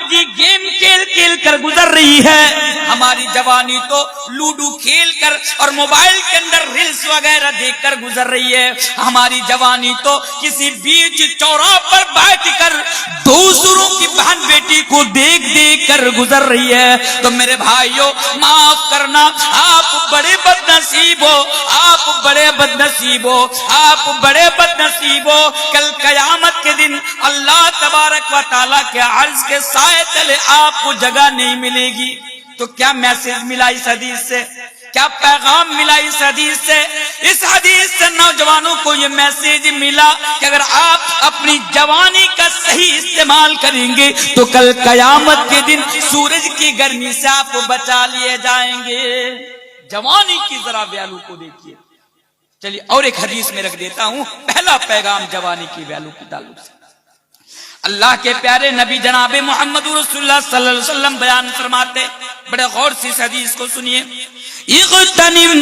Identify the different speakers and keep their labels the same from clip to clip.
Speaker 1: جی game کھیل کھیل کر گزر رہی ہے، ہماری جوانی تو لوڈو کھیل کر اور موبائل کے اندر ریلز وغیرہ دیکھ کر گزر رہی ہے، ہماری جوانی تو کسی بیچ چوراہے پر بیٹھ کر دوسروں کی بہن بیٹی کو دیکھ دیکھ کر گزر رہی ہے۔ تو میرے بھائیوں معاف کرنا، آپ بڑے بد نصیب ہو، آپ بڑے بد نصیب ہو، آپ بڑے بد نصیب ہو۔ کل قیامت کے دن اللہ تبارک و تعالیٰ کے عرش کے سائے تلے آپ کو جگہ نہیں ملے گی۔ تو کیا میسج ملا اس حدیث سے؟ کیا پیغام ملا اس حدیث سے؟ اس حدیث سے نوجوانوں کو یہ میسج ملا کہ اگر آپ اپنی جوانی کا صحیح استعمال کریں گے تو کل قیامت کے دن سورج کی گرمی سے آپ کو بچا لیے جائیں گے۔ جوانی کی ذرا ویلو کو دیکھیے۔ چلیے اور ایک حدیث میں رکھ دیتا ہوں، پہلا پیغام جوانی کی ویلو کے تعلق سے۔ اللہ کے پیارے نبی جناب محمد رسول اللہ صلی اللہ علیہ وسلم بیان فرماتے، بڑے غور سے اس حدیث کو سنیے، اغتنم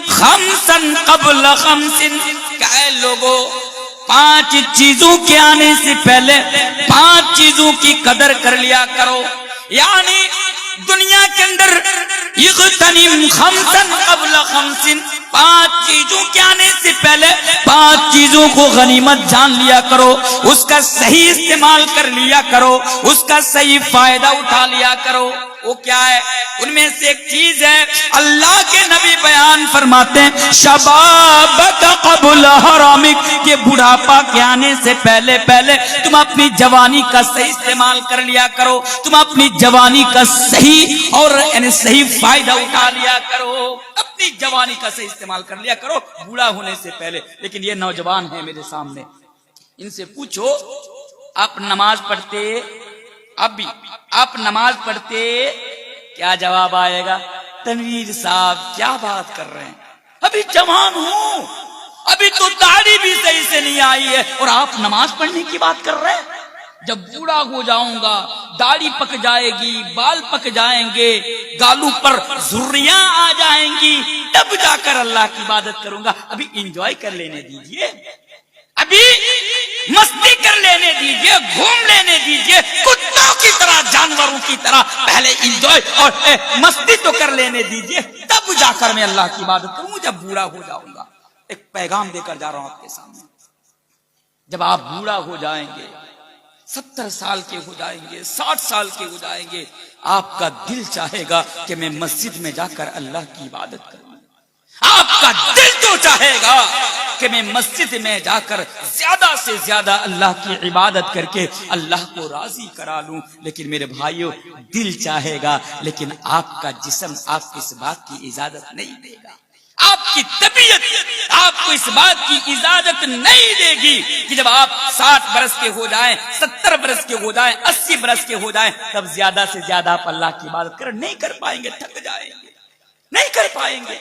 Speaker 1: خمسا قبل خمس، کہ اے لوگو 5 چیزوں کے آنے سے پہلے 5 چیزوں کی قدر کر لیا کرو۔ یعنی دنیا کے اندر اغتنم خمسا قبل خمس، 5 چیزوں کے آنے سے پہلے 5 چیزوں کو غنیمت جان لیا کرو، اس کا صحیح استعمال کر لیا کرو، اس کا صحیح فائدہ اٹھا لیا کرو۔ وہ کیا ہے؟ ان میں سے ایک چیز ہے، اللہ کے نبی بیان فرماتے ہیں شبابک قبل حرامک، کہ بڑھاپا کے آنے سے پہلے تم اپنی جوانی کا صحیح استعمال کر لیا کرو، تم اپنی جوانی کا صحیح اور یعنی صحیح فائدہ اٹھا لیا کرو، اپنی جوانی کا صحیح استعمال کر لیا کرو بوڑھا ہونے سے پہلے۔ لیکن یہ نوجوان ہیں میرے سامنے، ان سے پوچھو آپ نماز پڑھتے؟ اب بھی آپ نماز پڑھتے؟ کیا جواب آئے گا؟ تنویر صاحب کیا بات کر رہے ہیں، ابھی جوان ہوں، ابھی تو داڑھی بھی صحیح سے نہیں آئی ہے اور آپ نماز پڑھنے کی بات کر رہے ہیں۔ جب بوڑھا ہو جاؤں گا، داڑھی پک جائے گی، بال پک جائیں گے، گالوں پر جھریاں آ جائیں گی، تب جا کر اللہ کی عبادت کروں گا۔ ابھی انجوائے کر لینے دیجئے، ابھی مستی کر لینے دیجئے، گھوم لینے دیجئے، کتوں کی طرح جانوروں کی طرح پہلے انجوائے اور مستی تو کر لینے دیجئے، تب جا کر میں اللہ کی عبادت کروں جب بوڑھا ہو جاؤں گا۔ ایک پیغام دے کر جا رہا ہوں آپ کے سامنے، جب آپ بوڑھا ہو جائیں گے، 70 سال کے ہو جائیں گے، 60 سال کے ہو جائیں گے، آپ کا دل چاہے گا کہ میں مسجد میں جا کر اللہ کی عبادت کروں، آپ کا دل تو چاہے گا کہ میں مسجد میں جا کر زیادہ سے زیادہ اللہ کی عبادت کر کے اللہ کو راضی کرا لوں۔ لیکن میرے بھائیوں دل چاہے گا، لیکن آپ کا جسم آپ کو اس بات کی اجازت نہیں دے گا، آپ کی طبیعت آپ کو اس بات کی اجازت نہیں دے گی کہ جب آپ 60 برس کے ہو جائیں، 70 برس کے ہو جائیں، 80 برس کے ہو جائیں، تب زیادہ سے زیادہ آپ اللہ کی عبادت کریں، نہیں کر پائیں گے، تھک جائیں گے، نہیں کر پائیں گے۔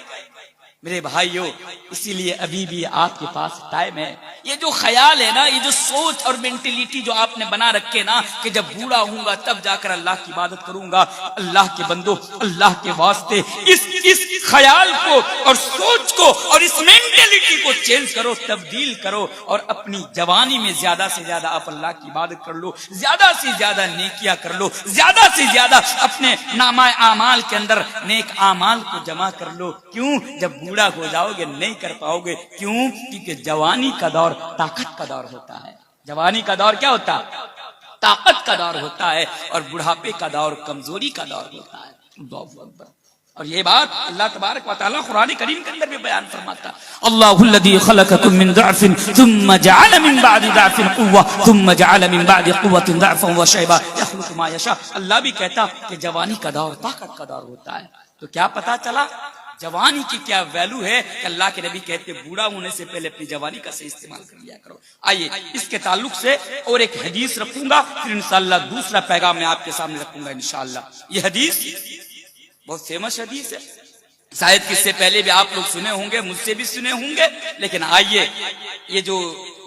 Speaker 1: میرے بھائیوں اسی لیے ابھی بھی آپ کے پاس ٹائم ہے۔ یہ جو خیال ہے نا، یہ جو سوچ اور مینٹیلیٹی جو آپ نے بنا رکھے نا کہ جب بوڑھا ہوں گا تب جا کر اللہ کی عبادت کروں گا، اللہ کے بندو، اللہ کے واسطے اس خیال کو اور سوچ کو اور اس مینٹیلیٹی کو چینج کرو، تبدیل کرو، اور اپنی جوانی میں زیادہ سے زیادہ آپ اللہ کی عبادت کر لو، زیادہ سے زیادہ نیکیاں کر لو، زیادہ سے زیادہ اپنے نامہ اعمال کے اندر نیک اعمال کو جمع کر لو۔ کیوں؟ جب بوڑھا ہو جاؤ گے نہیں کر پاؤ گے۔ کیوں؟ کیونکہ جوانی کا دور طاقت کا دور ہوتا ہے۔ جوانی کا دور کیا ہوتا ہے؟ طاقت کا دور ہوتا ہے، اور بڑھاپے کا دور کمزوری کا دور ہوتا ہے۔ اللہ اکبر۔ اور یہ بات اللہ تبارک و تعالیٰ قرآن کریم کے اندر بھی بیان فرماتا ہے، اللہ الذی خلقکم من ضعف ثم جعل من بعد ضعف قوة ثم جعل من بعد قوة ضعفا وشیبا یخلق ما یشاء۔ اللہ بھی کہتا کہ جوانی کا دور طاقت کا دور ہوتا ہے۔ تو کیا پتا چلا جوانی کی کیا ویلو ہے کہ اللہ کے نبی کہتے بوڑھا ہونے سے پہلے اپنی جوانی کا صحیح استعمال کر لیا کرو۔ آئیے اس کے تعلق سے اور ایک حدیث رکھوں گا، پھر انشاءاللہ دوسرا پیغام میں آپ کے سامنے رکھوں گا انشاءاللہ۔ یہ حدیث بہت فیمس حدیث ہے، شاید کس سے پہلے بھی آپ لوگ سنے ہوں گے، مجھ سے بھی سنے ہوں گے، لیکن آئیے یہ جو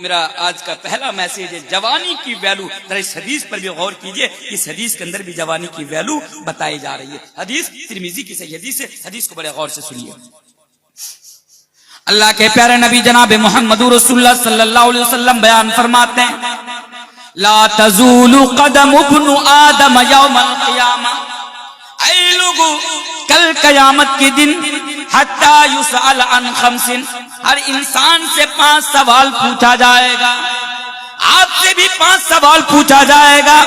Speaker 1: میرا آج کا پہلا میسج ہے جوانی کی ویلو، ذرا اس حدیث پر بھی غور کیجئے، اس حدیث کے اندر بھی جوانی کی ویلو بتائی جا رہی ہے۔ حدیث ترمذی کی صحیح حدیث ہے، حدیث کو بڑے غور سے سنیے۔ اللہ کے پیارے نبی جناب محمد رسول اللہ صلی اللہ علیہ وسلم بیان فرماتے ہیں لا تزول قدم ابن آدم یوم القیامہ، اے لوگو کل قیامت کے دن حتی یسأل عن خمس، ہر انسان سے 5 سوال پوچھا جائے گا، آپ سے بھی 5 سوال پوچھا جائے گا،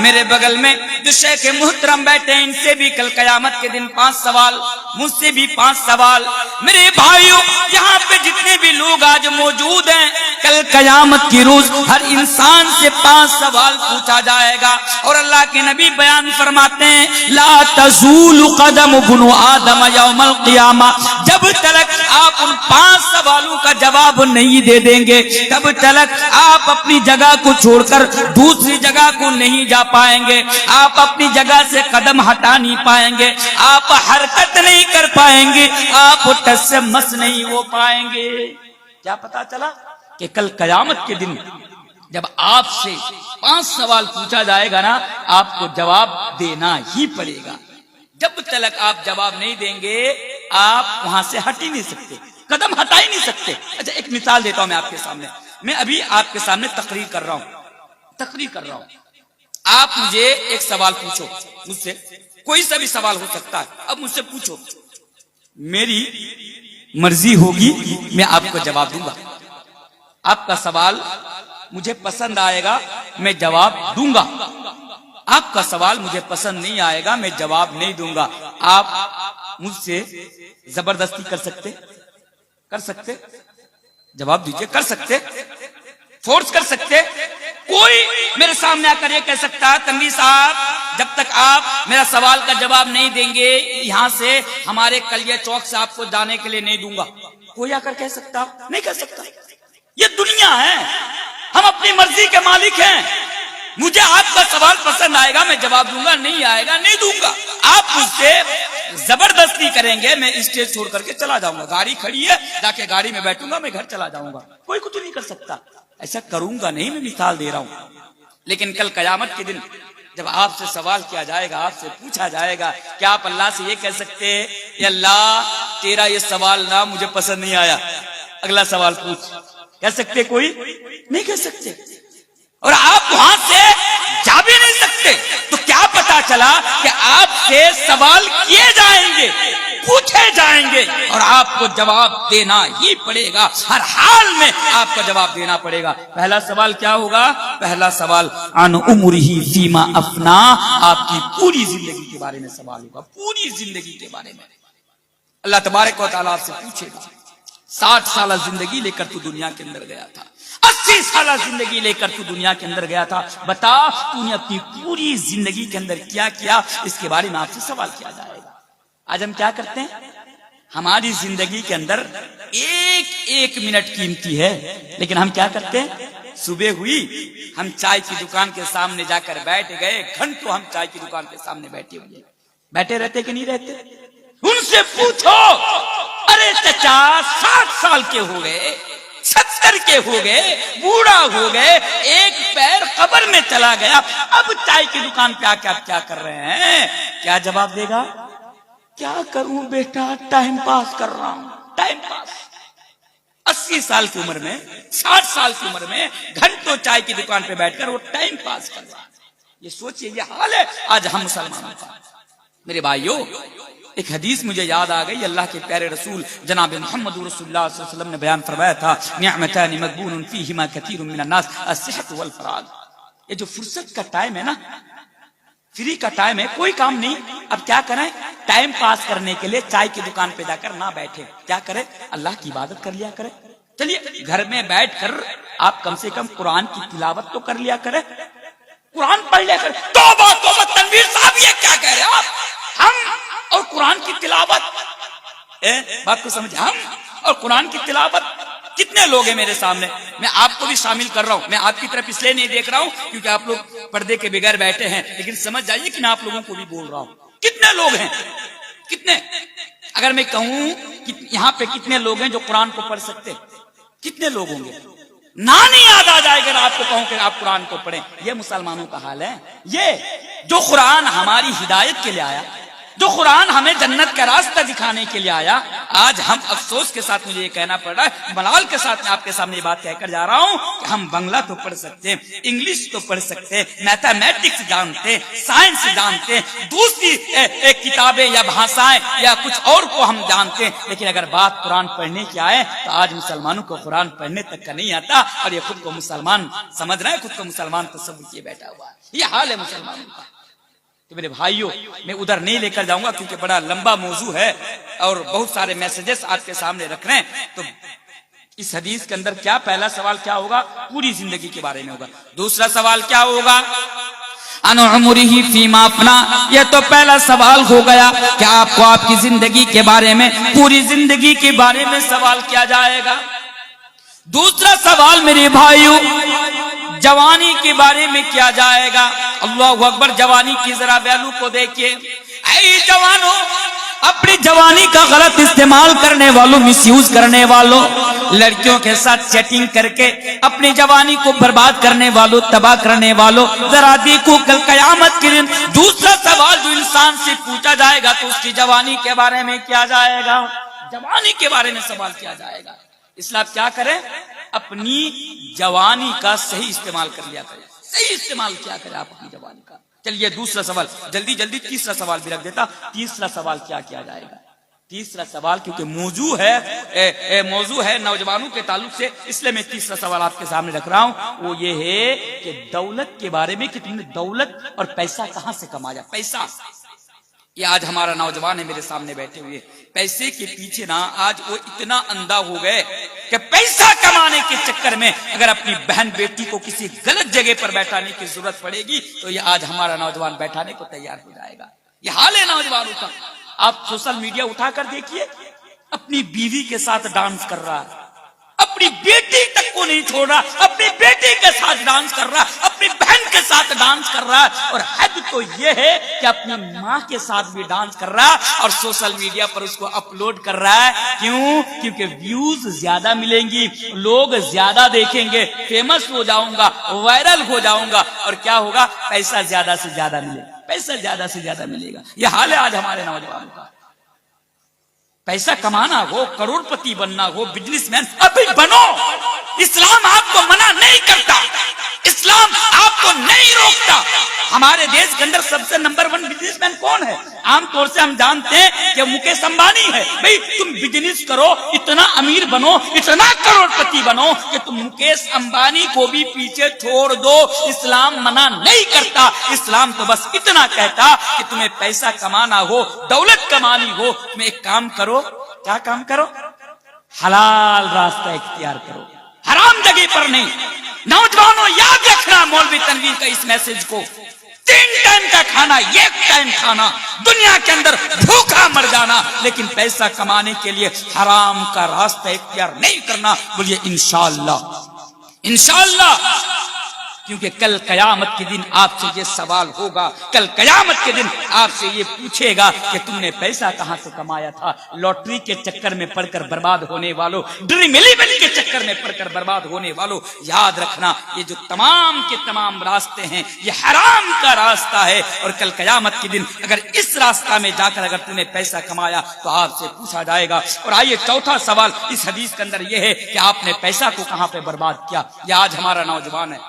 Speaker 1: میرے بغل میں جو شیخ محترم بیٹھے ہیں ان سے بھی کل قیامت کے دن 5 سوال، مجھ سے بھی 5 سوال۔ میرے بھائیوں یہاں پہ جتنے بھی لوگ آج موجود ہیں، کل قیامت کی روز ہر انسان سے 5 سوال پوچھا جائے گا، اور اللہ کے نبی بیان فرماتے ہیں لا تزول قدم ابن آدم یوم القیامہ، جب تک آپ ان 5 سوالوں کا جواب نہیں دے دیں گے تب تک آپ اپنی جگہ کو چھوڑ کر دوسری جگہ کو نہیں جا پائیں گے، آپ اپنی جگہ سے قدم ہٹا نہیں پائیں گے، آپ حرکت نہیں کر پائیں گے، آپ ٹس سے مس نہیں ہو پائیں گے۔ کیا پتا چلا کہ کل قیامت کے دن جب آپ سے 5 سوال پوچھا جائے گا نا، آپ کو جواب دینا ہی پڑے گا، جب تک آپ جواب نہیں دیں گے آپ وہاں سے ہٹ ہی نہیں سکتے، قدم ہٹا ہی نہیں سکتے۔ اچھا ایک مثال دیتا ہوں میں آپ کے سامنے، میں ابھی آپ کے سامنے تقریر کر رہا ہوں، آپ مجھے ایک سوال پوچھو مجھ سے، کوئی سا بھی سوال ہو سکتا ہے، اب مجھ سے پوچھو، میری مرضی ہوگی میں آپ کو جواب دوں گا، آپ کا سوال مجھے پسند آئے گا میں جواب دوں گا، آپ کا سوال مجھے پسند نہیں آئے گا میں جواب نہیں دوں گا۔ آپ مجھ سے زبردستی کر سکتے جواب دیجئے، کر سکتے، فورس کر سکتے، کوئی میرے سامنے آ کر یہ کہہ سکتا ہے تنویر صاحب جب تک آپ میرا سوال کا جواب نہیں دیں گے یہاں سے ہمارے کلیہ چوک سے آپ کو جانے کے لیے نہیں دوں گا، کوئی آ کر کہہ سکتا؟ نہیں کہہ سکتا۔ یہ دنیا ہے، ہم اپنی مرضی کے مالک ہیں، مجھے آپ کا سوال پسند آئے گا میں جواب دوں گا، نہیں آئے گا نہیں دوں گا۔ آپ مجھ سے زبردستی کریں گے میں اسٹیج چھوڑ کر کے چلا جاؤں گا، گاڑی کھڑی ہے جا کے گاڑی میں بیٹھوں گا، میں گھر چلا جاؤں گا، کوئی کچھ نہیں کر سکتا۔ ایسا کروں گا نہیں، میں مثال دے رہا ہوں۔ لیکن کل قیامت کے دن جب آپ سے سوال کیا جائے گا، آپ سے پوچھا جائے گا، کیا آپ اللہ سے یہ کہہ سکتے اے اللہ تیرا یہ سوال نہ مجھے پسند نہیں آیا، اگلا سوال پوچھ؟ کہہ سکتے؟ کوئی نہیں کہہ سکتے، اور آپ وہاں سے جا بھی نہیں سکتے۔ تو کیا پتا چلا کہ آپ سے سوال کیے جائیں گے، پوچھے جائیں گے، اور آپ کو جواب دینا ہی پڑے گا، ہر حال میں آپ کو جواب دینا پڑے گا۔ پہلا سوال کیا ہوگا؟ پہلا سوال عن عمرہ فیما افنا، آپ کی پوری زندگی کے بارے میں سوال ہوگا، پوری زندگی کے بارے میں اللہ تبارک و تعالیٰ آپ سے پوچھے گا۔ 60 سالہ زندگی لے کر تو دنیا کے اندر گیا تھا، 80 سالہ زندگی لے کر تو دنیا کے اندر گیا تھا، بتا تو نے اپنی پوری زندگی کے اندر کیا کیا، اس کے بارے میں آپ سے سوال کیا جائے گا۔ آج ہم کیا کرتے ہیں؟ ہماری زندگی کے اندر ایک منٹ قیمتی ہے، لیکن ہم کیا کرتے ہیں؟ صبح ہوئی ہم چائے کی دکان کے سامنے جا کر بیٹھ گئے، گھنٹوں ہم چائے کی دکان کے سامنے بیٹھے رہتے کہ نہیں رہتے؟ ان سے پوچھو، ارے چچا 60 سال کے ہو گئے، 70 کے ہو گئے، بوڑھا ہو گئے، ایک پیر قبر میں چلا گیا، اب چائے کی دکان پہ آ کے آپ کیا کر رہے ہیں؟ کیا جواب دے گا؟ کیا کروں بیٹا، ٹائم پاس کر رہا ہوں، ٹائم پاس۔ 80 سال کی عمر میں، 60 سال کی عمر میں گھنٹوں چائے کی دکان پہ بیٹھ کر وہ ٹائم پاس کر رہا ہے۔ یہ سوچئے یہ حال ہے آج ہم مسلمانوں کا۔ میرے بھائیوں ایک حدیث مجھے یاد آ گئی، اللہ کے پیارے رسول جناب محمد رسول اللہ صلی اللہ علیہ وسلم نے بیان فرمایا تھا، نعمتان مغبون فیہما کثیر من الناس الصحۃ والفراغ۔ یہ جو فرصت کا ٹائم ہے نا، فری کا ٹائم ہے، کوئی کام نہیں، اب کیا کریں؟ ٹائم پاس کرنے کے لیے چائے کی دکان پہ جا کر نہ بیٹھے، کیا کریں؟ اللہ کی عبادت کر لیا کریں۔ چلیے گھر میں بیٹھ کر آپ کم سے کم قرآن کی تلاوت تو کر لیا کریں، قرآن پڑھ لیا کریں۔ توبہ توبہ تنویر صاحب یہ کیا کہہ رہے ہیں آپ؟ ہم اور قرآن کی تلاوت، بات کو سمجھے، ہم اور قرآن کی تلاوت، کتنے لوگ ہیں میرے سامنے؟ میں آپ کو بھی شامل کر رہا ہوں، میں آپ کی طرف اس لیے نہیں دیکھ رہا ہوں کیونکہ آپ لوگ پردے کے بغیر بیٹھے ہیں، لیکن سمجھ جائیے کہ میں آپ لوگوں کو بھی بول رہا ہوں۔ کتنے لوگ ہیں؟ کتنے؟ اگر میں کہوں کہ یہاں پہ کتنے لوگ ہیں جو قرآن کو پڑھ سکتے، کتنے لوگ ہوں گے؟ نہیں یاد آ جائے گا آپ کو کہوں کہ آپ قرآن کو پڑھیں۔ یہ مسلمانوں کا حال ہے، یہ جو قرآن ہماری ہدایت کے لیے آیا، جو قرآن ہمیں جنت کا راستہ دکھانے کے لیے آیا. آج ہم افسوس کے ساتھ مجھے یہ کہنا پڑ رہا ہے, ملال کے ساتھ میں آپ کے سامنے یہ بات کہہ کر جا رہا ہوں کہ ہم بنگلہ تو پڑھ سکتے ہیں, انگلش تو پڑھ سکتے ہیں, میتھمیٹکس جانتے, سائنس جانتے, دوسری کتابیں یا بھاشائیں یا کچھ اور کو ہم جانتے, لیکن اگر بات قرآن پڑھنے کی آئے تو آج مسلمانوں کو قرآن پڑھنے تک کا نہیں آتا, اور یہ خود کو مسلمان سمجھ رہے ہیں, خود کو مسلمان تصور کیے بیٹھا ہوا ہے. یہ حال ہے مسلمانوں کا. تو میرے بھائیوں, میں ادھر نہیں لے کر جاؤں گا کیونکہ بڑا لمبا موضوع ہے اور بہت سارے میسیجز آپ کے سامنے رکھ رہے ہیں. تو اس حدیث کے اندر کیا پہلا سوال کیا ہوگا؟ پوری زندگی کے بارے میں ہوگا. دوسرا سوال کیا ہوگا؟ ان عمرہ فیما افنا. یہ تو پہلا سوال ہو گیا کہ آپ کو آپ کی زندگی کے بارے میں, پوری زندگی کے بارے میں سوال کیا جائے گا. دوسرا سوال میرے بھائیوں, جوانی کے بارے میں کیا جائے گا. اللہ اکبر. جوانی کی ذرا ویلو کو دیکھیے. اے جوانوں, اپنی جوانی کا غلط استعمال کرنے والوں, مس یوز کرنے والوں, لڑکیوں کے ساتھ چیٹنگ کر کے اپنی جوانی کو برباد کرنے والوں, تباہ کرنے والوں, ذرا دیکھو کل قیامت کے دن دوسرا سوال جو انسان سے پوچھا جائے گا تو اس کی جوانی کے بارے میں کیا جائے گا. جوانی کے بارے میں سوال کیا جائے گا. اسلام کیا کرے؟ اپنی جوانی کا صحیح استعمال کر لیا کرے. صحیح استعمال کیا کرے آپ اپنی جوانی کا. چلیے دوسرا سوال, جلدی جلدی تیسرا سوال بھی رکھ دیتا. تیسرا سوال کیا کیا جائے گا؟ تیسرا سوال کیونکہ موضوع ہے نوجوانوں کے تعلق سے, اس لیے میں تیسرا سوال آپ کے سامنے رکھ رہا ہوں. وہ یہ ہے کہ دولت کے بارے میں کہ تم نے دولت اور پیسہ کہاں سے کمایا. پیسہ, یہ آج ہمارا نوجوان ہے میرے سامنے بیٹھے ہوئے, پیسے کے پیچھے نا آج وہ اتنا اندھا ہو گئے کہ پیسہ کمانے کے چکر میں اگر اپنی بہن بیٹی کو کسی غلط جگہ پر بیٹھانے کی ضرورت پڑے گی تو یہ آج ہمارا نوجوان بیٹھانے کو تیار ہو جائے گا. یہ حال ہے نوجوانوں کا. آپ سوشل میڈیا اٹھا کر دیکھیے, اپنی بیوی کے ساتھ ڈانس کر رہا ہے, اپنی بیٹی تک کو نہیں چھوڑ رہا, اپنی بیٹی کے ساتھ ڈانس کر رہا, اپنی بہن کے ساتھ ڈانس کر رہا, اور حد تو یہ ہے کہ اپنی ماں کے ساتھ بھی ڈانس کر رہا اور سوشل میڈیا پر اس کو اپلوڈ کر رہا ہے. کیوں؟ کیونکہ ویوز زیادہ ملیں گی, لوگ زیادہ دیکھیں گے, فیمس ہو جاؤں گا, وائرل ہو جاؤں گا, اور کیا ہوگا؟ پیسہ زیادہ سے زیادہ ملے گا, پیسہ زیادہ سے زیادہ ملے گا. یہ حال ہے آج ہمارے نوجوانوں کا. پیسہ کمانا ہو, کروڑ پتی بننا ہو, بزنس مین ابھی بنو. اسلام آپ کو منع نہیں کرتا, اسلام آپ کو نہیں روکتا. ہمارے دیش کے اندر سب سے نمبر 1 بزنس مین کون ہے؟ عام طور سے ہم جانتے ہیں کہ مکیش امبانی ہے. بھئی تم بزنس کرو, اتنا امیر بنو, اتنا کروڑ پتی بنو کہ تم مکیش امبانی کو بھی پیچھے چھوڑ دو. اسلام منع نہیں کرتا. اسلام تو بس اتنا کہتا کہ تمہیں پیسہ کمانا ہو, دولت کمانی ہو, تم ایک کام کرو. کیا کام کرو؟ حلال راستہ اختیار کرو, حرام جگہ پر نہیں. نوجوانوں یاد رکھنا مولوی تنویر کا اس میسج کو. 3 ٹائم کا کھانا, 1 ٹائم کھانا, دنیا کے اندر بھوکا مر جانا, لیکن پیسہ کمانے کے لیے حرام کا راستہ اختیار نہیں کرنا. بولیے انشاءاللہ, انشاءاللہ. کیونکہ کل قیامت کے دن آپ سے یہ سوال ہوگا, کل قیامت کے دن آپ سے یہ پوچھے گا کہ تم نے پیسہ کہاں سے کمایا تھا. لاٹری کے چکر میں پڑ کر برباد ہونے والوں, ڈریم 11 کے چکر میں پڑ کر برباد ہونے والوں, یاد رکھنا یہ جو تمام کے تمام راستے ہیں یہ حرام کا راستہ ہے. اور کل قیامت کے دن اگر اس راستہ میں جا کر اگر تم نے پیسہ کمایا تو آپ سے پوچھا جائے گا. اور آئیے چوتھا سوال اس حدیث کے اندر یہ ہے کہ آپ نے پیسہ کو کہاں پہ برباد کیا. یہ آج ہمارا نوجوان ہے,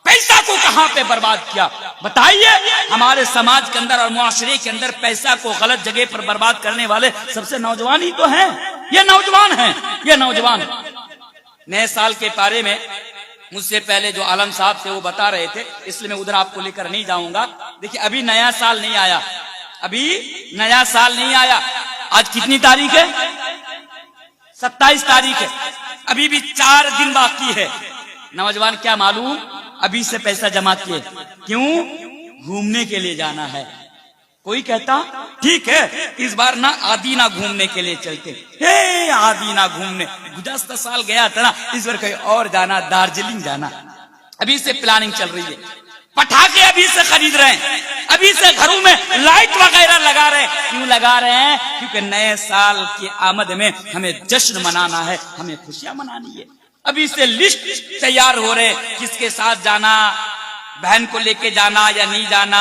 Speaker 1: پیسہ کو کہاں پہ برباد کیا. بتائیے, ہمارے سماج کے اندر اور معاشرے کے اندر پیسہ کو غلط جگہ پر برباد کرنے والے سب سے نوجوان ہی تو ہیں. یہ نوجوان ہیں, یہ نوجوان. نئے سال کے پارے میں مجھ سے پہلے جو عالم صاحب تھے وہ بتا رہے تھے, اس لیے میں ادھر آپ کو لے کر نہیں جاؤں گا. دیکھیے ابھی نیا سال نہیں آیا, ابھی نیا سال نہیں آیا. آج کتنی تاریخ ہے؟ 27 تاریخ ہے. ابھی بھی 4 دن باقی ہے. نوجوان کیا معلوم ابھی سے پیسہ جمع کیے. کیوں؟ گھومنے کے لیے جانا ہے. کوئی کہتا ٹھیک ہے اس بار نہ آدی نہ گھومنے کے لیے چلتے. آدی نہ گھومنے, گزشتہ سال گیا تھا نا, اس بار کہیں اور جانا, دارجلنگ جانا. ابھی سے پلاننگ چل رہی ہے. پٹاخے ابھی سے خرید رہے ہیں, ابھی سے گھروں میں لائٹ وغیرہ لگا رہے ہیں. کیوں لگا رہے ہیں؟ کیونکہ نئے سال کی آمد میں ہمیں جشن منانا ہے, ہمیں خوشیاں منانی ہے. ابھی سے لسٹ تیار ہو رہے, کس کے ساتھ جانا, بہن کو لے کے جانا یا نہیں جانا,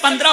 Speaker 1: 15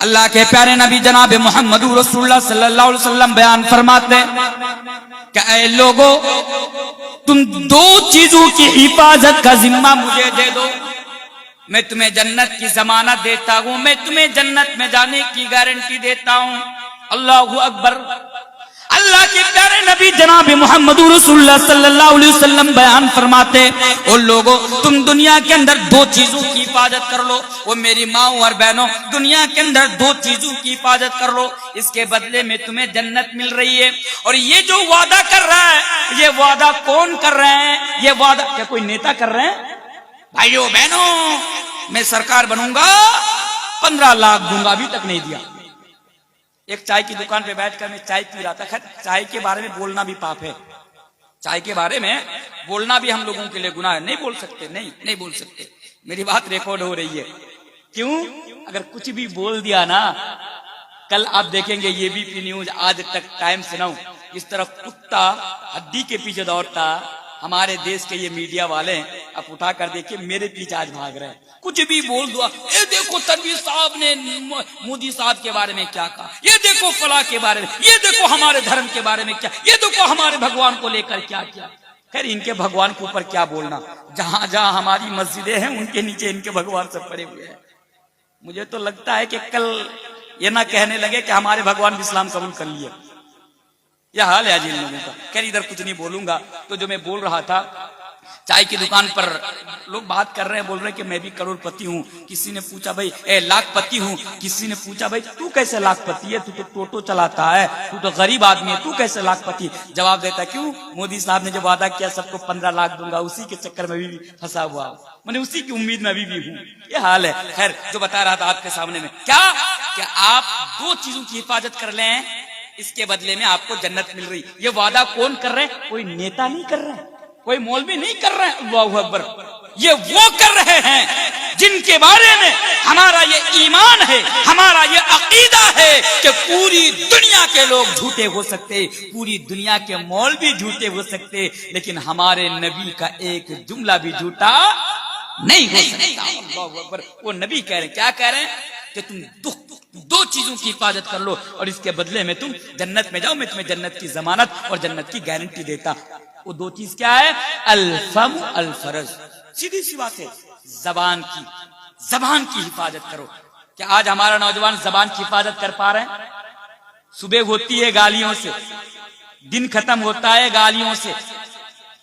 Speaker 1: اللہ کے پیارے نبی جناب محمد رسول اللہ صلی اللہ علیہ وسلم بیان فرماتے ہیں کہ اے لوگو، تم دو چیزوں کی حفاظت کا ذمہ مجھے دے دو، میں تمہیں جنت کی ضمانت دیتا ہوں، میں تمہیں جنت میں جانے کی گارنٹی دیتا ہوں۔ اللہ اکبر۔ اللہ کے پیارے نبی جناب محمد رسول اللہ صلی اللہ علیہ وسلم بیان فرماتے، اور لوگوں تم دنیا کے اندر دو چیزوں کی حفاظت کر لو، وہ میری ماں اور بہنوں، دنیا کے اندر دو چیزوں کی حفاظت کر لو، اس کے بدلے میں تمہیں جنت مل رہی ہے۔ اور یہ جو وعدہ کر رہا ہے، یہ وعدہ کون کر رہے ہیں؟ یہ وعدہ کیا کوئی نیتا کر رہے ہیں؟ بھائیو بہنوں، میں سرکار بنوں گا 15 لاکھ دوں گا، ابھی تک نہیں دیا۔ ایک چائے کی دکان پہ بیٹھ کر میں چائے پی رہا تھا، خیر چائے کے بارے میں بولنا بھی پاپ ہے، چائے کے بارے میں بولنا بھی ہم لوگوں کے لیے گناہ ہے، نہیں بول سکتے، نہیں بول سکتے۔ میری بات ریکارڈ ہو رہی ہے، کیوں؟ اگر کچھ بھی بول دیا نا، کل آپ دیکھیں گے یہ بھی پی نیوز آج تک ٹائم سے نہ ہو، اس طرح کتا ہڈی کے پیچھے دوڑتا، ہمارے دیش کے یہ میڈیا والے ہیں، آپ اٹھا کر دیکھیں میرے پیچھے آج بھاگ رہے ہیں، کچھ بھی بول دو، یہ دیکھو تنویر صاحب نے مودی صاحب کے بارے میں کیا کہا، یہ دیکھو فلاں کے بارے میں، یہ دیکھو ہمارے دھرم کے بارے میں کیا، یہ دیکھو ہمارے بھگوان کو لے کر کیا کیا۔ خیر ان کے بھگوان کے اوپر کیا بولنا، جہاں جہاں ہماری مسجدیں ہیں ان کے نیچے ان کے بھگوان سب پڑے ہوئے ہیں۔ مجھے تو لگتا ہے کہ کل یہ نہ کہنے لگے کہ ہمارے بھگوان بھی اسلام قبول کر لیے، یہ حال ہے آج ان لوگوں کا۔ خیر ادھر کچھ نہیں بولوں گا، تو جو میں بول رہا تھا، چائے کی دکان پر لوگ بات کر رہے ہیں، بول رہے ہیں کہ میں بھی کروڑ پتی ہوں، کسی نے پوچھا بھائی لاکھ پتی ہوں، کسی نے پوچھا بھائی تو کیسے لاکھ پتی ہے، تو ٹوٹو چلاتا ہے، تو تو غریب آدمی ہے، تو کیسے لاکھ پتی؟ جواب دیتا ہے کیوں؟ مودی صاحب نے جب وعدہ کیا سب کو 15 لاکھ دوں گا، اسی کے چکر میں بھی پھنسا ہوا ہوں، میں نے اسی کی امید میں ابھی بھی ہوں، یہ حال ہے۔ خیر جو بتا رہا تھا آپ کے سامنے میں کیا کہ آپ دو چیزوں کی حفاظت کر لیں، اس کے بدلے میں آپ کو جنت مل رہی۔ یہ وعدہ کون کر رہے ہیں؟ کوئی نیتا نہیں کر رہے، کوئی مولوی نہیں کر رہے، اللہ اکبر، یہ وہ کر رہے ہیں جن کے بارے میں ہمارا یہ ایمان ہے، ہمارا یہ عقیدہ ہے کہ پوری دنیا کے لوگ جھوٹے ہو سکتے، پوری دنیا کے مولوی جھوٹے ہو سکتے، لیکن ہمارے نبی کا ایک جملہ بھی جھوٹا نہیں ہو سکتا۔ اللہ اکبر۔ وہ نبی کہہ رہے ہیں، کیا کہہ رہے ہیں کہ تم دو چیزوں کی حفاظت کر لو اور اس کے بدلے میں تم جنت میں جاؤ، میں تمہیں جنت کی ضمانت اور جنت کی گارنٹی دیتا۔ وہ دو چیز کیا ہے؟ الفم الفرج، سیدھی سی بات ہے، زبان کی حفاظت کرو۔ کیا آج ہمارا نوجوان زبان کی حفاظت کر پا رہے ہیں؟ صبح ہوتی ہے گالیوں سے، دن ختم ہوتا ہے گالیوں سے،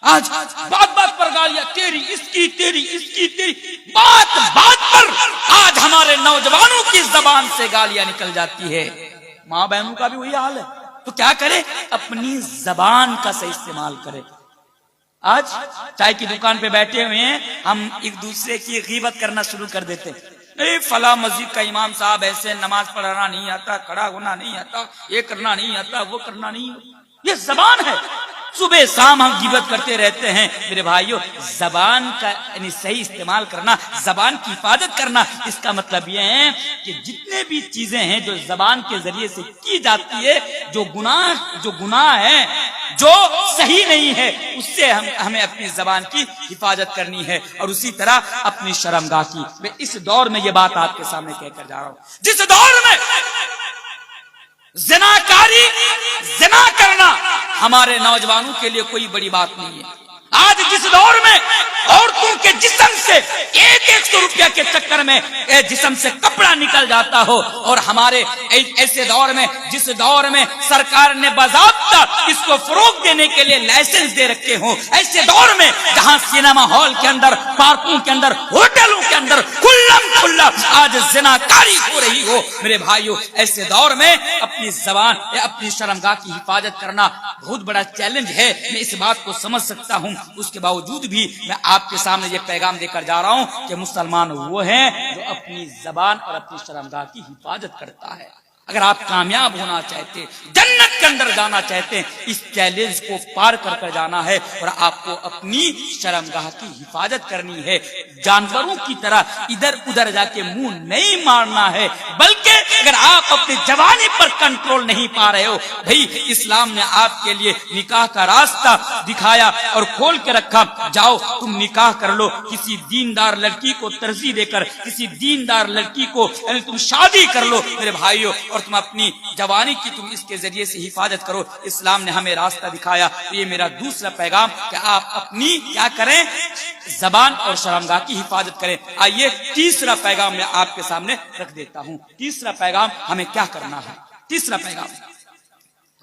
Speaker 1: آج بات پر گالیاں، تیری اس کی، تیری اس کی، تیری بات پر آج ہمارے نوجوانوں کی زبان سے گالیاں نکل جاتی ہے۔ ماں بہنوں کا بھی وہی حال ہے، تو کیا کرے؟ اپنی زبان کا صحیح استعمال کرے۔ آج چائے کی دکان پہ بیٹھے ہوئے ہیں، ہم ایک دوسرے کی غیبت کرنا شروع کر دیتے ہیں، فلاں مسجد کا امام صاحب ایسے، نماز پڑھنا نہیں آتا، کھڑا ہونا نہیں آتا، یہ کرنا نہیں آتا، وہ کرنا نہیں آتا۔ یہ زبان ہے، صبح شام ہم غیبت کرتے رہتے ہیں۔ میرے بھائیو، زبان کا یعنی صحیح استعمال کرنا، زبان کی حفاظت کرنا، اس کا مطلب یہ ہے کہ جتنے بھی چیزیں ہیں جو زبان کے ذریعے سے کی جاتی ہے، جو گناہ ہے، جو صحیح نہیں ہے، اس سے ہمیں اپنی زبان کی حفاظت کرنی ہے، اور اسی طرح اپنی شرمگاہ کی۔ میں اس دور میں یہ بات آپ کے سامنے کہہ کر جا رہا ہوں، جس دور میں زناکاری، زنا کرنا ہمارے نوجوانوں کے لیے کوئی بڑی بات نہیں ہے۔ آج جس دور میں عورتوں کے جسم سے 100 روپیہ کے چکر میں جسم سے کپڑا نکل جاتا ہو، اور ہمارے ایسے دور میں، جس دور میں سرکار نے باضابطہ اس کو فروغ دینے کے لیے لائسنس دے رکھے ہوں، ایسے دور میں جہاں سینما ہال کے اندر، پارکوں کے اندر، ہوٹلوں کے اندر کھلا آج زناکاری ہو رہی ہو، میرے بھائیو، ایسے دور میں اپنی زبان یا اپنی شرمگاہ کی حفاظت کرنا بہت بڑا چیلنج ہے۔ میں اس بات کو سمجھ سکتا ہوں، اس کے باوجود بھی میں آپ کے سامنے یہ پیغام دے کر جا رہا ہوں کہ مسلمان وہ ہیں جو اپنی زبان اور اپنی شرمگاہ کی حفاظت کرتا ہے۔ اگر آپ کامیاب ہونا چاہتے ہیں، جنت کے اندر جانا چاہتے ہیں، اس چیلنج کو پار کر کر جانا ہے اور آپ کو اپنی شرمگاہ کی حفاظت کرنی ہے۔ جانوروں کی طرح ادھر ادھر جا کے منہ نہیں مارنا ہے، بلکہ اگر آپ اپنی جوانی پر کنٹرول نہیں پا رہے ہو، بھئی اسلام نے آپ کے لیے نکاح کا راستہ دکھایا اور کھول کے رکھا، جاؤ تم نکاح کر لو، کسی دیندار لڑکی کو ترجیح دے کر کسی دیندار لڑکی کو یعنی تم شادی کر لو میرے بھائیو، اور تم اپنی جوانی کی تم اس کے ذریعے سے حفاظت کرو۔ اسلام نے ہمیں راستہ دکھایا۔ یہ میرا دوسرا پیغام کہ آپ اپنی کیا کریں، زبان اور شرمگاہ کی حفاظت کریں۔ آئیے تیسرا پیغام میں آپ کے سامنے رکھ دیتا ہوں۔ تیسرا پیغام ہمیں کیا کرنا ہے؟ تیسرا پیغام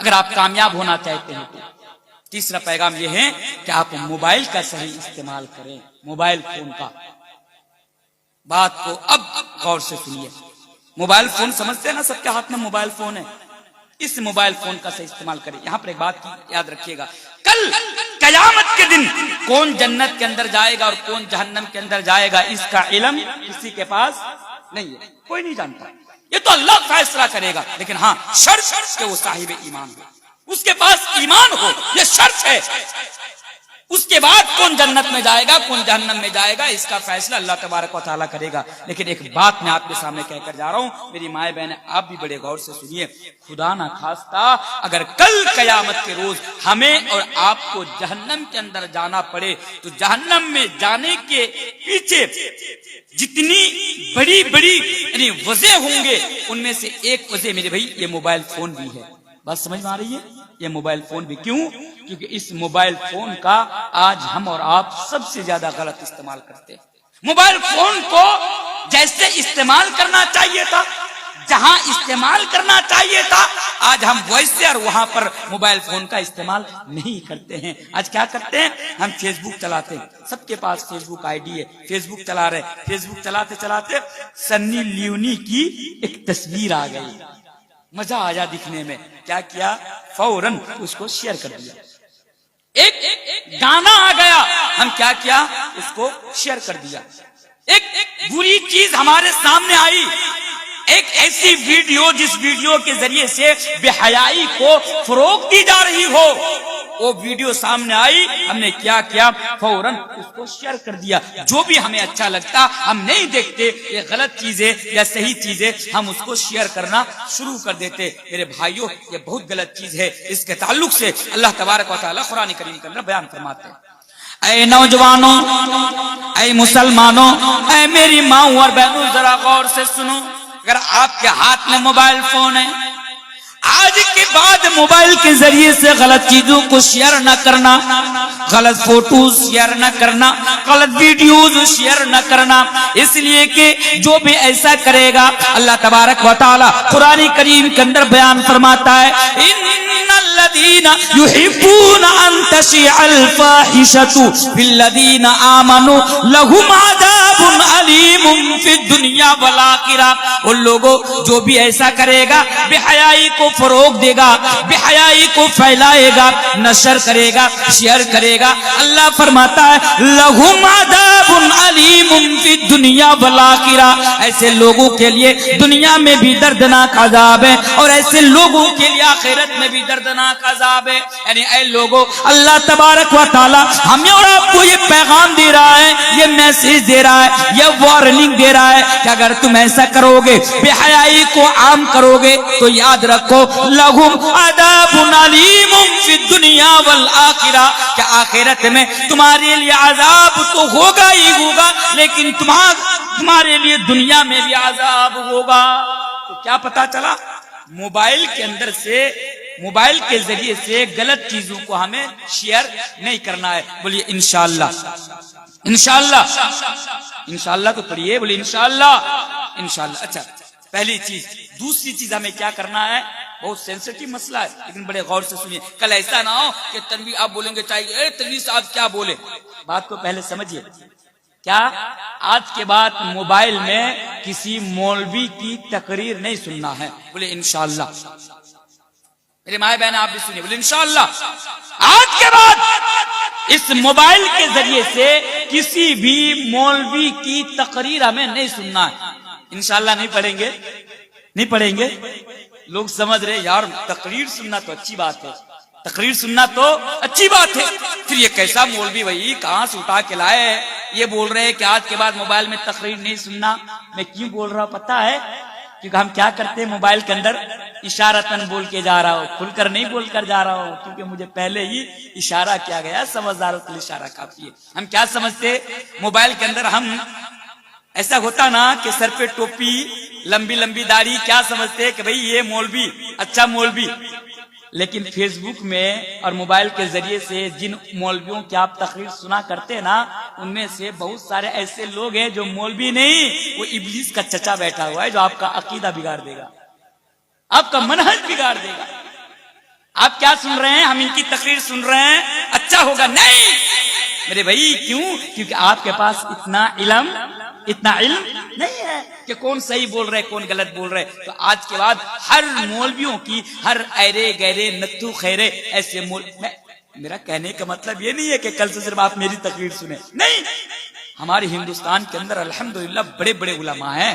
Speaker 1: اگر آپ کامیاب ہونا چاہتے ہیں تو تیسرا پیغام یہ ہے کہ آپ موبائل کا صحیح استعمال کریں۔ موبائل فون کا بات کو اب غور سے سنیے۔ موبائل فون سمجھتے ہیں نا، سب کے ہاتھ میں موبائل فون ہے۔ اس موبائل فون کا صحیح استعمال کریں۔ یہاں پر ایک بات یاد رکھیے گا، کل قیامت کے دن کون جنت کے اندر جائے گا اور کون جہنم کے اندر جائے گا، اس کا علم کسی کے پاس نہیں ہے، کوئی نہیں جانتا۔ یہ تو اللہ فیصلہ کرے گا، لیکن ہاں شرط کہ وہ صاحب ایمان ہو، اس کے پاس ایمان ہو، یہ شرط ہے۔ اس کے بعد کون جنت میں جائے گا کون جہنم میں جائے گا، اس کا فیصلہ اللہ تبارک و تعالیٰ کرے گا۔ لیکن ایک بات میں آپ کے سامنے کہہ کر جا رہا ہوں، میری مائیں بہنیں آپ بھی بڑے غور سے سنیے، خدا نہ خواستہ اگر کل قیامت کے روز ہمیں اور آپ کو جہنم کے اندر جانا پڑے تو جہنم میں جانے کے پیچھے جتنی بڑی بڑی یعنی وجہ ہوں گے، ان میں سے ایک وجہ میرے بھائی یہ موبائل فون بھی ہے۔ بات سمجھ میں آ رہی ہے؟ یہ موبائل فون بھی کیوں؟ کیونکہ اس موبائل فون کا آج ہم اور آپ سب سے زیادہ غلط استعمال کرتے ہیں۔ موبائل فون کو جیسے استعمال کرنا چاہیے تھا، جہاں استعمال کرنا چاہیے تھا، آج ہم ویسے اور وہاں پر موبائل فون کا استعمال نہیں کرتے ہیں۔ آج کیا کرتے ہیں؟ ہم فیس بک چلاتے ہیں، سب کے پاس فیس بک آئی ڈی ہے، فیس بک چلا رہے، فیس بک چلاتے چلاتے سنی لیونی کی ایک تصویر آ گئی، مزہ آیا دکھنے میں، کیا کیا؟ فوراً اس کو شیئر کر دیا۔ ایک گانا آ گیا، ہم کیا کیا؟ اس کو شیئر کر دیا۔ ایک بری چیز ہمارے سامنے آئی، ایک ایسی ویڈیو جس ویڈیو کے ذریعے سے بے حیائی کو فروغ دی جا رہی ہو، وہ ویڈیو سامنے آئی، ہم نے کیا کیا؟ فوراً اس کو شیئر کر دیا۔ جو بھی ہمیں اچھا لگتا ہم نہیں دیکھتے یہ غلط چیزیں یا صحیح چیزیں، ہم اس کو شیئر کرنا شروع کر دیتے۔ میرے بھائیوں یہ بہت غلط چیز ہے۔ اس کے تعلق سے اللہ تبارک و تعالیٰ قرآن کریم کے اندر بیان فرماتے ہیں، اے نوجوانوں، اے مسلمانوں، اے میری ماں اور بہنوں، ذرا غور سے سنو۔ اگر آپ کے ہاتھ میں موبائل فون ہے، آج کے بعد موبائل کے ذریعے سے غلط چیزوں کو شیئر نہ کرنا، غلط فوٹوز شیئر نہ کرنا، غلط ویڈیوز شیئر نہ کرنا، اس لیے کہ جو بھی ایسا کرے گا اللہ تبارک و تعالی قرآن کریم کے اندر بیان فرماتا ہے، ان الذین یحبون ان تشیع الفاحشۃ فی الذین آمنوا لهم عذاب علیم فی الدنیا والآخرہ۔ ان لوگوں جو بھی ایسا کرے گا، بے حیائی کو فروغ دے گا، بے حیائی کو پھیلائے گا، نشر کرے گا، شیئر کرے گا، اللہ فرماتا ہے لَهُمْ عَذَابٌ عَلِيمٌ فِي الدُّنْيَا وَالْآخِرَةِ، ایسے لوگوں کے لیے دنیا میں بھی دردناک عذاب ہے اور ایسے لوگوں کے لیے آخرت میں بھی دردناک عذاب ہے۔ یعنی اے لوگوں، اللہ تبارک و تعالی ہمیں اور آپ کو یہ پیغام دے رہا ہے، یہ میسج دے رہا ہے، یہ وارننگ دے رہا ہے کہ اگر تم ایسا کرو گے، بے حیائی کو عام کرو گے، تو یاد رکھو لَهُمْ عَذَابٌ عَلِيمٌ فِي الدُّنْيَا وَالْآخِرَةِ، کہ آخرت میں تمہارے لیے عذاب تو ہوگا ہی ہوگا، لیکن تمہارے لیے دنیا میں بھی عذاب ہوگا۔ تو کیا پتا چلا؟ موبائل کے اندر سے، موبائل کے ذریعے سے غلط چیزوں کو ہمیں شیئر نہیں کرنا ہے۔ بولیے انشاءاللہ، انشاءاللہ، انشاءاللہ تو پڑھیے، بولیے انشاءاللہ، انشاءاللہ۔ اچھا، پہلی چیز۔ دوسری چیز ہمیں کیا کرنا ہے؟ بہت سینسٹیو مسئلہ ہے، لیکن بڑے غور سے سنیے، کل ایسا نہ ہو کہ تنویر آپ بولیں گے چاہیے اے تنویر صاحب کیا بولے۔ بات کو پہلے سمجھیے، کیا آج کے بعد موبائل میں کسی مولوی کی تقریر نہیں سننا ہے؟ بولے انشاءاللہ۔ میرے مائیں بہن آپ بھی سنیے، بولے انشاءاللہ۔ آج کے بعد اس موبائل کے ذریعے سے کسی بھی مولوی کی تقریر ہمیں نہیں سننا ہے۔ انشاءاللہ نہیں پڑھیں گے، نہیں پڑھیں گے، لوگ سمجھ رہے یار تقریر سننا تو اچھی بات ہے، تقریر سننا تو اچھی بات ہے، پھر یہ کیسا مولوی بھائی کہاں سے اٹھا کے لائے، یہ بول رہے ہیں کہ آج کے بعد موبائل میں تقریر نہیں سننا۔ میں کیوں بول رہا ہوں پتا ہے؟ کیونکہ ہم کیا کرتے ہیں موبائل کے اندر اشارتاً بول کے جا رہا ہوں، کھل کر نہیں بول کر جا رہا ہوں، کیونکہ مجھے پہلے ہی اشارہ کیا گیا، سمجھداروں کے لیے اشارہ کافی ہے۔ ہم کیا سمجھتے موبائل کے اندر، ہم ایسا ہوتا نا کہ سر پہ ٹوپی، لمبی لمبی داڑھی، کیا سمجھتے کہ بھئی یہ مولوی، اچھا مولوی۔ لیکن فیس بک میں اور موبائل کے ذریعے سے جن مولویوں کی آپ تقریر سنا کرتے ہیں نا، ان میں سے بہت سارے ایسے لوگ ہیں جو مولوی نہیں، وہ ابلیس کا چچا بیٹھا ہوا ہے جو آپ کا عقیدہ بگاڑ دے گا، آپ کا منہج بگاڑ دے گا۔ آپ کیا سن رہے ہیں؟ ہم ان کی تقریر سن رہے ہیں، اچھا ہوگا، نہیں میرے بھائی، کیوں؟ کیونکہ آپ کے پاس اتنا علم نہیں ہے کہ کون صحیح بول رہے کون غلط بول رہے۔ تو آج کے بعد ہر مولویوں کی، ہر ایرے گہرے نتھو خیرے ایسے میرا کہنے کا مطلب یہ نہیں ہے کہ کل سے صرف آپ میری تقریر سنیں، نہیں، ہمارے ہندوستان کے اندر الحمدللہ بڑے بڑے علماء ہیں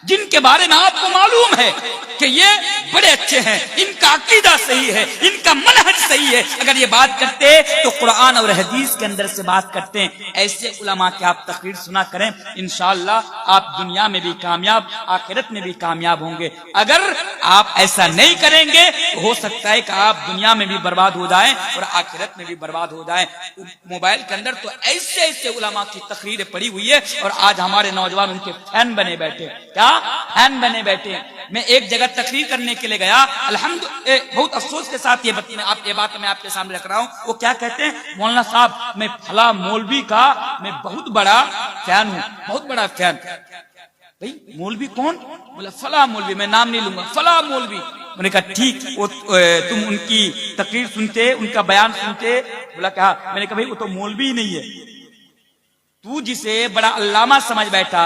Speaker 1: جن کے بارے میں آپ کو معلوم ہے کہ یہ بڑے اچھے ہیں، ان کا عقیدہ صحیح ہے، ان کا منہج صحیح ہے۔ اگر یہ بات کرتے تو قرآن اور حدیث کے اندر سے بات کرتے ہیں۔ ایسے علماء کی آپ تقریر سنا کریں، انشاءاللہ آپ دنیا میں بھی کامیاب، آخرت میں بھی کامیاب ہوں گے۔ اگر آپ ایسا نہیں کریں گے تو ہو سکتا ہے کہ آپ دنیا میں بھی برباد ہو جائیں اور آخرت میں بھی برباد ہو جائیں۔ موبائل کے اندر تو ایسے ایسے علماء کی تقریریں پڑی ہوئی ہے اور آج ہمارے نوجوان ان کے فین بنے بیٹھے، کیا فین بنے بیٹھے۔ میں ایک جگہ تقریر کرنے کے لیے گیا، الحمدللہ بہت افسوس کے ساتھ یہ بات میں آپ کے سامنے رکھ رہا ہوں۔ وہ کیا کہتے ہیں؟ مولانا صاحب میں فلاں مولوی کا میں بہت بڑا فین ہوں، بہت بڑا فین۔ بھئی مولوی کون؟ بولا فلاں مولوی، میں نام نہیں لوں گا، فلاں مولوی۔ میں نے کہا ٹھیک، تم ان کی تقریر سنتے، ان کا بیان سنتے؟ بولا کہا، میں نے کہا بھئی وہ تو مولوی نہیں ہے، تو جسے بڑا علامہ سمجھ بیٹھا،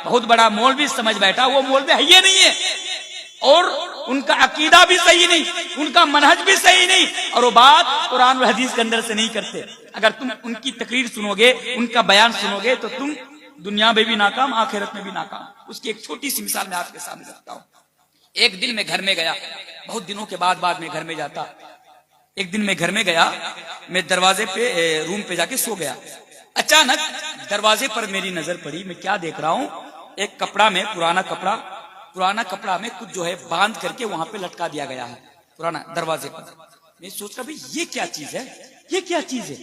Speaker 1: بہت بڑا مولوی سمجھ بیٹھا، وہ مولوی ہے یہ نہیں ہے، اور ان کا عقیدہ بھی صحیح نہیں، ان کا منہج بھی صحیح نہیں، اور وہ بات قرآن و حدیث کے اندر سے نہیں کرتے۔ اگر تم ان کی تقریر سنو گے، ان کا بیان سنو گے تو تم دنیا میں بھی ناکام، آخرت میں بھی ناکام۔ اس کی ایک چھوٹی سی مثال میں آپ کے سامنے رکھتا ہوں۔ ایک دن میں گھر میں گیا، بہت دنوں کے بعد میں گھر میں جاتا۔ ایک دن میں گھر میں گیا، میں دروازے پہ روم پہ جا کے سو گیا۔ اچانک دروازے پر میری نظر پڑی، میں کیا دیکھ رہا ہوں، ایک کپڑا میں پرانا کپڑا میں کچھ جو ہے باندھ کر کے وہاں پہ لٹکا دیا گیا ہے، پرانا دروازے پر۔ میں سوچ رہا بھئی یہ کیا چیز ہے، یہ کیا چیز ہے؟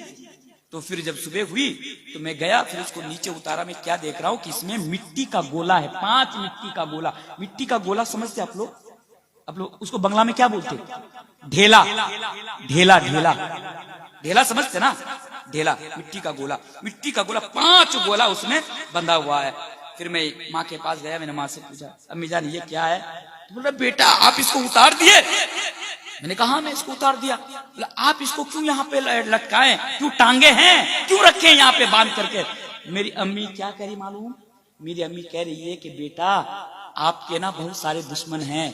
Speaker 1: تو پھر جب صبح ہوئی تو میں گیا، پھر اس کو نیچے اتارا۔ میں کیا دیکھ رہا ہوں کہ اس میں مٹی کا گولا ہے، 5 مٹی کا گولا۔ مٹی کا گولا سمجھتے آپ لوگ اس کو بنگلہ میں کیا بولتے؟ ڈھیلا سمجھتے نا، ڈھیلا، مٹی کا گولا، 5 گولا اس میں بندھا ہوا ہے۔ پھر میں ماں کے پاس گیا، میں نے ماں سے پوچھا امی جان یہ کیا ہے؟ تو بولا بیٹا آپ اس کو اتار دیے؟ میں نے کہا ہاں میں اس کو اتار دیا۔ بولا آپ اس کو کیوں یہاں پہ لٹکائیں، کیوں ٹانگے ہیں، کیوں رکھے یہاں پہ باندھ کر کے؟ میری امی کیا کہہ رہی معلوم؟ میری امی کہہ رہی ہے کہ بیٹا آپ کے نا بہت سارے دشمن ہیں،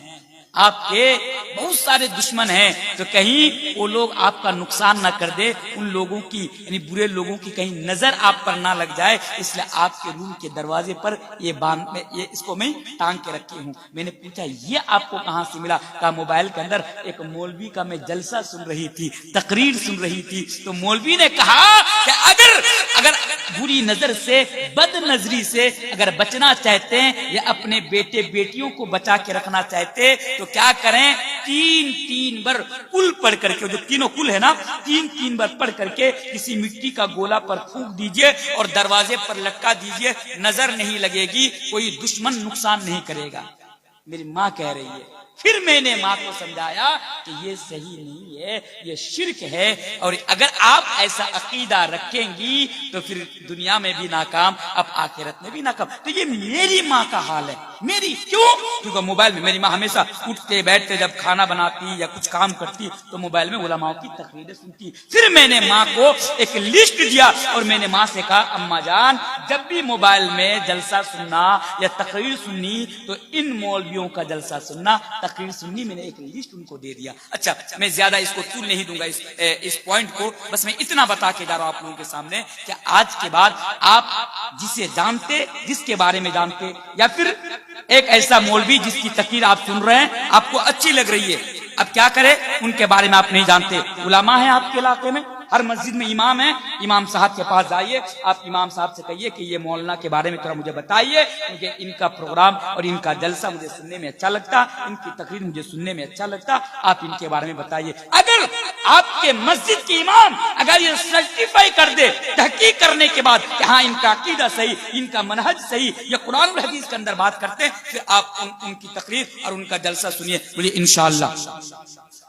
Speaker 1: آپ کے بہت سارے دشمن ہیں، تو کہیں وہ لوگ آپ کا نقصان نہ کر دے، ان لوگوں کی یعنی برے لوگوں کی کہیں نظر آپ پر نہ لگ جائے، اس لیے آپ کے روم کے دروازے پر یہ اس کو میں ٹانگ کے رکھی ہوں۔ میں نے پوچھا یہ آپ کو کہاں سے ملا؟ کہا موبائل کے اندر ایک مولوی کا میں جلسہ سن رہی تھی، تقریر سن رہی تھی، تو مولوی نے کہا کہ اگر بری نظر سے، بد نظری سے اگر بچنا چاہتے ہیں یا اپنے بیٹے بیٹیوں کو بچا کے رکھنا چاہتے تو کیا کریں؟ 3 بار کل پڑھ کر کے، جو تینوں کل ہے نا، 3 بار پڑھ کر کے کسی مٹی کا گولا پر پھونک دیجئے اور دروازے پر لٹکا دیجئے، نظر نہیں لگے گی، کوئی دشمن نقصان نہیں کرے گا۔ میری ماں کہہ رہی ہے۔ پھر میں نے ماں کو سمجھایا کہ یہ صحیح نہیں ہے، یہ شرک ہے، اور اگر آپ ایسا عقیدہ رکھیں گی تو پھر دنیا میں بھی ناکام، اب آخرت میں بھی ناکام۔ تو یہ میری ماں کا حال ہے، میری کیوں؟ کیونکہ موبائل میں میری ماں ہمیشہ اٹھتے بیٹھتے جب کھانا بناتی یا کچھ کام کرتی تو موبائل میں علماء کی تقریریں سنتی۔ پھر میں نے ماں کو ایک لسٹ دیا اور میں نے ماں سے کہا اماں جان جب بھی موبائل میں جلسہ سننا یا تقریر سننی تو ان مولویوں کا جلسہ سننا، تقریر سننی، میں نے ایک لسٹ ان کو دے دیا۔ اچھا میں زیادہ اس کو طول نہیں دوں گا اس پوائنٹ کو، بس میں اتنا بتا کے جا رہا ہوں آپ لوگوں کے سامنے کہ آج کے بعد آپ جسے جانتے، جس کے بارے میں جانتے، یا پھر ایک ایسا مولوی جس کی تقریر آپ سن رہے ہیں آپ کو اچھی لگ رہی ہے، اب کیا کرے، ان کے بارے میں آپ نہیں جانتے، علماء ہیں آپ کے علاقے میں، ہر مسجد میں امام ہے، امام صاحب کے پاس جائیے، آپ امام صاحب سے کہیے کہ یہ مولانا کے بارے میں تھوڑا مجھے بتائیے، مجھے ان کا پروگرام اور ان کا جلسہ مجھے سننے میں اچھا لگتا، ان کی تقریر مجھے سننے میں اچھا لگتا، آپ ان کے بارے میں بتائیے۔ اگر آپ کے مسجد کے امام اگر یہ سرٹیفائی کر دے تحقیق کرنے کے بعد کہ ہاں ان کا عقیدہ صحیح، ان کا منہج صحیح، یہ قرآن اور حدیث کے اندر بات کرتے ہیں، پھر آپ ان کی تقریر اور ان کا جلسہ سنیے، بولیے انشاءاللہ۔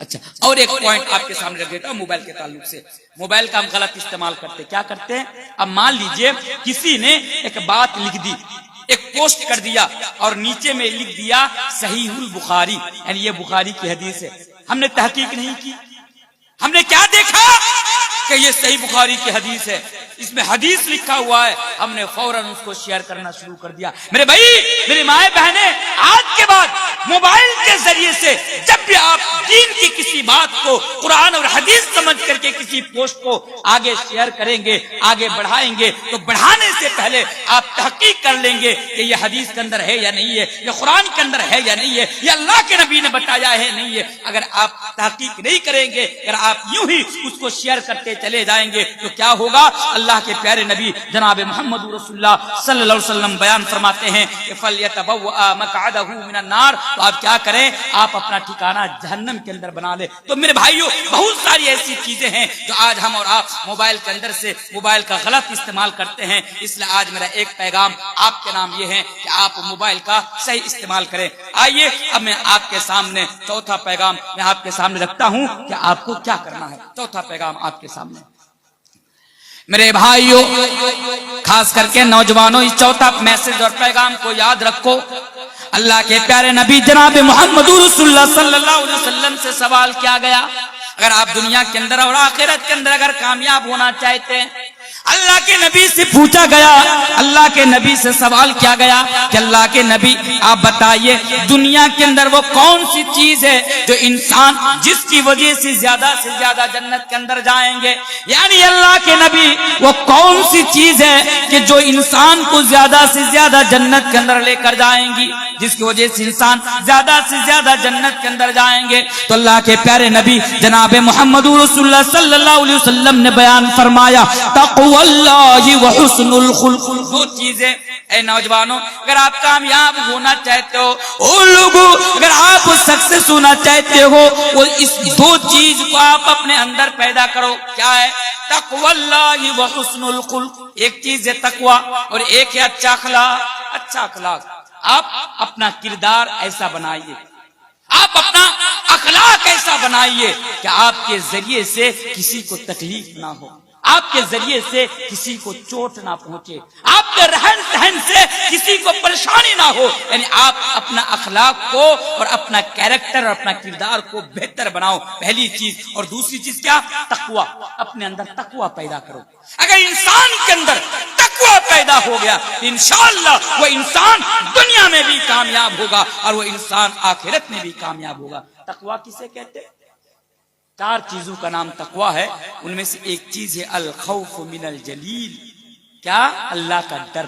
Speaker 1: اچھا اور ایک پوائنٹ آپ کے سامنے رکھ دیتا ہوں موبائل کے تعلق سے، موبائل کا ہم غلط استعمال کرتے، کیا کرتے ہیں؟ اب مان لیجئے کسی نے ایک بات لکھ دی، ایک پوسٹ کر دیا اور نیچے میں لکھ دیا صحیح البخاری، یعنی یہ بخاری کی حدیث ہے، ہم نے تحقیق نہیں کی، ہم نے کیا دیکھا کہ یہ صحیح بخاری کی حدیث ہے، اس میں حدیث لکھا ہوا ہے، ہم نے فوراً اس کو شیئر کرنا شروع کر دیا۔ میرے بھائی، میری مائیں بہنیں، آج کے بعد موبائل کے ذریعے سے جب بھی آپ دین کی کسی بات کو قرآن اور حدیث سمجھ کر کے کسی پوسٹ کو آگے شیئر کریں گے، آگے بڑھائیں گے، تو بڑھانے سے پہلے آپ تحقیق کر لیں گے کہ یہ حدیث کے اندر ہے یا نہیں ہے، یہ قرآن کے اندر ہے یا نہیں ہے، یہ اللہ کے نبی نے بتایا ہے نہیں ہے۔ اگر آپ تحقیق نہیں کریں گے، اگر آپ یوں ہی اس کو شیئر کرتے چلے جائیں گے تو کیا ہوگا؟ اللہ کے پیارے نبی جناب محمد رسول اللہ صلی اللہ علیہ وسلم بیان فرماتے ہیں کہ فَلْيَتَبَوَّأْ مَقْعَدَهُ مِنَ النَّارِ، تو آپ کیا کریں؟ آپ اپنا ٹھکانہ جہنم کے اندر بنا لیں۔ تو میرے بھائیوں، بہت ساری ایسی چیزیں ہیں جو آج ہم اور آپ موبائل کے اندر سے موبائل کا غلط استعمال کرتے ہیں، اس لیے آج میرا ایک پیغام آپ کے نام یہ ہے کہ آپ موبائل کا صحیح استعمال کریں۔ آئیے اب میں آپ کے سامنے چوتھا پیغام میں آپ کے سامنے رکھتا ہوں کہ آپ کو کیا کرنا ہے۔ چوتھا پیغام آپ کے سامنے، میرے بھائیوں خاص کر کے نوجوانوں، اس چوتھا میسج اور پیغام کو یاد رکھو۔ اللہ کے پیارے نبی جناب محمد رسول اللہ صلی اللہ علیہ وسلم سے سوال کیا گیا، اگر آپ دنیا کے اندر اور آخرت کے اندر اگر کامیاب ہونا چاہتے ہیں، اللہ کے نبی سے پوچھا گیا، اللہ کے نبی سے سوال کیا گیا کہ اللہ کے نبی آپ بتائیے دنیا کے اندر وہ کون سی چیز ہے جو انسان جس کی وجہ سے زیادہ جنت کے اندر جائیں گے، یعنی اللہ کے نبی وہ کون سی چیز ہے کہ جو انسان کو زیادہ سے زیادہ جنت کے اندر لے کر جائیں گی، جس کی وجہ سے انسان زیادہ سے زیادہ جنت کے اندر جائیں گے؟ تو اللہ کے پیارے نبی جناب محمد رسول اللہ صلی اللہ علیہ وسلم نے بیان فرمایا تقوی اللہ وحسن الخلق۔ دو چیزیں اے نوجوانوں، اگر آپ کامیاب ہونا چاہتے ہو، او لوگوں اگر آپ سکسیس ہونا چاہتے ہو، وہ اس دو چیز کو آپ اپنے اندر پیدا کرو۔ کیا ہے؟ تقوی اللہ وحسن الخلق، ایک چیز ہے تقوی اور ایک ہے اچھا اخلاق۔ اچھا اخلاق، آپ اپنا کردار ایسا بنائیے، آپ اپنا اخلاق ایسا بنائیے کہ آپ کے ذریعے سے کسی کو تکلیف نہ ہو، آپ کے ذریعے سے کسی کو چوٹ نہ پہنچے، آپ کے رہن سہن سے کسی کو پریشانی نہ ہو، یعنی آپ اپنا اخلاق کو اور اپنا کیریکٹر اور اپنا کردار کو بہتر بناؤ، پہلی چیز۔ اور دوسری چیز کیا؟ تقوی، اپنے اندر تقوی پیدا کرو۔ اگر انسان کے اندر تقوی پیدا ہو گیا تو انشاءاللہ وہ انسان دنیا میں بھی کامیاب ہوگا اور وہ انسان آخرت میں بھی کامیاب ہوگا۔ تقوی کسے کہتے ہیں؟ چار چیزوں کا نام تقوی ہے، ان میں سے ایک چیز ہے الخوف من الجلیل۔ کیا؟ اللہ کا ڈر۔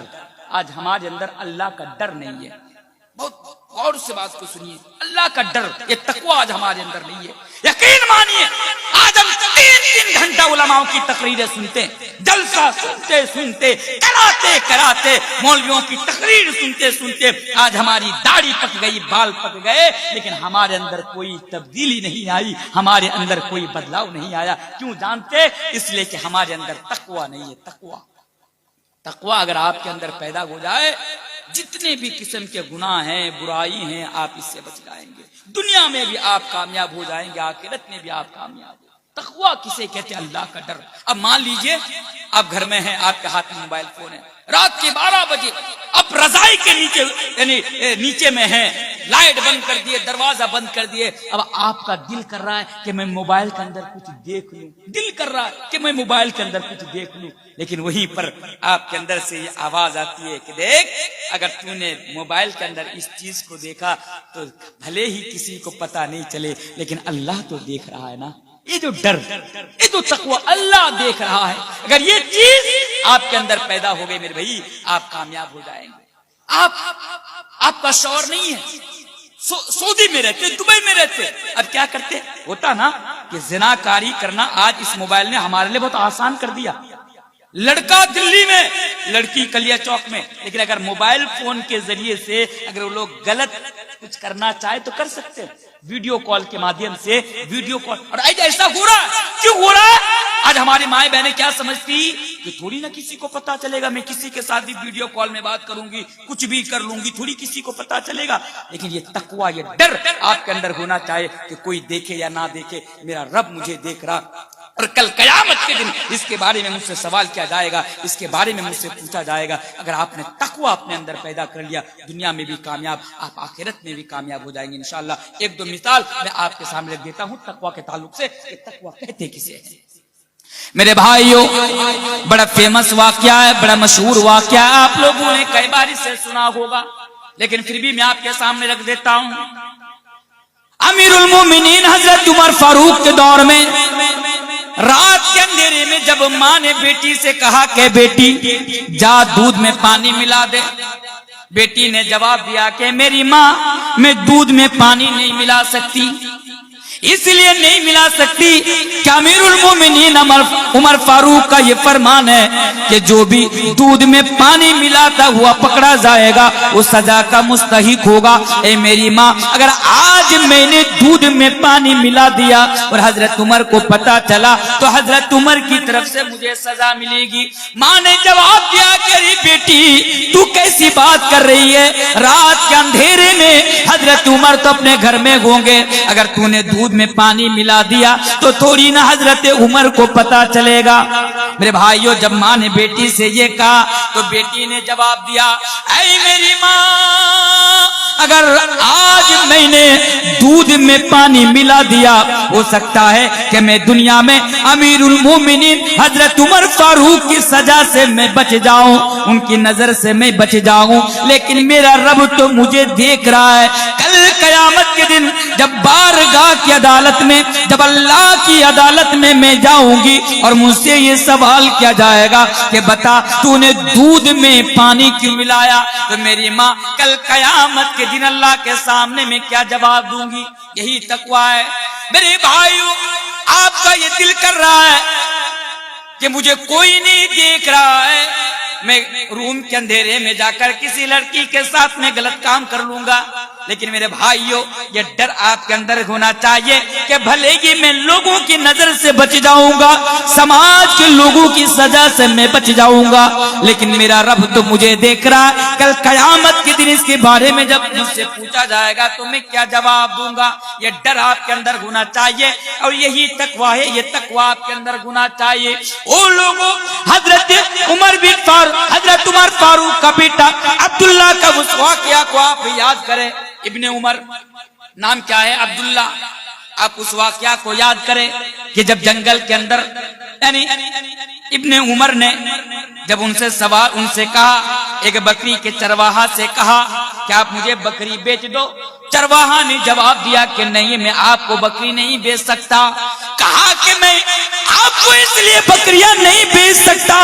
Speaker 1: آج ہمارے اندر اللہ کا ڈر نہیں ہے، بہت غور سے بات کو سنیے، اللہ کا ڈر، یہ تقوی آج ہمارے اندر نہیں ہے۔ یقین مانیے آج ہم 3 گھنٹہ علماء کی تقریریں سنتے ہیں، جلسہ سنتے کراتے مولویوں کی تقریر سنتے آج ہماری داڑھی پک گئی، بال پک گئے، لیکن ہمارے اندر کوئی تبدیلی نہیں آئی، ہمارے اندر کوئی بدلاؤ نہیں آیا۔ کیوں جانتے؟ اس لیے کہ ہمارے اندر تقوی نہیں ہے۔ تقوی اگر آپ کے اندر پیدا ہو جائے، جتنے بھی قسم کے گناہ ہیں، برائی ہیں، آپ اس سے بچ جائیں گے، دنیا میں بھی آپ کامیاب ہو جائیں گے، آخرت میں بھی آپ کامیاب ہو۔ تقوی کسے کہتے ہیں؟ اللہ کا ڈر. اب مان لیجئے آپ گھر میں ہیں, آپ کے ہاتھ میں موبائل فون ہے, رات کے 12 بجے اب رضائی کے نیچے یعنی نیچے میں ہیں, لائٹ بند کر دیے, دروازہ بند کر دیے. اب آپ کا دل کر رہا ہے کہ میں موبائل کے اندر کچھ دیکھ لوں, دل کر رہا ہے کہ میں موبائل کے اندر کچھ دیکھ لوں, لیکن وہیں پر آپ کے اندر سے یہ آواز آتی ہے کہ دیکھ, اگر تو نے موبائل کے اندر اس چیز کو دیکھا تو بھلے ہی کسی کو پتا نہیں چلے, لیکن اللہ تو دیکھ رہا ہے نا. یہ جو ڈر, یہ جو تقوی, اللہ دیکھ رہا ہے, اگر یہ چیز آپ کے اندر پیدا ہو گئی میرے بھائی, آپ کامیاب ہو جائیں گے. آپ کا شوہر نہیں ہے, سعودی میں رہتے, دبئی میں رہتے, اب کیا کرتے ہوتا نا کہ زنا کاری کرنا آج اس موبائل نے ہمارے لیے بہت آسان کر دیا. لڑکا دلی میں, لڑکی کلیا چوک میں, لیکن اگر موبائل فون کے ذریعے سے اگر وہ لوگ غلط کچھ کرنا چاہے تو کر سکتے ہیں, ویڈیو کال کے مادھیم سے ویڈیو کال. اور آج ایسا ہو رہا ہے, کیوں ہو رہا ہے؟ آج ہماری مائیں بہنیں کیا سمجھتی کہ تھوڑی نہ کسی کو پتا چلے گا, میں کسی کے ساتھ بھی ویڈیو کال میں بات کروں گی, کچھ بھی کر لوں گی, تھوڑی کسی کو پتا چلے گا. لیکن یہ تقوی, یہ ڈر آپ کے اندر ہونا چاہے کہ کوئی دیکھے یا نہ دیکھے, میرا رب مجھے دیکھ رہا, اور کل قیامت کے دن اس کے بارے میں مجھ سے سوال کیا جائے گا, اس کے بارے میں مجھ سے پوچھا جائے گا. اگر آپ نے تقوی اپنے اندر پیدا کر لیا, دنیا میں بھی کامیاب, آپ آخرت میں بھی کامیاب ہو جائیں گے انشاءاللہ. ایک دو مثال میں آپ کے سامنے رکھ دیتا ہوں تقوی کے تعلق سے کہ تقوی کہتے کسے ہیں. میرے بھائیوں, بڑا فیمس واقعہ ہے, بڑا مشہور واقعہ ہے, آپ لوگوں نے کئی بار اسے سنا ہوگا, لیکن پھر بھی میں آپ کے سامنے رکھ دیتا ہوں. امیر المومنین حضرت عمر فاروق کے دور میں رات کے اندھیرے میں جب ماں نے بیٹی سے کہا کہ بیٹی جا دودھ میں پانی ملا دے, بیٹی نے جواب دیا کہ میری ماں, میں دودھ میں پانی نہیں ملا سکتی. اس لیے نہیں ملا سکتی کہ امیر المومنین عمر فاروق کا یہ فرمان ہے کہ جو بھی دودھ میں پانی ملاتا ہوا پکڑا جائے گا وہ سزا کا مستحق ہوگا. اے میری ماں, اگر آج میں نے دودھ میں پانی ملا دیا اور حضرت عمر کو پتا چلا تو حضرت عمر کی طرف سے مجھے سزا ملے گی. ماں نے جواب دیا کہ بیٹی تو کیسی بات کر رہی ہے, رات کے اندھیرے میں حضرت عمر تو اپنے گھر میں ہوں گے, اگر تو نے دودھ میں پانی ملا دیا تو تھوڑی نہ حضرت عمر کو پتا چلے گا. میرے بھائیوں, جب ماں نے بیٹی سے یہ کہا تو بیٹی نے جواب دیا, اے میری ماں, اگر آج میں نے دودھ میں پانی ملا دیا ہو سکتا ہے کہ میں دنیا میں امیر المومنین حضرت عمر فاروق کی سزا سے میں بچ جاؤں, ان کی نظر سے میں بچ جاؤں, لیکن میرا رب تو مجھے دیکھ رہا ہے. کل قیامت کے دن جب بارگاہ کی عدالت میں, جب اللہ کی عدالت میں جاؤں گی اور مجھ سے یہ سوال کیا جائے گا کہ بتا تو نے دودھ میں پانی کیوں ملایا, تو میری ماں کل قیامت کے دن اللہ کے سامنے میں کیا جواب دوں گی. یہی تقوی ہے. میرے بھائیوں, آپ کا یہ دل کر رہا ہے کہ مجھے کوئی نہیں دیکھ رہا ہے, میں روم کے اندھیرے میں جا کر کسی لڑکی کے ساتھ میں غلط کام کر لوں گا. لیکن میرے بھائیوں, یہ ڈر آپ کے اندر ہونا چاہیے کہ بھلے ہی میں لوگوں کی نظر سے بچ جاؤں گا, سماج کے لوگوں کی سزا سے میں بچ جاؤں گا, لیکن میرا رب تو مجھے دیکھ رہا ہے. کل قیامت کے دن اس کے بارے میں جب مجھ سے پوچھا جائے گا تو میں کیا جواب دوں گا. یہ ڈر آپ کے اندر ہونا چاہیے, اور یہی تقوی ہے, یہ تقوی آپ کے اندر ہونا چاہیے. وہ لوگوں, حضرت عمر فاروق کا بیٹا عبداللہ کا اس واقعہ کو آپ یاد کریں. ابن عمر نام کیا ہے, عبداللہ. آپ اس واقعہ کو یاد کریں کہ جب جنگل کے اندر یعنی ابن عمر نے جب ان سے کہا, ایک بکری کے چرواہا سے کہا کہ آپ مجھے بکری بیچ دو. چرواہا نے جواب دیا کہ نہیں, میں آپ کو بکری نہیں بیچ سکتا. کہا کہ میں آپ کو اس لیے بکریاں نہیں بیچ سکتا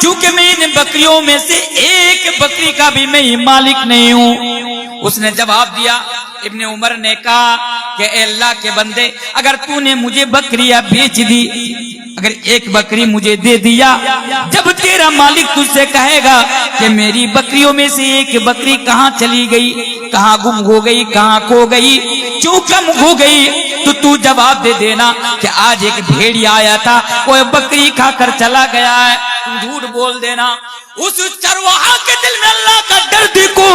Speaker 1: کیونکہ میں ان بکریوں میں سے ایک بکری کا بھی میں مالک نہیں ہوں. اس نے جواب دیا, ابن عمر نے کہا کہ اے اللہ کے بندے, اگر تو نے مجھے بکریاں بیچ دی, اگر ایک بکری مجھے دے دیا, جب تیرا مالک تجھ سے کہے گا کہ میری بکریوں میں سے ایک بکری کہاں چلی گئی, کہاں گم ہو گئی, کہاں کھو گئی, کیوں کم ہو گئی, تو جواب دے دینا کہ آج ایک بھیڑیا آیا تھا, وہ بکری کھا کر چلا گیا ہے. تم جھوٹ بول دینا. اس چرواہا کے دل میں اللہ کا ڈر دیکھو,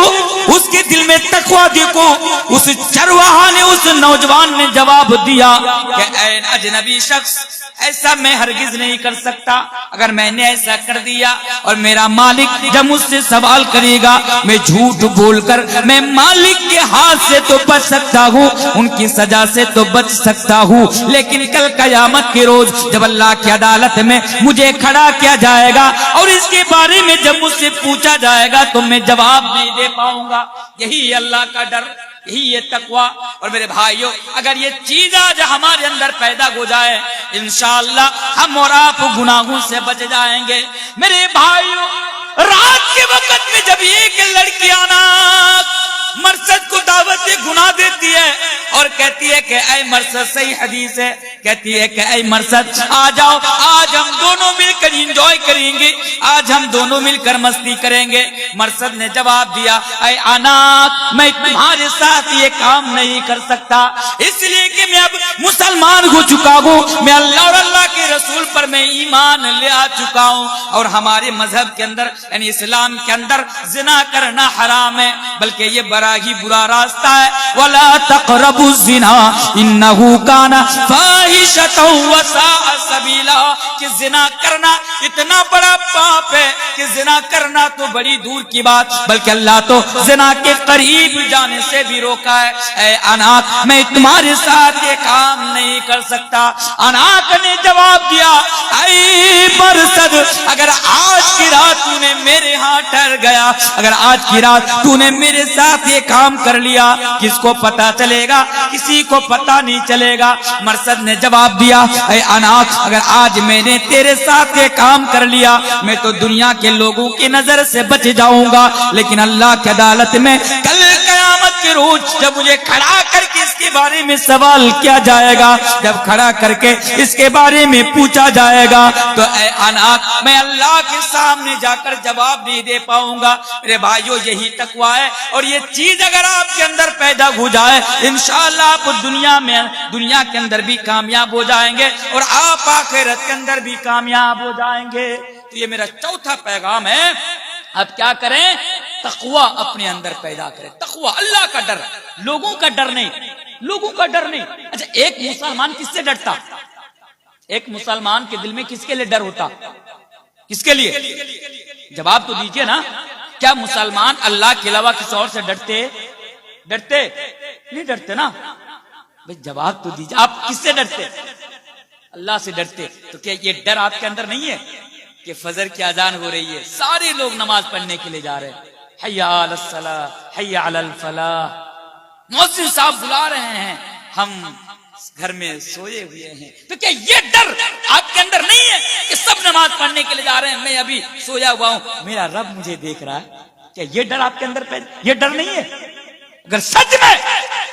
Speaker 1: اس کے دل میں تقوی دیکھو. اس چرواہا نے, اس نوجوان نے جواب دیا کہ اے اجنبی شخص, ایسا میں ہرگز نہیں کر سکتا. اگر میں نے ایسا کر دیا اور میرا مالک جب مجھ سے سوال کرے گا, میں جھوٹ بول کر میں مالک کے ہاتھ سے تو بچ سکتا ہوں, ان کی سزا سے تو بچ سکتا ہوں, لیکن کل قیامت کے روز جب اللہ کی عدالت میں مجھے کھڑا کیا جائے گا اور اس کے بارے میں جب مجھ سے پوچھا جائے گا تو میں جواب نہیں دے پاؤں گا. یہی اللہ کا ڈر, یہی یہ تقوی. اور میرے بھائیوں, اگر یہ چیز آج ہمارے اندر پیدا ہو جائے, انشاءاللہ ہم اور آپ گناہوں سے بچ جائیں گے. میرے بھائیوں, رات کے وقت میں جب ایک لڑکی آنا مرصد کو دعوت گناہ دیتی ہے اور کہتی ہے کہ اے مرصد, صحیح حدیث ہے, کہتی ہے کہ اے مرصد آ جاؤ, آج ہم دونوں مل کر انجوائے کریں گے, آج ہم دونوں مل کر مستی کریں گے. مرصد نے جواب دیا, اے اناق, میں تمہارے ساتھ یہ کام نہیں کر سکتا, اس لیے کہ میں اب مسلمان ہو چکا ہوں, میں اللہ اور اللہ کے رسول پر میں ایمان لے آ چکا ہوں, اور ہمارے مذہب کے اندر یعنی اسلام کے اندر زنا کرنا حرام ہے, بلکہ یہ بڑا ہی برا راستہ ہے. وَلَا تَقْرَبُوا الزِّنَا إِنَّهُ كَانَ فَاحِشَةً وَسَاءَ سَبِيلًا, کہ زنا کرنا اتنا بڑا پاپ ہے کہ زنا کرنا تو بڑی دور کی بات, بلکہ اللہ تو زنا کے قریب جانے سے بھی روکا ہے. اے اناق, میں تمہارے ساتھ یہ کام نہیں کر سکتا. اناق نے جواب دیا, اے مرصد, اگر آج کی رات تو نے میرے ہاں ٹھہر گیا, اگر آج کی رات تو نے میرے ساتھ یہ کام کر لیا, کس کو پتا چلے گا؟ کسی کو پتا نہیں چلے گا. مرصد نے جواب دیا, اے اناق, اگر آج میں نے تیرے ساتھ یہ کام کر لیا, میں تو دنیا کے لوگوں کی نظر سے بچ جاؤں گا, لیکن اللہ کی عدالت میں کل قیامت کے روز جب مجھے کھڑا کر کے اس کے بارے میں سوال کیا جائے گا, جب کھڑا کر کے اس کے بارے میں پوچھا جائے گا, تو اے اناق, میں اللہ کے سامنے جا کر جواب نہیں دے پاؤں گا. میرے بھائیو, یہی تقوی ہے, اور یہ چیز اگر آپ کے اندر پیدا ہو جائے, انشاءاللہ آپ دنیا کے اندر بھی کامیاب ہو جائیں گے, اور آپ آخرت کے اندر بھی کامیاب ہو جائیں گے. تو یہ میرا چوتھا پیغام ہے. اب کیا کریں؟ تقوی اپنے اندر پیدا کریں. تقوی, اللہ کا ڈر, لوگوں کا ڈر نہیں, لوگوں کا ڈر نہیں. اچھا, ایک مسلمان کس سے ڈرتا؟ ایک مسلمان کے دل میں کس کے لیے ڈر ہوتا؟ کس کے لیے؟ جواب تو دیجئے نا. کیا مسلمان اللہ کے علاوہ کسی اور سے ڈرتے نہیں ڈرتے نا بھئی, جواب تو دیجئے. آپ کس سے ڈرتے؟ اللہ سے ڈرتے. تو کیا یہ ڈر آپ کے اندر نہیں ہے کہ فجر کی اذان ہو رہی ہے, سارے لوگ نماز پڑھنے کے لیے جا رہے ہیں, حی علی الصلاۃ, حی علی الفلاح, مؤذن صاحب بلا رہے ہیں, ہم گھر میں سوئے ہوئے ہیں, تو کیا یہ ڈر آپ کے اندر نہیں ہے کہ سب نماز پڑھنے کے لیے جا رہے ہیں, میں ابھی سویا ہوا ہوں, میرا رب مجھے دیکھ رہا ہے؟ کیا یہ ڈر آپ کے اندر یہ ڈر نہیں ہے؟ اگر سچ میں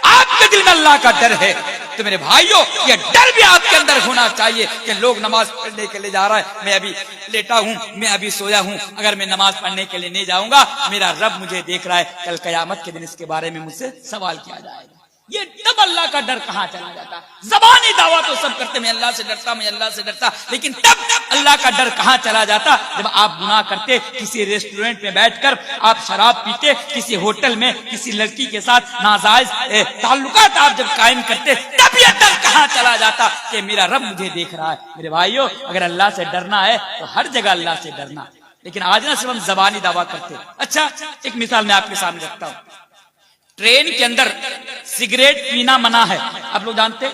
Speaker 1: آپ کے دل میں اللہ کا ڈر ہے تو میرے بھائیوں, یہ ڈر بھی آپ کے اندر ہونا چاہیے کہ لوگ نماز پڑھنے کے لیے جا رہا ہے, میں ابھی لیٹا ہوں, میں ابھی سویا ہوں, اگر میں نماز پڑھنے کے لیے نہیں جاؤں گا, میرا رب مجھے دیکھ رہا ہے, کل قیامت کے دن اس کے بارے میں مجھ سے سوال کیا جائے گا. یہ تب اللہ کا ڈر کہاں چلا جاتا؟ زبانی دعویٰ تو سب کرتے, میں اللہ سے ڈرتا, میں اللہ سے ڈرتا, لیکن تب اللہ کا ڈر کہاں چلا جاتا؟ جب آپ گناہ کرتے, کسی ریسٹورنٹ میں بیٹھ کر آپ شراب پیتے, کسی ہوٹل میں کسی لڑکی کے ساتھ ناجائز تعلقات آپ جب قائم کرتے, تب یہ ڈر کہاں چلا جاتا کہ میرا رب مجھے دیکھ رہا ہے. میرے بھائیوں, اگر اللہ سے ڈرنا ہے تو ہر جگہ اللہ سے ڈرنا, لیکن آج نہ صرف ہم زبانی دعویٰ کرتے. اچھا, ایک مثال میں آپ کے سامنے رکھتا ہوں. ٹرین کے اندر سگریٹ پینا منع ہے. آپ لوگ جانتے,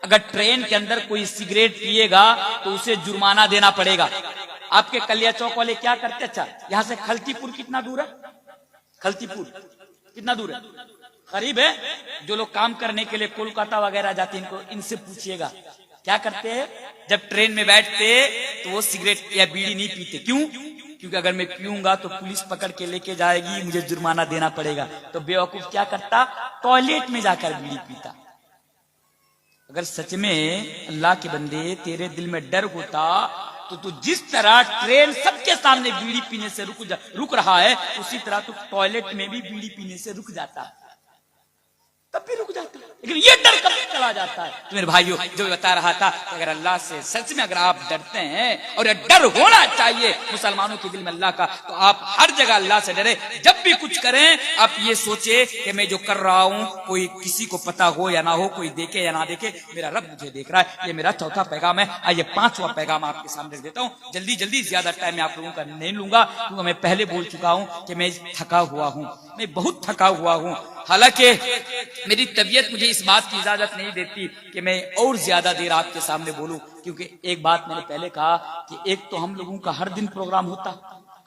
Speaker 1: اگر ٹرین کے اندر کوئی سگریٹ پیے گا تو اسے جرمانہ دینا پڑے گا. آپ کے کلیا چوک والے کیا کرتے؟ اچھا, یہاں سے کھلتی پور کتنا دور ہے؟ کھلتی پور کتنا دور ہے؟ قریب ہے. جو لوگ کام کرنے کے لیے کولکاتہ وغیرہ جاتے ہیں, ان سے پوچھئے گا, کیا کرتے ہیں جب ٹرین میں بیٹھتے تو وہ سگریٹ یا بیڑی نہیں پیتے. کیوں؟ کیونکہ اگر میں پیوں گا تو پولیس پکڑ کے لے کے جائے گی, مجھے جرمانہ دینا پڑے گا. تو بے وقوف کیا کرتا؟ ٹوائلٹ میں جا کر بیڑی پیتا. اگر سچ میں اللہ کے بندے تیرے دل میں ڈر ہوتا تو جس طرح ٹرین سب کے سامنے بیڑی پینے سے رک رہا ہے, اسی طرح تو ٹوائلٹ میں بھی بیڑی پینے سے رک جاتا, تب بھی رک جاتا. لیکن یہ ڈر کب چلا جاتا ہے. تو میرے بھائیو جو بتا رہا تھا کہ اگر اللہ سے سچ میں اگر آپ ڈرتے ہیں اور یہ ڈر ہونا چاہیے مسلمانوں کے دل میں اللہ کا, تو آپ ہر جگہ اللہ سے ڈرے. جب بھی کچھ کریں آپ یہ سوچے کہ میں جو کر رہا ہوں کوئی کسی کو پتا ہو یا نہ ہو, کوئی دیکھے یا نہ دیکھے, میرا رب مجھے دیکھ رہا ہے. یہ میرا چوتھا پیغام ہے. آئیے پانچواں پیغام آپ کے سامنے دیتا ہوں. جلدی جلدی, زیادہ ٹائم میں آپ لوگوں کا نہیں لوں گا کیونکہ میں پہلے بول چکا ہوں کہ میں تھکا ہوا ہوں, میں بہت تھکا ہوا ہوں. حالانکہ میری طبیعت مجھے اس بات کی اجازت نہیں دیتی کہ میں اور زیادہ دیر آپ کے سامنے بولوں, کیونکہ ایک بات میں نے پہلے کہا کہ ایک تو ہم لوگوں کا ہر دن پروگرام ہوتا,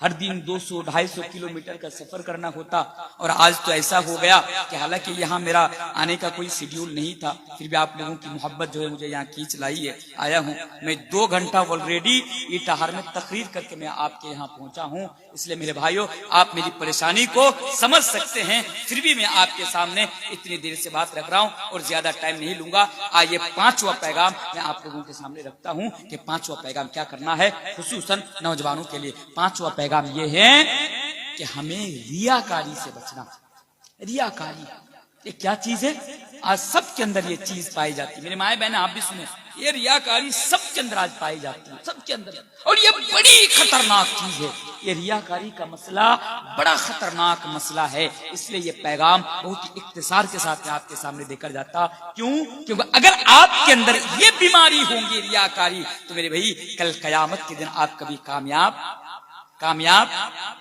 Speaker 1: ہر دن 200-250 کلومیٹر کا سفر کرنا ہوتا, اور آج تو ایسا ہو گیا کہ حالانکہ یہاں میرا آنے کا کوئی شیڈیول نہیں تھا, پھر بھی آپ لوگوں کی محبت جو ہے مجھے یہاں کھینچ لائی ہے, آیا ہوں. میں 2 گھنٹہ آلریڈی ایٹاہر میں تقریر کر کے میں آپ کے یہاں پہنچا ہوں. اس لیے میرے بھائیوں آپ میری پریشانی کو سمجھ سکتے ہیں, پھر بھی میں آپ کے سامنے اتنی دیر سے بات رکھ رہا ہوں اور زیادہ ٹائم نہیں لوں گا. آئیے پانچواں پیغام میں آپ لوگوں کے سامنے رکھتا ہوں کہ پانچواں پیغام کیا کرنا ہے خصوصاً نوجوانوں کے لیے. پانچواں پیغام یہ ہے کہ ہمیں ریاکاری سے بچنا. ریاکاری یہ کیا چیز ہے؟ آج سب کے اندر یہ چیز پائی جاتی ہے. میرے مائیں بہن آپ بھی سنیں, یہ ریاکاری سب کے اندر آج پائی جاتی ہے, سب کے اندر, اور یہ بڑی خطرناک چیز ہے. یہ ریاکاری کا مسئلہ بڑا خطرناک مسئلہ ہے. اس لیے یہ پیغام بہت ہی اختصار کے ساتھ میں آپ کے سامنے دے کر جاتا. کیوں؟ کیونکہ اگر آپ کے اندر یہ بیماری ہوں گی ریاکاری, تو میرے بھائی کل قیامت کے دن آپ کبھی کامیاب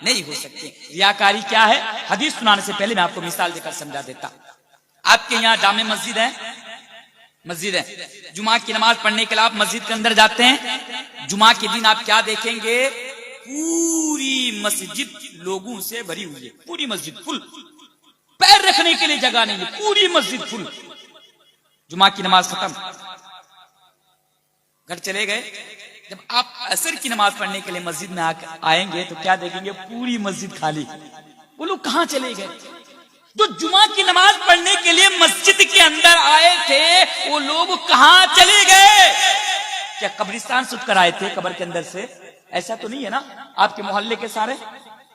Speaker 1: نہیں ہو سکتے. ریاکاری کیا ہے؟ حدیث سنانے سے پہلے میں آپ کو مثال دے کر سمجھا دیتا. آپ کے یہاں جامع مسجد ہے, جمعہ کی نماز پڑھنے کے لیے آپ مسجد کے اندر جاتے ہیں. جمعہ کے دن آپ کیا دیکھیں گے؟ پوری مسجد لوگوں سے بھری ہوئی ہے, پوری مسجد فل, پیر رکھنے کے لیے جگہ نہیں ہے, پوری مسجد فل. جمعہ کی نماز ختم, گھر چلے گئے. جب آپ عصر کی نماز پڑھنے کے لیے مسجد میں آئیں گے تو کیا دیکھیں گے؟ پوری مسجد خالی. وہ لوگ کہاں چلے گئے؟ جو جمعہ کی نماز پڑھنے کے لیے مسجد کے اندر آئے تھے وہ لوگ کہاں چلے گئے؟ کیا قبرستان سے اٹھ کر آئے تھے قبر کے اندر سے؟ ایسا تو نہیں ہے نا. آپ کے محلے کے سارے,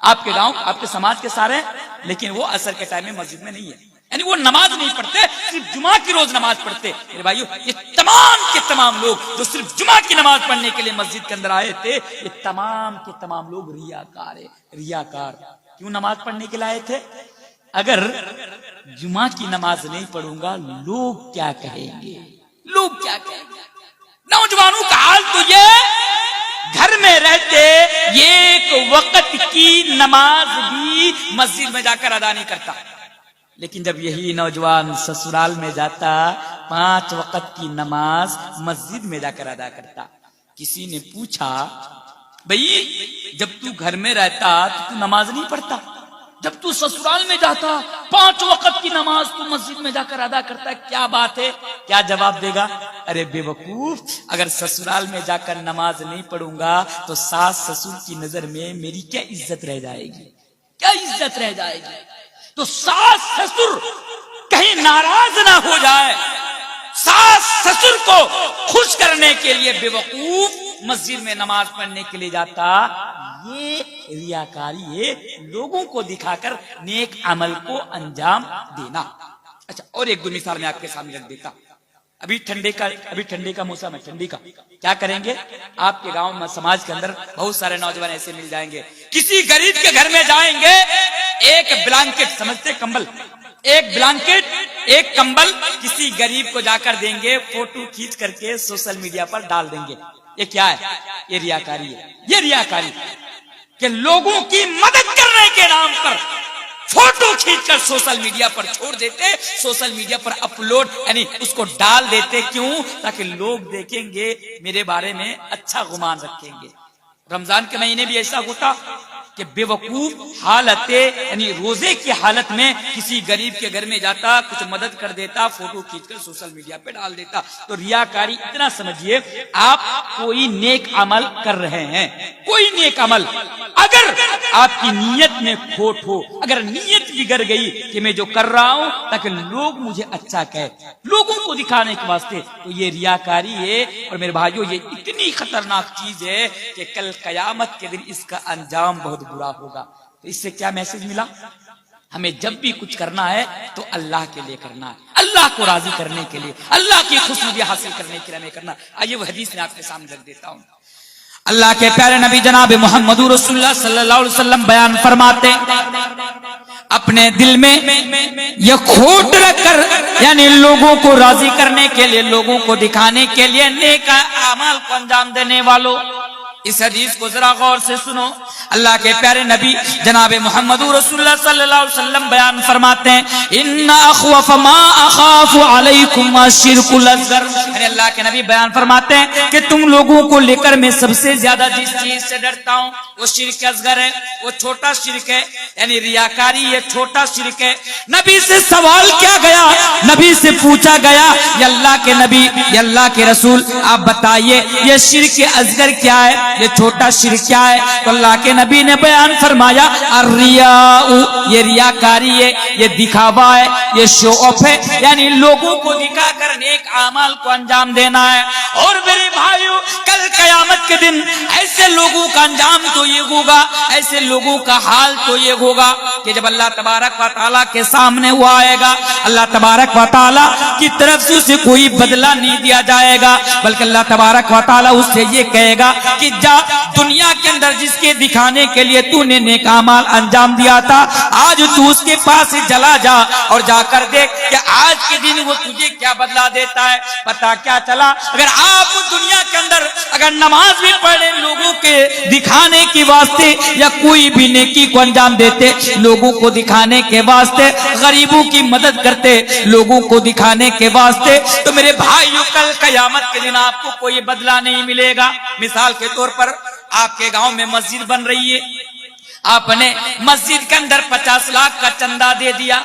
Speaker 1: آپ کے گاؤں, آپ کے سماج کے سارے, لیکن وہ عصر کے ٹائم میں مسجد میں نہیں ہے, یعنی وہ نماز نہیں پڑھتے, صرف جمعہ کی روز نماز پڑھتے. میرے بھائیو یہ تمام کے تمام لوگ جو صرف جمعہ کی نماز پڑھنے کے لیے مسجد کے اندر آئے تھے, یہ تمام کے تمام لوگ ریاکار ہے. ریاکار کیوں نماز پڑھنے کے لیے آئے تھے؟ اگر جمعہ کی نماز نہیں پڑھوں گا لوگ کیا کہیں گے؟ لوگ کیا کہیں گے؟ نوجوانوں کا حال تو یہ گھر میں رہتے ایک وقت کی نماز بھی مسجد میں جا کر ادا نہیں کرتا, لیکن جب یہی نوجوان سسرال میں جاتا 5 وقت کی نماز مسجد میں جا کر ادا کرتا. کسی نے پوچھا بھئی جب تو گھر میں رہتا تو نماز نہیں پڑھتا, جب تو سسرال میں جاتا 5 وقت کی نماز تو مسجد میں جا کر ادا کرتا, کیا بات ہے؟ کیا جواب دے گا؟ ارے بے وقوف, اگر سسرال میں جا کر نماز نہیں پڑھوں گا تو ساس سسر کی نظر میں میری کیا عزت رہ جائے گی؟ کیا عزت رہ جائے گی؟ تو ساس سسر کہیں ناراض نہ ہو جائے, ساس سسر کو خوش کرنے کے لیے بے وقوف مسجد میں نماز پڑھنے کے لیے جاتا. یہ ریاکاری ہے, لوگوں کو دکھا کر نیک عمل کو انجام دینا. اچھا اور ایک دو مثال میں آپ کے سامنے رکھ دیتا. ابھی ٹھنڈے کا موسم ہے, ٹھنڈی کا کیا کریں گے؟ آپ کے گاؤں میں سماج کے اندر بہت سارے نوجوان ایسے مل جائیں گے, کسی غریب کے گھر میں جائیں گے, ایک بلانکٹ, سمجھتے کمبل, ایک بلانکٹ ایک کمبل کسی غریب کو جا کر دیں گے, فوٹو کھینچ کر کے سوشل میڈیا پر ڈال دیں گے. یہ کیا ہے؟ یہ ریاکاری ہے. یہ ریاکاری کہ لوگوں کی مدد کرنے کے نام پر فوٹو کھینچ کر سوشل میڈیا پر چھوڑ دیتے, سوشل میڈیا پر اپلوڈ یعنی اس کو ڈال دیتے. کیوں؟ تاکہ لوگ دیکھیں گے میرے بارے میں اچھا گمان رکھیں گے. رمضان کے مہینے بھی ایسا ہوتا کہ بے وقوف حالت یعنی روزے کی حالت میں کسی غریب کے گھر میں جاتا, کچھ مدد کر دیتا, فوٹو کھینچ کر سوشل میڈیا پہ ڈال دیتا. تو ریاکاری اتنا سمجھیے, آپ کوئی نیک عمل کر رہے ہیں, کوئی نیک عمل, اگر آپ کی نیت میں کھوٹ ہو, اگر نیت بگڑ گئی کہ میں جو کر رہا ہوں تاکہ لوگ مجھے اچھا کہے, لوگوں کو دکھانے کے واسطے, تو یہ ریاکاری ہے. اور میرے بھائیو یہ اتنی خطرناک چیز ہے کہ کل قیامت کے دن اس کا انجام بہت برا ہوگا. تو اس سے کیا میسج ملا؟ ہمیں جب بھی کچھ کرنا ہے تو اللہ کے لیے کرنا ہے، اللہ کو راضی کرنے کے لیے، اللہ کی خوشنودی حاصل کرنے کے لیے ہمیں کرنا۔ آئیے وہ حدیث میں آپ کے سامنے رکھ دیتا ہوں۔ اللہ کے پیارے نبی جناب محمد رسول اللہ صلی اللہ علیہ وسلم بیان فرماتے اپنے دل میں یہ کھوٹ رکھ کر، یعنی لوگوں کو راضی کرنے کے لیے، لوگوں کو دکھانے کے لیے نیک اعمال کو انجام دینے والوں، اس حدیث کو ذرا غور سے سنو۔ اللہ کے پیارے نبی جناب محمد رسول اللہ صلی اللہ علیہ وسلم بیان فرماتے ہیں ان اخوف ما اخاف علیکم الشرک الاصغر، یعنی اللہ کے نبی بیان فرماتے ہیں کہ تم لوگوں کو لے کر میں سب سے زیادہ جس چیز سے ڈرتا ہوں وہ شرک اصغر ہے، وہ چھوٹا شرک ہے، یعنی ریاکاری یہ چھوٹا شرک ہے۔ نبی سے سوال کیا گیا، نبی سے پوچھا گیا یا اللہ کے نبی یا اللہ کے رسول آپ بتائیے یہ شرک اصغر کیا ہے، یہ چھوٹا شرک کیا ہے؟ تو اللہ کے نبی نے بیان فرمایا الریاء، یہ ریاکاری ہے، یہ دکھاوا ہے، یہ شو آف ہے، یعنی لوگوں کو دکھا کر نیک اعمال کو انجام دینا ہے۔ اور میرے بھائیو کل قیامت کے دن ایسے لوگوں کا انجام تو یہ ہوگا، ایسے لوگوں کا حال تو یہ ہوگا کہ جب اللہ تبارک و تعالیٰ کے سامنے وہ آئے گا، اللہ تبارک و تعالیٰ کی طرف سے اسے کوئی بدلہ نہیں دیا جائے گا، بلکہ اللہ تبارک و تعالیٰ اس سے یہ کہے گا کہ جا دنیا کے اندر جس کے دکھانے کے لیے تو نے نیک اعمال انجام دیا تھا، آج تو اس کے پاس چلا جا اور جا کر دیکھ کہ آج کے دن وہ تجھے کیا بدلہ دیتا ہے۔ پتا کیا چلا، اگر آپ دنیا کے اندر اگر نماز بھی پڑھے لوگوں کے دکھانے کے واسطے یا کوئی بھی نیکی کو انجام دیتے لوگوں کو دکھانے کے واسطے، غریبوں کی مدد کرتے لوگوں کو دکھانے کے واسطے، تو میرے بھائیو کل قیامت کے دن آپ کو کوئی بدلہ نہیں ملے گا۔ مثال کے طور پر آپ کے گاؤں میں مسجد بن رہی ہے، آپ نے مسجد کے اندر 50 لاکھ کا چندہ دے دیا،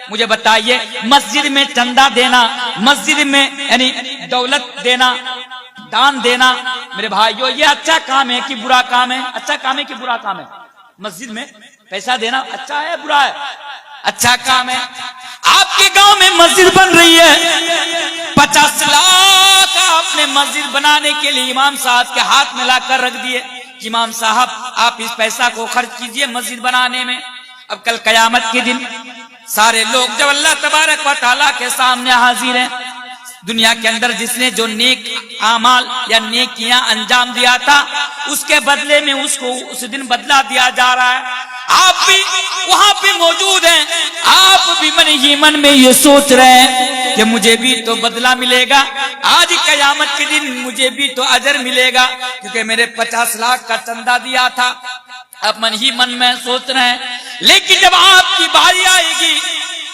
Speaker 1: مجھے بتائیے مسجد میں چندہ دینا، مسجد میں یعنی دولت دینا، دان دینا، میرے بھائیو یہ اچھا کام ہے کہ برا کام ہے؟ اچھا کام ہے کہ برا کام ہے؟ مسجد میں پیسہ دینا اچھا ہے برا ہے؟ اچھا کام ہے۔ آپ کے گاؤں میں مسجد بن رہی ہے، 50 لاکھ آپ نے مسجد بنانے کے لیے امام صاحب کے ہاتھ میں لا کر رکھ دیے، امام صاحب آپ اس پیسہ کو خرچ کیجئے مسجد بنانے میں۔ اب کل قیامت کے دن سارے لوگ جب اللہ تبارک و تعالیٰ کے سامنے حاضر ہیں، دنیا کے اندر جس نے جو نیک اعمال یا نیکیاں انجام دیا تھا اس کے بدلے میں اس کو اس دن بدلہ دیا جا رہا ہے۔ آپ بھی وہاں پہ موجود ہیں، آپ بھی من ہی من میں یہ سوچ رہے ہیں کہ مجھے بھی تو بدلہ ملے گا، آج قیامت کے دن مجھے بھی تو اجر ملے گا کیونکہ میرے 50 لاکھ کا چندہ دیا تھا۔ آپ من ہی من میں سوچ رہے ہیں، لیکن جب آپ کی باری آئے گی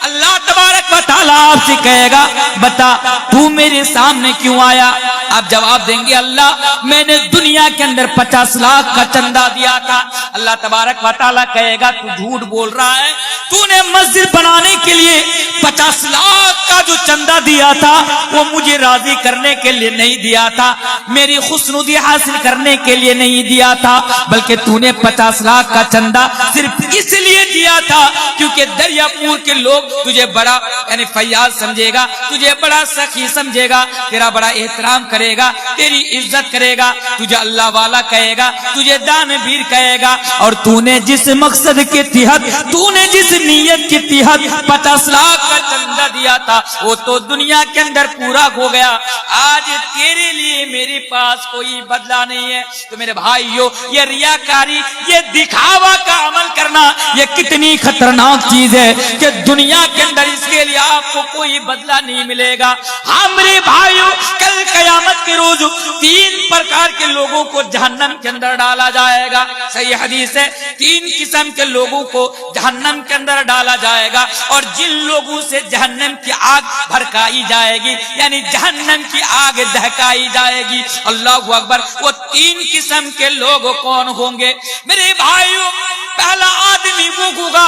Speaker 1: اللہ تبارک و تعالیٰ آپ سے کہے گا بتا تو میرے سامنے کیوں آیا؟ آپ جواب دیں گے اللہ میں نے دنیا کے اندر 50 لاکھ کا چندہ دیا تھا۔ اللہ تبارک و تعالیٰ کہے گا تو جھوٹ بول رہا ہے، تو نے مسجد بنانے کے لیے 50 لاکھ کا جو چندہ دیا تھا وہ مجھے راضی کرنے کے لیے نہیں دیا تھا، میری خوشنودی حاصل کرنے کے لیے نہیں دیا تھا، بلکہ تو نے 50 لاکھ کا چندہ صرف اس لیے دیا تھا کیونکہ دریا پور کے لوگ تجھے بڑا یعنی فیاض سمجھے گا، تجھے بڑا سخی سمجھے گا، تیرا بڑا احترام کرے گا، تیری عزت کرے گا، تجھے اللہ والا کہے گا، تجھے دانبیر کہے گا۔ اور تو نے جس مقصد کے تحت، تو نے جس نیت کے تحت 50 لاکھ کا چندہ دیا تھا وہ تو دنیا کے اندر پورا ہو گیا، آج تیرے لیے میرے پاس کوئی بدلہ نہیں ہے۔ تو میرے بھائیو یہ ریاکاری، یہ دکھاوا کا عمل کرنا یہ کتنی خطرناک چیز ہے کہ دنیا کے اندر اس کے لیے آپ کو کوئی بدلہ نہیں ملے گا۔ ہاں میرے بھائیو کل قیامت کے روز 3 پرکار کے لوگوں کو جہنم کے اندر ڈالا جائے گا، صحیح حدیث ہے، 3 قسم کے لوگوں کو جہنم کے اندر ڈالا جائے گا، اور جن لوگوں سے جہنم کی آگ بھڑکائی جائے گی یعنی جہنم کی آگ دہکائی جائے گی، اللہ اکبر، وہ 3 قسم کے لوگ کون ہوں گے میرے بھائیو؟ پہلا آدمی وہ ہوگا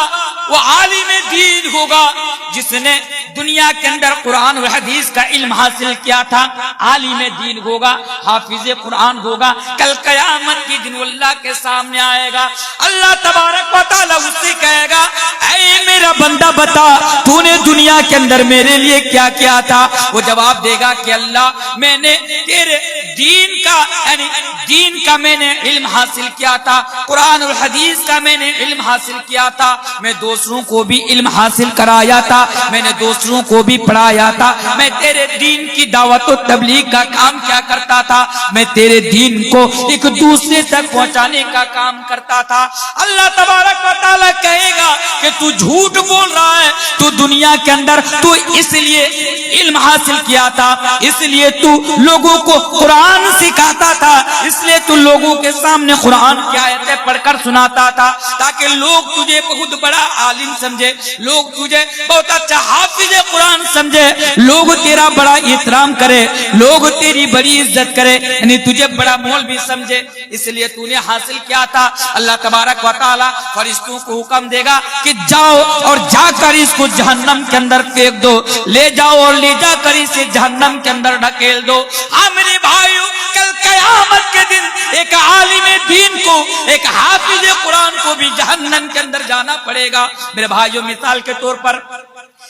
Speaker 1: وہ عالم دین ہوگا جس نے دنیا کے اندر قرآن و حدیث کا علم حاصل کیا تھا، عالم دین ہوگا، حافظ قرآن ہوگا، کل قیامت کی دن اللہ کے سامنے آئے گا، اللہ تبارک و تعالیٰ اس سے کہے گا اے میرا بندہ بتا تو نے دنیا کے اندر میرے لیے کیا کیا تھا؟ وہ جواب دے گا کہ اللہ میں نے تیرے دین کا یعنی دین کا میں نے علم حاصل کیا تھا، قرآن اور حدیث کا میں نے علم حاصل کیا تھا، میں دوسروں کو بھی علم حاصل کرایا تھا، میں نے دوسروں کو بھی پڑھایا تھا، میں تیرے دین کی دعوت و تبلیغ کا کام کیا کرتا تھا، میں تیرے دین کو ایک دوسرے تک پہنچانے کا کام کرتا تھا۔ اللہ تبارک و تعالیٰ کہے گا کہ تو جھوٹ بول رہا ہے، تو دنیا کے اندر تو اس لیے علم حاصل کیا تھا، اس لیے تو لوگوں کو قرآن سکھاتا تھا، اس لیے تو لوگوں کے سامنے قرآن کی آیتیں پڑھ کر سناتا تھا تاکہ لوگ تجھے بہت بڑا عالم سمجھے، لوگ تجھے بہت اچھا حافظ قرآن سمجھے، لوگ تیرا بڑا احترام کرے، لوگ تیری بڑی عزت کرے، یعنی تجھے بڑا مولوی سمجھے، اس لیے تو نے حاصل کیا تھا۔ اللہ تبارک و تعالی فرشتوں کو حکم دے گا کہ جاؤ اور جا کر اس کو جہنم کے اندر پھینک دو، لے جاؤ اور لے جا کر اسے جہنم کے اندر ڈھکیل دو۔ ہاں میرے بھائیو، کل قیامت کے دن ایک عالم دین کو، ایک حافظ قرآن کو بھی جہنم کے اندر جانا پڑے گا۔ میرے بھائیو، مثال کے طور پر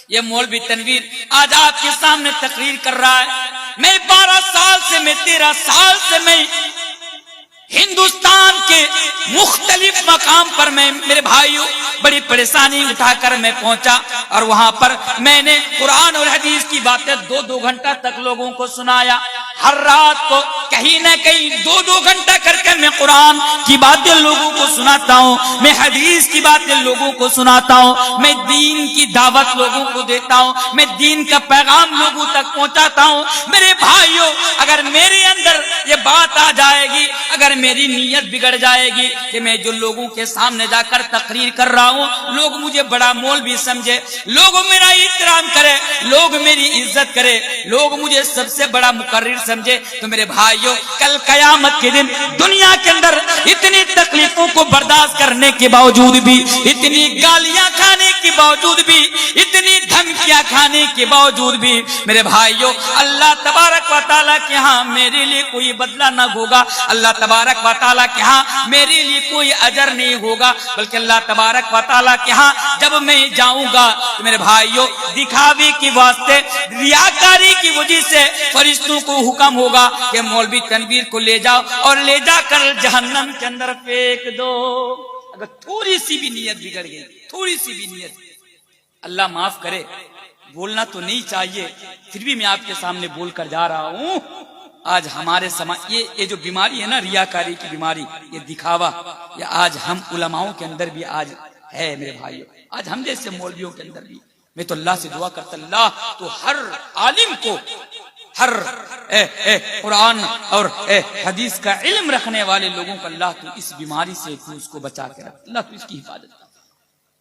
Speaker 1: یہ مولوی تنویر آج آپ کے سامنے تقریر کر رہا ہے، میں 12 سال سے، میں 13 سال سے میں ہندوستان کے مختلف مقام پر میں میرے بھائیوں بڑی پریشانی اٹھا کر میں پہنچا، اور وہاں پر میں نے قرآن اور حدیث کی باتیں 2-2 گھنٹہ تک لوگوں کو سنایا۔ ہر رات کو کہیں نہ کہیں 2-2 گھنٹہ کر کے میں قرآن کی باتیں لوگوں کو سناتا ہوں، میں حدیث کی باتیں لوگوں کو سناتا ہوں، میں دین کی دعوت لوگوں کو دیتا ہوں، میں دین کا پیغام لوگوں تک پہنچاتا ہوں۔ میرے بھائیوں، اگر میرے اندر یہ بات آ جائے گی، اگر میری نیت بگڑ جائے گی کہ میں جو لوگوں کے سامنے جا کر تقریر کر رہا ہوں لوگ مجھے بڑا مولوی سمجھے، لوگ میرا احترام کرے، لوگ میری عزت کرے، لوگ مجھے سب سے بڑا مقرر سمجھے، تو میرے بھائیوں کل قیامت کے دن دنیا کے اندر اتنی تکلیفوں کو برداشت کرنے کے باوجود بھی، اتنی گالیاں کھانے کے باوجود بھی، اتنی دھمکیاں کھانے کے باوجود بھی، میرے بھائیوں اللہ تبارک و تعالیٰ کے ہاں میرے لیے کوئی بدلہ نہ ہوگا، اللہ تبارک و تعالیٰ کے ہاں میرے لیے کوئی اجر نہیں ہوگا، بلکہ اللہ تبارک و تعالیٰ کے ہاں جب میں جاؤں گا تو میرے بھائیوں دکھاوے کی واسطے، ریاکاری کی وجہ سے فرشتوں کو حکم ہوگا کہ مولوی تنویر کو لے جاؤ اور لے جا کر جہنم کے اندر پھینک دو۔ اگر تھوڑی سی بھی نیت بگڑ گئی، تھوڑی سی بھی نیت، اللہ معاف کرے، بولنا تو نہیں چاہیے، پھر بھی میں آپ کے سامنے بول کر جا رہا ہوں۔ آج ہمارے سماج یہ جو بیماری ہے نا، ریاکاری کی بیماری، یہ دکھاوا، یہ آج ہم علماؤں کے اندر بھی آج ہے میرے بھائیوں، آج ہم جیسے مولویوں کے اندر بھی۔ میں تو اللہ سے دعا کرتا، اللہ تو ہر عالم کو، ہر قرآن اور حدیث کا علم رکھنے والے لوگوں کو اللہ تو اس بیماری سے تو اس کو بچا کے رکھ، اللہ تو اس کی حفاظت کر۔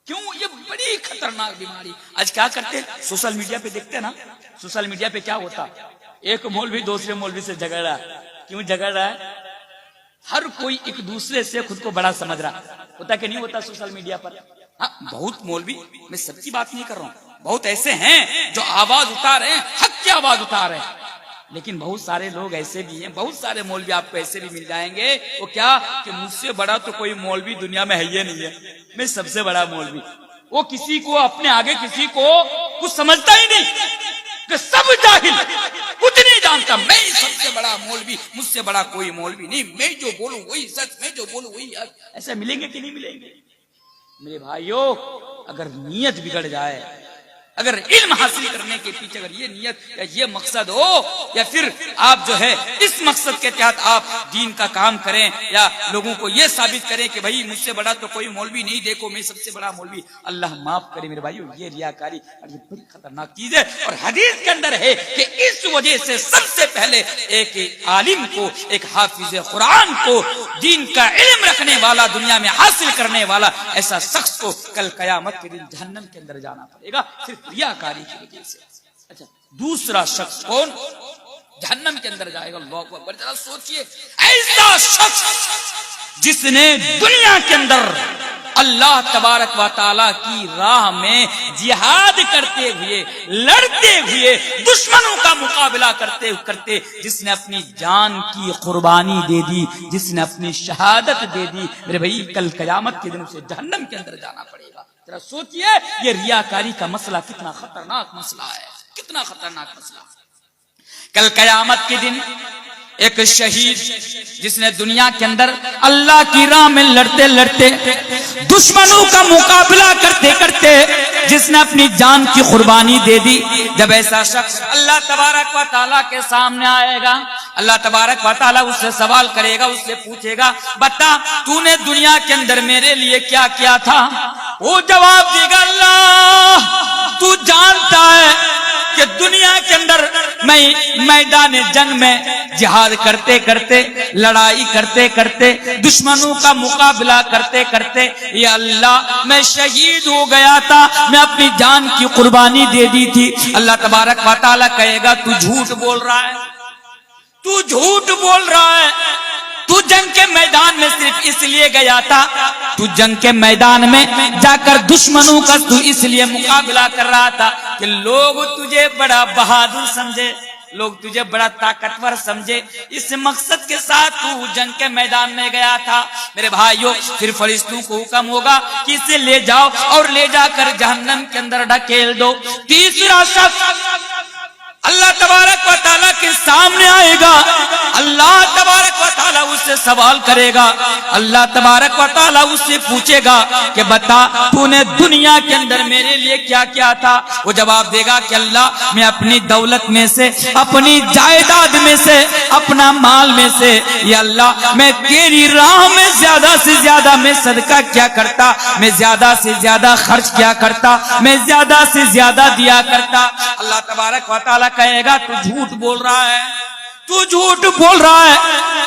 Speaker 1: کیوں؟ یہ بڑی خطرناک بیماری۔ آج کیا کرتے، سوشل میڈیا پہ دیکھتے نا، سوشل میڈیا پہ کیا ہوتا، ایک مولوی دوسرے مولوی سے جھگڑ رہا ہے۔ کیوں جھگڑ رہا ہے؟ ہر کوئی ایک دوسرے سے خود کو بڑا سمجھ رہا ہوتا کہ نہیں ہوتا سوشل میڈیا پر؟ ہاں، بہت مولوی، میں سب کی بات نہیں کر رہا ہوں، بہت ایسے ہیں جو آواز اٹھا رہے ہیں، حق کی آواز اٹھا رہے ہیں، لیکن بہت سارے لوگ ایسے بھی ہیں، بہت سارے مولوی آپ کو ایسے بھی مل جائیں گے، وہ کیا کہ مجھ سے بڑا تو کوئی مولوی دنیا میں ہے ہی نہیں ہے، میں سب سے بڑا مولوی۔ وہ کسی کو اپنے آگے کسی کو کچھ سمجھتا ہی نہیں، کہ سب جاہل، کچھ نہیں جانتا، میں سب سے بڑا مولوی، مجھ سے بڑا کوئی مولوی نہیں، میں جو بولوں وہی سچ، میں جو بولوں وہی حق۔ ایسے ملیں گے کہ نہیں ملیں گے؟ میرے بھائیوں اگر نیت بگڑ جائے، اگر علم حاصل کرنے کے پیچھے اگر یہ نیت یا یہ مقصد ہو، یا پھر آپ جو ہے اس مقصد کے تحت آپ دین کا کام کریں یا لوگوں کو یہ ثابت کریں کہ بھائی مجھ سے بڑا تو کوئی مولوی نہیں، دیکھو میں سب سے بڑا مولوی، اللہ معاف کرے میرے بھائیوں، یہ ریاکاری یہ بڑی خطرناک چیز ہے۔ اور حدیث کے اندر ہے کہ اس وجہ سے سب سے پہلے ایک عالم کو، ایک حافظ قرآن کو، دین کا علم رکھنے والا، دنیا میں حاصل کرنے والا ایسا شخص کو کل قیامت کے دن جہنم کے اندر جانا پڑے گا، صرف ریاکاری کی وجہ سے۔ اچھا، دوسرا شخص کون جہنم کے اندر جائے گا؟ اللہ اکبر، ذرا سوچئے، ایسا شخص جس نے دنیا کے اندر اللہ تبارک و تعالی کی راہ میں جہاد کرتے ہوئے، لڑتے ہوئے، دشمنوں کا مقابلہ کرتے جس نے اپنی جان کی قربانی دے دی، جس نے اپنی شہادت دے دی، میرے بھائی کل قیامت کے دن اسے جہنم کے اندر جانا پڑے گا۔ ذرا سوچئے یہ ریاکاری کا مسئلہ کتنا خطرناک مسئلہ ہے، کتنا خطرناک مسئلہ۔ کل قیامت کے دن ایک شہید جس نے دنیا کے اندر اللہ کی راہ میں لڑتے لڑتے دشمنوں کا مقابلہ کرتے کرتے جس نے اپنی جان کی قربانی دے دی، جب ایسا شخص اللہ تبارک و تعالیٰ کے سامنے آئے گا، اللہ تبارک و تعالیٰ اس سے سوال کرے گا، اس سے پوچھے گا بتا تو نے دنیا کے اندر میرے لیے کیا کیا تھا؟ وہ جواب دے گا اللہ تو جانتا ہے کہ دنیا کے اندر میں میدان جنگ میں جہاد کرتے کرتے، لڑائی کرتے کرتے، دشمنوں کا مقابلہ کرتے کرتے یا اللہ میں شہید ہو گیا تھا، میں اپنی جان کی قربانی دے دی تھی۔ اللہ تبارک و تعالیٰ کہے گا تو جھوٹ بول رہا ہے، تو جھوٹ بول رہا ہے، تو جنگ کے میدان میں صرف اس لیے گیا تھا، تو جنگ کے میدان میں جا کر دشمنوں کا تو اس لیے مقابلہ کر رہا تھا کہ لوگ تجھے بڑا بہادر سمجھے، لوگ تجھے بڑا طاقتور سمجھے، اس مقصد کے ساتھ تو جنگ کے میدان میں گیا تھا۔ میرے بھائیوں پھر فرشتوں کو حکم ہوگا کہ اسے لے جاؤ اور لے جا کر جہنم کے اندر ڈھکیل دو۔ تیسرا شخص اللہ تبارک و تعالیٰ کے سامنے آئے گا، اللہ تبارک و تعالیٰ اس سے سوال کرے گا، اللہ تبارک و تعالیٰ اس سے پوچھے گا کہ بتا تو نے دنیا کے اندر میرے لیے کیا کیا تھا؟ وہ جواب دے گا کہ اللہ میں اپنی دولت میں سے، اپنی جائیداد میں سے، اپنا مال میں سے یا اللہ میں تیری راہ میں زیادہ سے زیادہ میں صدقہ کیا کرتا، میں زیادہ سے زیادہ خرچ کیا کرتا، میں زیادہ سے زیادہ دیا کرتا۔ اللہ تبارک و تعالیٰ کہے گا تو جھوٹ بول رہا ہے، تو جھوٹ بول رہا ہے،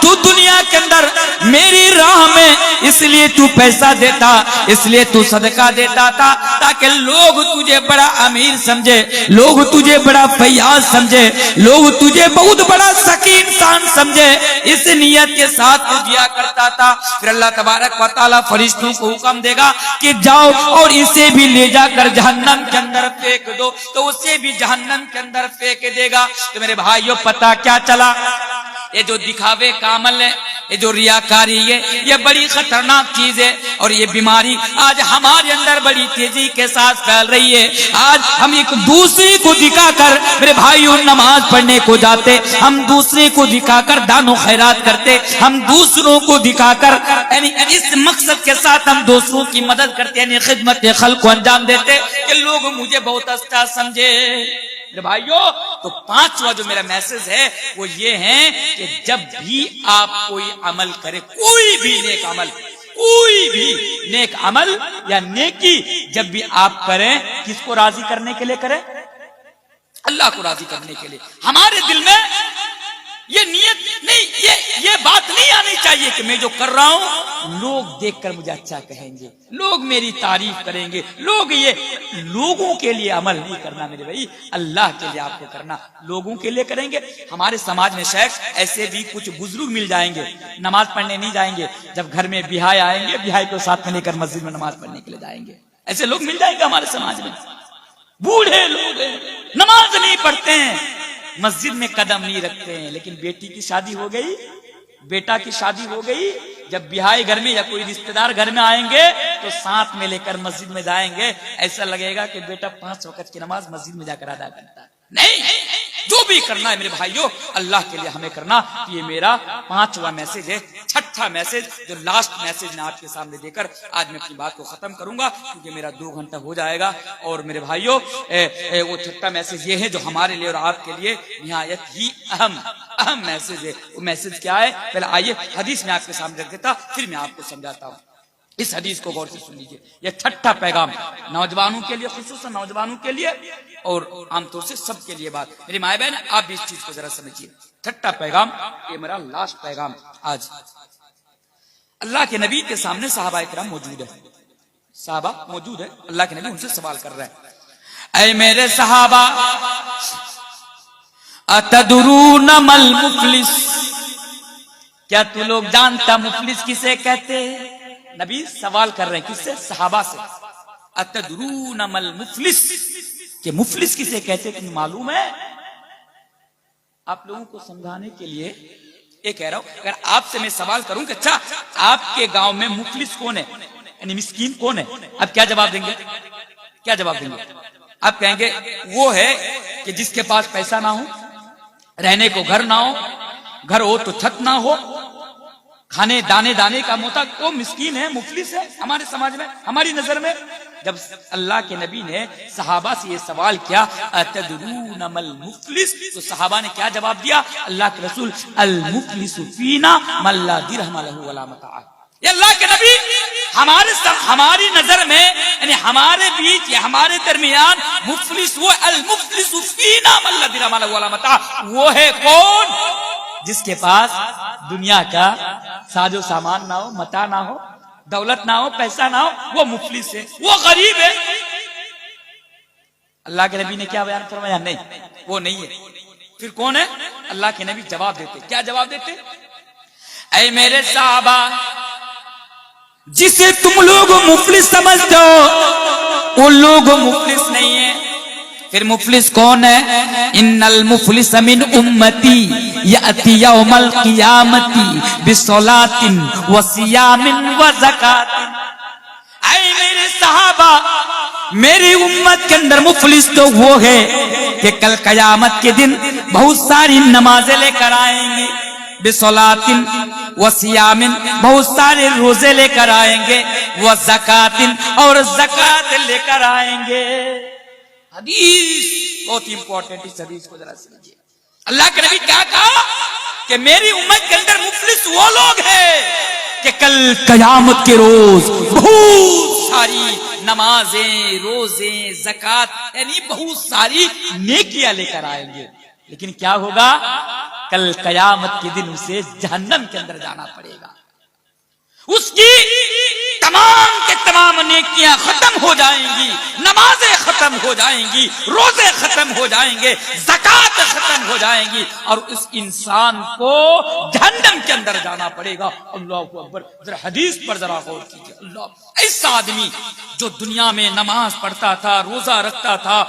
Speaker 1: تو دنیا کے اندر میری راہ میں اس لیے تو پیسہ دیتا، اس لیے تو صدقہ دیتا تھا تاکہ لوگ تجھے بڑا امیر سمجھے، لوگ تجھے بڑا فیاض سمجھے، لوگ تجھے بہت بڑا سخی انسان سمجھے، اس نیت کے ساتھ تو دیا کرتا تھا۔ پھر اللہ تبارک و تعالیٰ فرشتوں کو حکم دے گا کہ جاؤ اور اسے بھی لے جا کر جہنم کے اندر پھینک دو، تو اسے بھی جہنم کے اندر پھینک دے گا۔ تو میرے بھائیوں پتہ کیا چلا؟ یہ جو دکھاوے کا عمل ہے، یہ جو ریاکاری ہے، یہ بڑی خطرناک چیز ہے، اور یہ بیماری آج ہمارے اندر بڑی تیزی کے ساتھ پھیل رہی ہے۔ آج ہم ایک دوسرے کو دکھا کر میرے بھائیوں نماز پڑھنے کو جاتے، ہم دوسرے کو دکھا کر دان و خیرات کرتے، ہم دوسروں کو دکھا کر یعنی اس مقصد کے ساتھ ہم دوسروں کی مدد کرتے، یعنی خدمت خلق کو انجام دیتے کہ لوگ مجھے بہت اچھا سمجھے۔ میرے بھائیوں تو پانچواں جو میرا میسج ہے وہ یہ ہے کہ جب بھی آپ کوئی عمل کرے، کوئی بھی نیک عمل، کوئی بھی نیک عمل یا نیکی جب بھی آپ کریں، کس کو راضی کرنے کے لیے کریں؟ اللہ کو راضی کرنے کے لیے۔ ہمارے دل میں یہ نیت نہیں، یہ بات نہیں آنی چاہیے کہ میں جو کر رہا ہوں لوگ دیکھ کر مجھے اچھا کہیں گے، لوگ میری تعریف کریں گے، لوگ یہ لوگوں کے لیے عمل نہیں کرنا میرے بھائی، اللہ کے لیے آپ کو کرنا۔ لوگوں کے لیے کریں گے، ہمارے سماج میں شیخ ایسے بھی کچھ بزرگ مل جائیں گے، نماز پڑھنے نہیں جائیں گے، جب گھر میں بیاہ آئیں گے بیاہ کو ساتھ میں لے کر مسجد میں نماز پڑھنے کے لیے جائیں گے۔ ایسے لوگ مل جائیں گے ہمارے سماج میں، بوڑھے لوگ ہیں، نماز نہیں پڑھتے ہیں، مسجد میں قدم نہیں رکھتے ہیں، لیکن بیٹی کی شادی ہو گئی، بیٹا کی شادی ہو گئی، جب بیاہی گھر میں یا کوئی رشتہ دار گھر میں آئیں گے تو ساتھ میں لے کر مسجد میں جائیں گے، ایسا لگے گا کہ بیٹا 5 وقت کی نماز مسجد میں جا کر ادا کرتا ہے۔ نہیں، جو بھی کرنا ہے میرے بھائیوں اللہ کے لیے ہمیں کرنا۔ یہ میرا 5واں میسج ہے۔ چھٹا میسج جو لاسٹ میسج میں آپ کے سامنے دے کر آج میں اپنی بات کو ختم کروں گا کیونکہ میرا 2 گھنٹہ ہو جائے گا، اور میرے بھائیوں وہ چھٹا میسج یہ ہے جو ہمارے لیے اور آپ کے لیے نہایت ہی اہم میسج ہے۔ وہ میسج کیا ہے؟ پہلے آئیے حدیث میں آپ کے سامنے رکھ دیتا، پھر میں آپ کو سمجھاتا ہوں۔ اس حدیث کو غور سے سن لیجیے۔ یہ چھٹا پیغام نوجوانوں کے لیے، خصوصاً نوجوانوں کے لیے اور عام طور سے سب کے لیے بات، میری ماں بہن آپ بھی اس چیز کو ذرا سمجھیے۔ چھٹا پیغام، یہ میرا لاسٹ پیغام۔ آج اللہ کے نبی کے سامنے صحابہ کرام موجود ہے، صحابہ موجود ہے، اللہ کے نبی ان سے سوال کر رہے ہیں، اے میرے صحابہ اتدرون مل مفلس، کیا تو لوگ جانتا مفلس کسے کہتے ہیں؟ نبی سوال کر رہے ہیں کس سے؟ صحابہ سے۔ اتدرون مل مفلس، کہ مفلس کسے کہتے ہیں معلوم ہے؟ آپ لوگوں کو سمجھانے کے لیے یہ کہہ رہا ہوں، اگر آپ سے میں سوال کروں کہ اچھا آپ کے گاؤں میں مفلس کون ہے، یعنی مسکین کون ہے، آپ کیا جواب دیں گے؟ کیا جواب دیں گے؟ آپ کہیں گے وہ ہے کہ جس کے پاس پیسہ نہ ہو، رہنے کو گھر نہ ہو، گھر ہو تو چھت نہ ہو, کھانے دانے دانے کا محتاج, وہ مسکین ہے, مفلس ہے ہمارے سماج میں, ہماری نظر میں. جب اللہ کے نبی نے صحابہ سے یہ سوال کیا اتدرون مل مفلس, تو صحابہ نے کیا جواب دیا؟ اللہ کے رسول المفلس فینا من لا درہم لہ ولا متاع. یہ اللہ کے نبی ہماری نظر میں, یعنی ہمارے بیچ یا ہمارے درمیان مفلس وہ المفلس فینا من لا درہم لہ ولا متاع, وہ ہے کون؟ جس کے پاس دنیا کا ساز و سامان نہ ہو, متاع نہ ہو, دولت نہ ہو, پیسہ نہ ہو, وہ مفلس ہے, وہ غریب ہے. اللہ کے نبی نے کیا بیان فرمایا؟ نہیں, وہ نہیں ہے. پھر کون ہے؟ اللہ کے نبی جواب دیتے. کیا جواب دیتے؟ اے میرے صحابہ, جسے تم لوگ مفلس سمجھتے ہو وہ لوگ مفلس نہیں ہیں. پھر مفلس کون ہے؟ ان المفلس من امتی یاتی یوم القیامت بصلاۃ وصیام وزکات. اے میرے صحابہ, میری امت کے اندر مفلس تو وہ ہے کہ کل قیامت کے دن بہت ساری نمازیں لے کر آئیں گے, بصلاۃ وصیام, بہت سارے روزے لے کر آئیں گے, وزکات, اور زکات لے کر آئیں گے. حدیث بہت امپورٹنٹ, اس حدیث کو ذرا سمجھیے. اللہ کے نبی کیا کہا کہ میری امت کے اندر مفلس وہ لوگ ہیں کہ کل قیامت کے روز بہت ساری نمازیں, روزے, زکات, یعنی بہت ساری نیکیاں لے کر آئیں گے. لیکن کیا ہوگا؟ کل قیامت کے دن اسے جہنم کے اندر جانا پڑے گا. اس کی تمام کے تمام نیکیاں ختم ہو جائیں گی, نمازیں ختم ہو جائیں گی, روزے ختم ہو جائیں گے, زکات ختم ہو جائیں گی, اور اس انسان کو جہنم کے اندر جانا پڑے گا. اللہ اکبر. ذرا حدیث پر ذرا غور کیجیے. اللہ, ایسا آدمی جو دنیا میں نماز پڑھتا تھا, روزہ رکھتا تھا,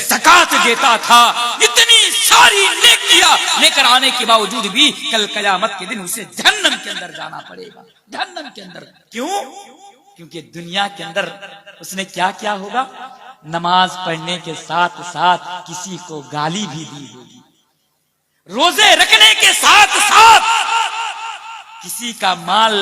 Speaker 1: زکات دیتا تھا, اتنی ساری نیکیاں لے کر آنے کے باوجود بھی کل قیامت کے دن اسے جہنم کے اندر جانا پڑے گا. جہنم کے اندر. کیوں؟ کیونکہ دنیا کے اندر اس نے کیا کیا ہوگا؟ نماز پڑھنے کے ساتھ ساتھ کسی کو گالی بھی دی ہوگی, روزے رکھنے کے ساتھ ساتھ کسی کا مال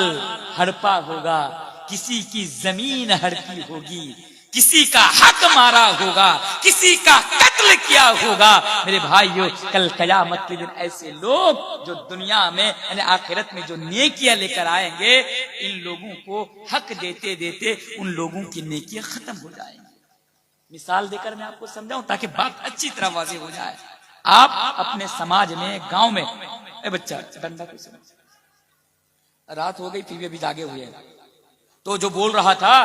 Speaker 1: ہڑپا ہوگا, کسی کی زمین ہڑپی ہوگی, کسی کا حق مارا ہوگا, کسی کا قتل کیا ہوگا. میرے بھائیو, کل قیامت کے دن ایسے لوگ جو دنیا میں یعنی آخرت میں جو نیکیاں لے کر آئیں گے, ان لوگوں کو حق دیتے دیتے ان لوگوں کی نیکیاں ختم ہو جائیں گی. مثال دے کر میں آپ کو سمجھاؤں تاکہ بات اچھی طرح واضح ہو جائے. آپ اپنے سماج میں, گاؤں میں, اے بچہ ڈنڈا کو سمجھ, رات ہو گئی پھر بھی ابھی جاگے ہوئے ہیں, تو جو بول رہا تھا,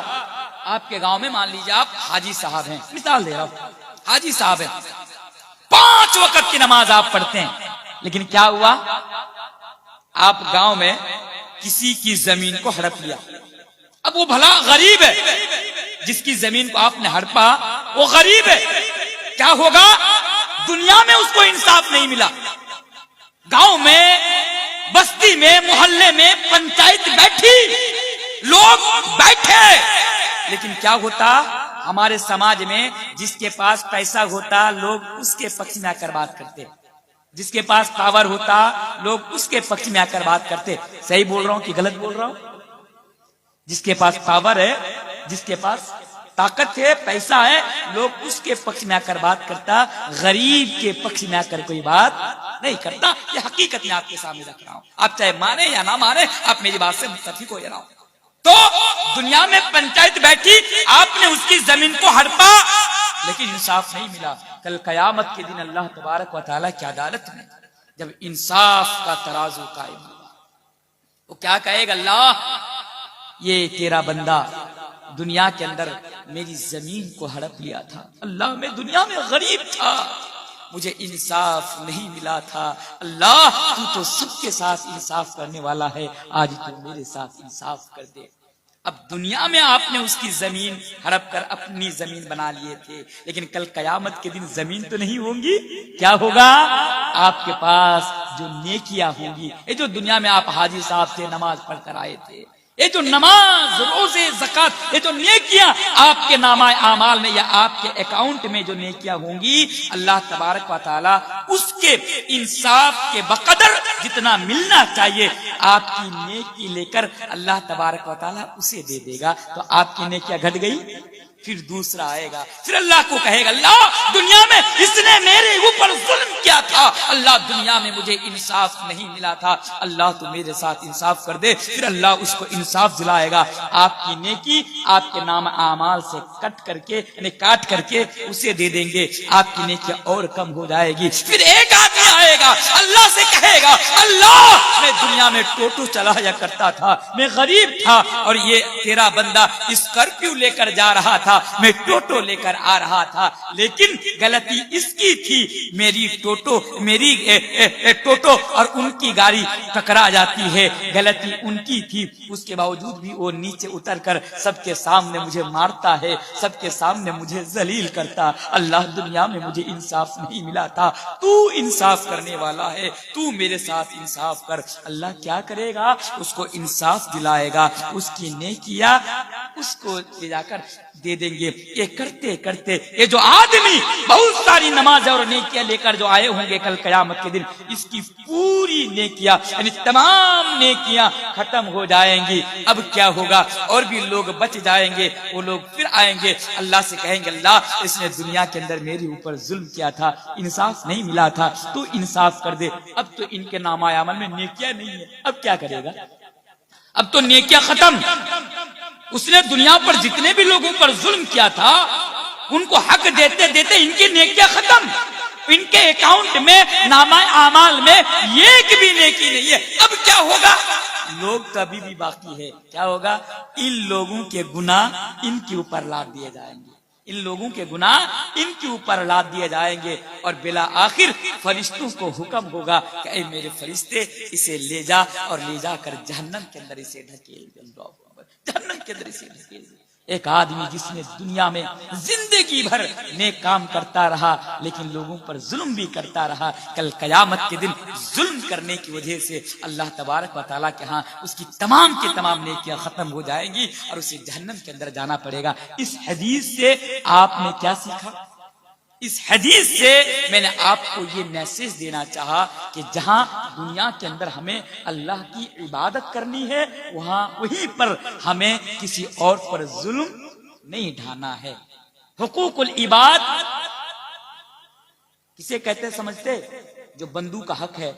Speaker 1: آپ کے گاؤں میں مان لیجیے آپ حاجی صاحب ہیں, مثال دے رہا ہوں, حاجی صاحب ہیں, 5 وقت کی نماز آپ پڑھتے ہیں, لیکن کیا ہوا؟ آپ گاؤں میں کسی کی زمین کو ہڑپ لیا. اب وہ بھلا غریب ہے, جس کی زمین کو آپ نے ہڑپا وہ غریب ہے. کیا ہوگا؟ دنیا میں اس کو انصاف نہیں ملا. گاؤں میں, بستی میں, محلے میں پنچایت بیٹھی, لوگ بیٹھے, لیکن کیا ہوتا؟ ہمارے سماج میں جس کے پاس پیسہ ہوتا لوگ اس کے پکش میں آ کر بات کرتے, جس کے پاس پاور ہوتا لوگ اس کے پکش میں آ کر بات کرتے. صحیح بول رہا ہوں کہ غلط بول رہا ہوں؟ جس کے پاس پاور ہے, جس کے پاس طاقت ہے, پیسہ ہے, لوگ اس کے پکش میں آ کر بات کرتا, غریب کے پکش میں آ کر کوئی بات نہیں کرتا. یہ حقیقت میں آپ کے سامنے رکھ رہا ہوں, آپ چاہے مانے یا نہ مانے, آپ میری بات سے متفق ہو جانا. تو دنیا میں پنچایت بیٹھی, آپ نے اس کی زمین کو ہڑپا, لیکن انصاف نہیں ملا. کل قیامت کے دن اللہ تبارک و تعالیٰ کی عدالت میں جب انصاف کا ترازو قائم ہوگا, وہ کیا کہے گا؟ اللہ, یہ تیرا بندہ دنیا کے اندر میری زمین کو ہڑپ لیا تھا, اللہ میں دنیا میں غریب تھا, مجھے انصاف نہیں ملا تھا, اللہ تو سب کے ساتھ انصاف کرنے والا ہے, آج تو میرے ساتھ انصاف کر دے. اب دنیا میں آپ نے اس کی زمین ہڑپ کر اپنی زمین بنا لیے تھے, لیکن کل قیامت کے دن زمین تو نہیں ہوں گی. کیا ہوگا؟ آپ کے پاس جو نیکیاں ہوں گی, یہ جو دنیا میں آپ حاجی صاحب تھے, نماز پڑھ کر آئے تھے, یہ جو نماز، روزے، زکات، یہ جو نیکیاں آپ کے نامہ اعمال میں یا آپ کے اکاؤنٹ میں جو نیکیاں ہوں گی، اللہ تبارک و تعالی اس کے انصاف کے بقدر جتنا ملنا چاہیے آپ کی نیکی لے کر اللہ تبارک و تعالی اسے دے دے گا. تو آپ کی نیکیاں گھٹ گئی، پھر دوسرا آئے گا، پھر اللہ کو کہے گا اللہ دنیا میں اس نے میرے اوپر ظلم کیا تھا، اللہ دنیا میں مجھے انصاف نہیں ملا تھا، اللہ تو میرے ساتھ انصاف کر دے. پھر اللہ اس کو انصاف دلائے گا. آپ کی نیکی آپ کے نام اعمال سے کٹ کر کے یعنی کاٹ کر کے اسے دے دیں گے، آپ کی نیکی اور کم ہو جائے گی. پھر ایک آدمی آئے گا اللہ سے کہے گا اللہ میں دنیا میں ٹوٹو چلایا کرتا تھا، میں غریب تھا اور یہ تیرا بندہ اسکارپیو لے کر جا رہا تھا، میں ٹوٹو لے کر آ رہا تھا، لیکن غلطی اس کی تھی، میری ٹوٹو اور ان کی گاڑی ٹکرا جاتی ہے، غلطی ان کی تھی، اس کے باوجود بھی وہ نیچے اتر کر سب کے سامنے مجھے مارتا ہے، سب کے سامنے مجھے ذلیل کرتا. اللہ دنیا میں مجھے انصاف نہیں ملا تھا، تو انصاف کرنے والا ہے، تو میرے ساتھ انصاف کر. اللہ کیا کرے گا؟ اس کو انصاف دلائے گا، اس کی نیکیاں اس کو لے جا کر دے دیں گے. یہ کرتے کرتے یہ جو آدمی بہت ساری نماز اور نیکیاں لے کر جو آئے ہوں گے کل قیامت کے دن، اس کی پوری نیکیاں یعنی تمام نیکیاں ختم ہو جائیں گی. اب کیا ہوگا؟ اور بھی لوگ بچ جائیں گے، وہ لوگ پھر آئیں گے اللہ سے کہیں گے اللہ اس نے دنیا کے اندر میرے اوپر ظلم کیا تھا، انصاف نہیں ملا تھا، تو انصاف کر دے. اب تو ان کے نامہ عمل میں نیکیاں نہیں ہے، اب کیا کرے گا؟ اب تو نیکیاں ختم. اس نے دنیا پر جتنے بھی لوگوں پر ظلم کیا تھا ان کو حق دیتے دیتے ان کی نیکیاں ختم، ان کے اکاؤنٹ میں نامہ اعمال میں ایک بھی نیکی نہیں ہے. اب کیا ہوگا؟ لوگ تو ابھی بھی باقی ہے. کیا ہوگا؟ ان لوگوں کے گناہ ان کے اوپر لاد دیے جائیں گے، ان لوگوں کے گناہ ان کے اوپر لاد دیے جائیں گے، اور بلا آخر فرشتوں کو حکم ہوگا کہ اے میرے فرشتے اسے لے جا اور لے جا کر جہنم کے اندر اسے ڈھکیل دے. جہنم کے اندر اسے ڈھکیل دے. ایک آدمی جس نے دنیا میں زندگی بھر نیک کام کرتا رہا لیکن لوگوں پر ظلم بھی کرتا رہا، کل قیامت کے دن ظلم کرنے کی وجہ سے اللہ تبارک و تعالیٰ کے ہاں اس کی تمام کی تمام نیکیاں ختم ہو جائیں گی اور اسے جہنم کے اندر جانا پڑے گا. اس حدیث سے آپ نے کیا سیکھا؟ اس حدیث سے میں نے آپ کو یہ میسج دینا چاہا کہ جہاں دنیا کے اندر ہمیں اللہ کی عبادت کرنی ہے وہیں پر ہمیں کسی اور پر ظلم نہیں ڈھانا ہے. حقوق العباد کسے کہتے سمجھتے؟ جو بندوں کا حق ہے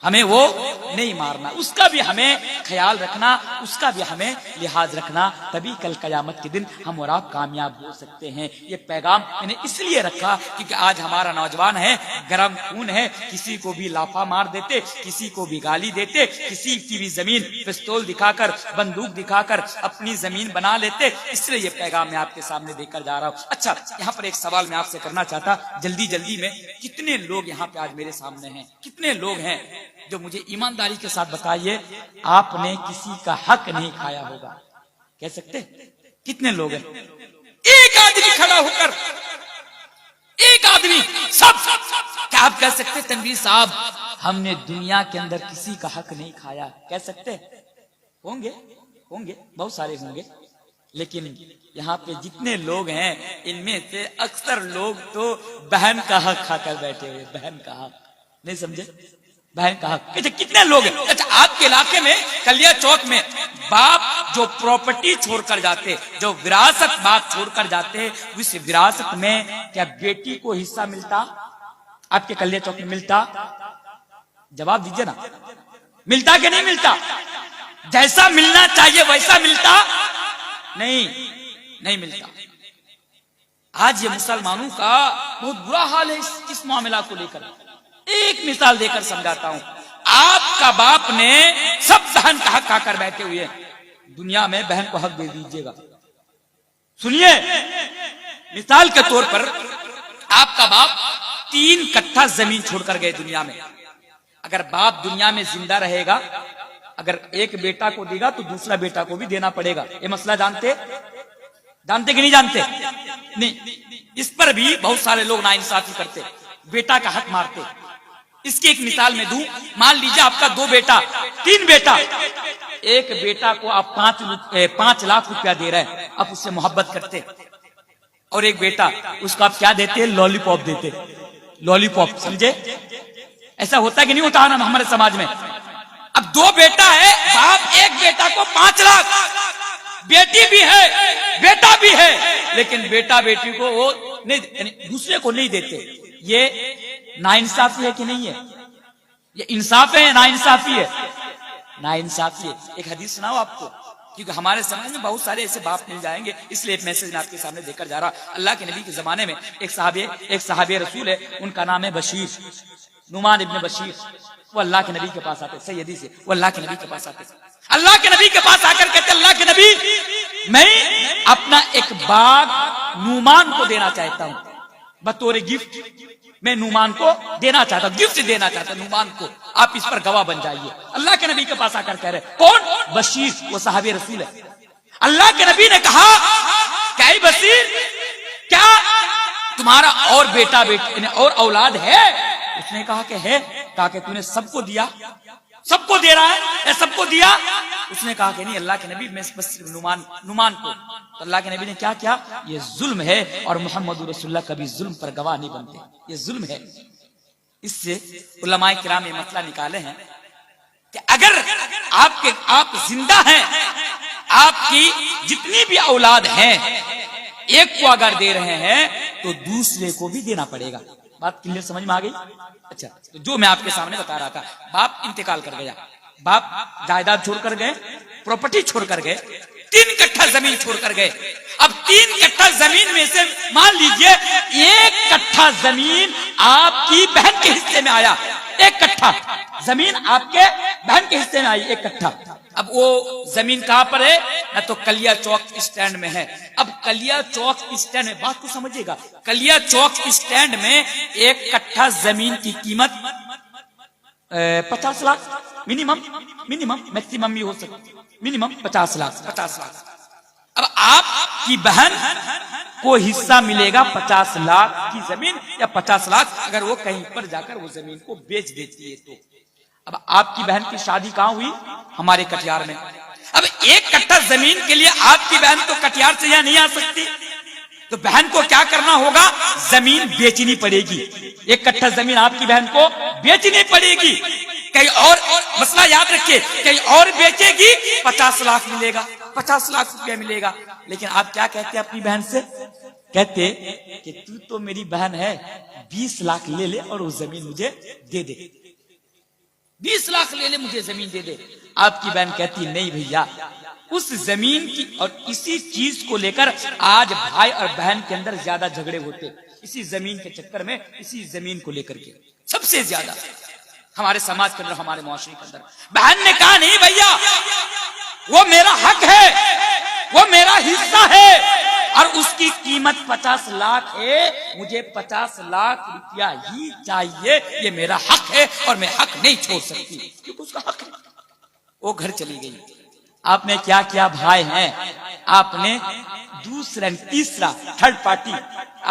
Speaker 1: ہمیں وہ نہیں مارنا، اس کا بھی ہمیں خیال رکھنا، اس کا بھی ہمیں لحاظ رکھنا، تبھی کل قیامت کے دن ہم اور آپ کامیاب ہو سکتے ہیں. یہ پیغام میں نے اس لیے رکھا کیونکہ آج ہمارا نوجوان ہے، گرم خون ہے، کسی کو بھی لافا مار دیتے، کسی کو بھی گالی دیتے، کسی کی بھی زمین پستول دکھا کر بندوق دکھا کر اپنی زمین بنا لیتے. اس لیے یہ پیغام میں آپ کے سامنے دے کر جا رہا ہوں. اچھا، یہاں پر ایک سوال میں آپ سے کرنا چاہتا جلدی میں، کتنے لوگ یہاں پہ آج میرے سامنے ہیں؟ کتنے لوگ ہیں جو مجھے ایمانداری کے ساتھ بتائیے آپ نے کسی کا حق نہیں کھایا ہوگا؟ کہہ سکتے کتنے لوگ ہیں؟ ایک آدمی کھڑا ہو کر، ایک آدمی، سب کیا آپ کہہ سکتے تنویر صاحب ہم نے دنیا کے اندر کسی کا حق نہیں کھایا؟ کہہ سکتے؟ ہوں گے بہت سارے ہوں گے، لیکن یہاں پہ جتنے لوگ ہیں ان میں سے اکثر لوگ تو بہن کا حق کھا کر بیٹھے ہوئے. بہن کا حق نہیں سمجھے؟ بہن کا حق. کتنے لوگ ہیں؟ اچھا، آپ کے علاقے میں کلیا چوک میں باپ جو پراپرٹی چھوڑ کر جاتے، جو وراثت باپ چھوڑ کر جاتے، اس وراثت میں کیا بیٹی کو حصہ ملتا؟ آپ کے کلیا چوک میں ملتا؟ جواب دیجئے نا، ملتا کہ نہیں ملتا؟ جیسا ملنا چاہیے ویسا ملتا؟ نہیں ملتا. آج یہ مسلمانوں کا بہت برا حال ہے اس معاملہ کو لے کر. ایک مثال دے کر سمجھاتا ہوں. آپ کا باپ نے سب بہن کا حق کھا کر بیٹھے ہوئے، دنیا میں بہن کو حق دے دیجیے گا. سنیے، مثال کے طور پر آپ کا باپ 3 کٹھا زمین چھوڑ کر گئے دنیا میں. اگر باپ دنیا میں زندہ رہے گا، اگر ایک بیٹا کو دے گا تو دوسرا بیٹا کو بھی دینا پڑے گا. یہ مسئلہ جانتے کہ نہیں جانتے؟ نہیں. اس پر بھی بہت سارے لوگ ناانصافی کرتے، بیٹا کا حق مارتے. اس کی ایک مثال میں دوں. مان لیجیے آپ کا 2 بیٹا 3 بیٹا, ایک بیٹا کو آپ 5 لاکھ روپیہ دے رہے ہیں, آپ اس سے محبت کرتے, اور ایک بیٹا اس کو آپ کیا دیتے, لولی پاپ دیتے, لولی پاپ, سمجھے؟ ایسا ہوتا کہ نہیں ہوتا نا ہمارے سماج میں. اب 2 بیٹا ہے, باپ ایک بیٹا کو 5 لاکھ, بیٹی بھی ہے بیٹا بھی ہے, لیکن بیٹا بیٹی کو وہ نہیں, دوسرے کو نہیں دیتے. یہ ناانصافی ہے کہ نہیں ہے؟ یہ انصاف ہے یا ناانصافی ہے؟ ناانصافی ہے. ایک حدیث سناؤ آپ کو, کیونکہ ہمارے سماج میں بہت سارے ایسے باپ مل جائیں گے, اس لیے ایک میسج میں آپ کے سامنے دے کر جا رہا. اللہ کے نبی کے زمانے میں ایک صحابی رسول ہے, ان کا نام ہے بشیر, نعمان ابن بشیر. وہ اللہ کے نبی کے پاس آتے, سیدی سے وہ اللہ کے نبی کے پاس آتے, اللہ کے نبی کے پاس آ کر کہتے اللہ کے نبی میں اپنا ایک باغ نعمان کو دینا چاہتا ہوں, بطور گفٹ میں نعمان کو دینا چاہتا ہوں, گفٹ دینا چاہتا ہوں نعمان کو, آپ اس پر گواہ بن جائیے. اللہ کے نبی کے پاس آ کر کہہ رہے, کون؟ بشیر, وہ صحابی رسول ہے. اللہ کے نبی نے کہا کہ اے بشیر, کیا تمہارا اور بیٹا بیٹی اور اولاد ہے؟ اس نے کہا کہ ہے. کہا کہ تو نے سب کو دیا, سب کو دے رہا ہے, سب کو دیا؟ اس نے کہا کہ نہیں اللہ کے نبی, میں بس نعمان کو. تو اللہ کے نبی نے کیا کیا, یہ ظلم ہے, اور محمد رسول اللہ کبھی ظلم پر گواہ نہیں بنتے, یہ ظلم ہے. اس سے علماء کرام یہ مسئلہ نکالے ہیں کہ اگر آپ زندہ ہیں, آپ کی جتنی بھی اولاد ہیں, ایک کو اگر دے رہے ہیں تو دوسرے کو بھی دینا پڑے گا. بات کلیئر سمجھ میں آ گئی؟ اچھا, تو جو میں آپ کے سامنے بتا رہا تھا, باپ انتقال کر گیا, باپ جائیداد چھوڑ کر گئے, پراپرٹی چھوڑ کر گئے, 3 کٹھا زمین چھوڑ کر گئے. اب 3 کٹھا زمین میں سے مان لیجئے 1 کٹھا زمین آپ کی بہن کے حصے میں آیا, 1 کٹھا زمین آپ کے بہن کے حصے میں آئی, 1 کٹھا. اب وہ زمین کہاں پر ہے؟ نہ تو کلیا چوک اسٹینڈ میں ہے. اب کلیا چوک اسٹینڈ میں, بات کو سمجھے گا, کلیا چوک اسٹینڈ میں 1 کٹھا زمین کی قیمت 50 لاکھ, منیمم میکسیمم بھی ہو سکتی, منیمم 50 لاکھ. اب آپ کی بہن کو حصہ ملے گا 50 لاکھ کی زمین, یا 50 لاکھ اگر وہ کہیں پر جا کر وہ زمین کو بیچ دیتی ہے تو. اب آپ کی بہن کی شادی کہاں ہوئی؟ ہمارے کٹیہار میں. اب 1 کٹھا زمین کے لیے آپ کی بہن تو کٹیہار سے یہاں نہیں آ سکتی, تو بہن کو کیا کرنا ہوگا, زمین بیچنی پڑے گی. 1 کٹھا زمین آپ کی بہن کو بیچنی پڑے گی. کہیں اور مسئلہ یاد رکھیے, کہیں اور بیچے گی 50 لاکھ ملے گا, 50 لاکھ روپیہ ملے گا. لیکن آپ کیا کہتے ہیں اپنی بہن سے؟ کہتے کہ تو میری بہن ہے, 20 لاکھ لے لے اور وہ زمین مجھے دے دے, 20 لاکھ لے لے مجھے زمین دے دے. آپ کی بہن کہتی نہیں بھیا, اس زمین کی اور اسی چیز کو لے کر آج بھائی اور بہن کے اندر زیادہ جھگڑے ہوتے, اسی زمین کے چکر میں, اسی زمین کو لے کر کے سب سے زیادہ ہمارے سماج کے اندر, ہمارے معاشرے کے اندر. بہن نے کہا نہیں بھیا, وہ میرا حق ہے, وہ میرا حصہ ہے, اور اس کی قیمت 50 لاکھ ہے, مجھے 50 لاکھ روپیہ ہی چاہیے, یہ میرا حق ہے اور میں حق نہیں چھوڑ سکتی, کیونکہ اس کا حق ہے. وہ گھر چلی گئی. آپ نے کیا کیا بھائی ہیں, آپ نے دوسرا تیسرا تھرڈ پارٹی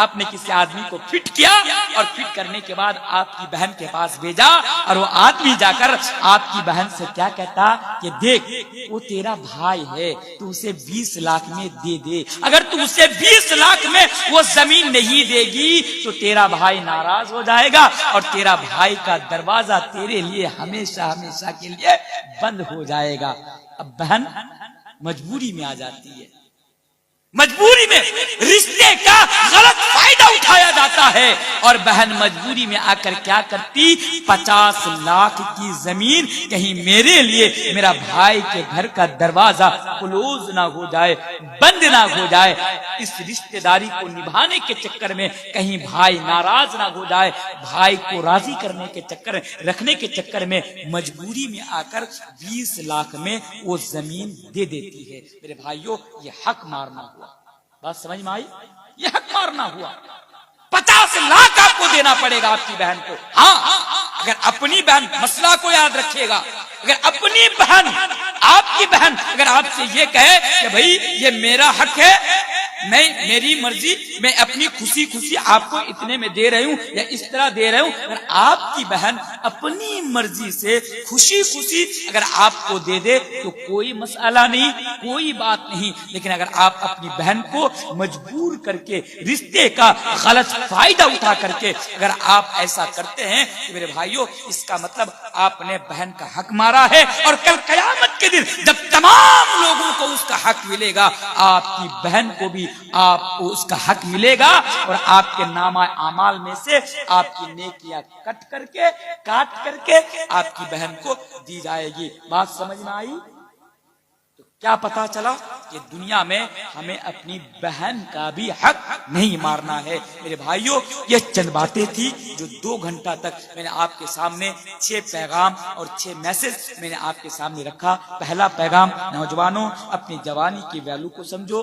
Speaker 1: آپ نے کسی آدمی کو فٹ کیا, اور فٹ کرنے کے بعد آپ کی بہن کے پاس بھیجا, اور وہ آدمی جا کر آپ کی بہن سے کیا کہتا کہ دیکھ وہ تیرا بھائی ہے, تو اسے 20 لاکھ میں دے دے, اگر تو اسے 20 لاکھ میں وہ زمین نہیں دے گی تو تیرا بھائی ناراض ہو جائے گا, اور تیرا بھائی کا دروازہ تیرے لیے ہمیشہ ہمیشہ کے لیے بند ہو جائے گا. اب بہن مجبوری میں آ جاتی ہے, مجبوری میں رشتے کا غلط فائدہ اٹھایا جاتا ہے, اور بہن مجبوری میں آ کر کیا کرتی, 50 لاکھ کی زمین کہیں میرے لیے میرا بھائی کے گھر کا دروازہ کلوز نہ ہو جائے, بند نہ ہو جائے, اس رشتے داری کو نبھانے کے چکر میں کہیں بھائی ناراض نہ ہو جائے, بھائی کو راضی کرنے کے چکر رکھنے کے چکر میں مجبوری میں آ کر 20 لاکھ میں وہ زمین دے دیتی ہے. میرے بھائیوں, یہ حق مارنا ہوا. بات سمجھ میں آئی؟ یہ حق مارنا ہوا. 50 لاکھ آپ کو دینا پڑے گا آپ کی بہن کو. ہاں, اگر اپنی بہن, مسئلہ کو یاد رکھیے گا, اگر اپنی بہن, آپ کی بہن اگر آپ سے یہ کہے کہ بھائی یہ میرا حق ہے, میری مرضی، میں اپنی خوشی خوشی آپ کو اتنے میں دے رہی ہوں یا اس طرح دے رہی ہوں. اگر آپ کی بہن اپنی مرضی سے خوشی خوشی اگر آپ کو دے دے تو کوئی مسئلہ نہیں، کوئی بات نہیں. لیکن اگر آپ اپنی بہن کو مجبور کر کے رشتے کا غلط فائدہ اٹھا کر کے اگر آپ ایسا کرتے ہیں تو میرے بھائیوں اس کا مطلب آپ نے بہن کا حق مارا ہے. اور کل قیامت کے دن جب تمام لوگوں کو اس کا حق ملے گا، آپ کی بہن کو بھی آپ کو اس کا حق ملے گا اور آپ کے نامہ اعمال میں سے آپ کی نیکیاں کاٹ کر کے آپ کی بہن کو دی جائے گی. بات سمجھ میں آئی؟ تو کیا پتا چلا کہ دنیا میں ہمیں اپنی بہن کا بھی حق نہیں مارنا ہے. میرے بھائیوں یہ چند باتیں تھی جو 2 گھنٹہ تک میں نے آپ کے سامنے 6 پیغام اور 6 میسج میں نے آپ کے سامنے رکھا. پہلا پیغام نوجوانوں اپنی جوانی کی ویلو کو سمجھو،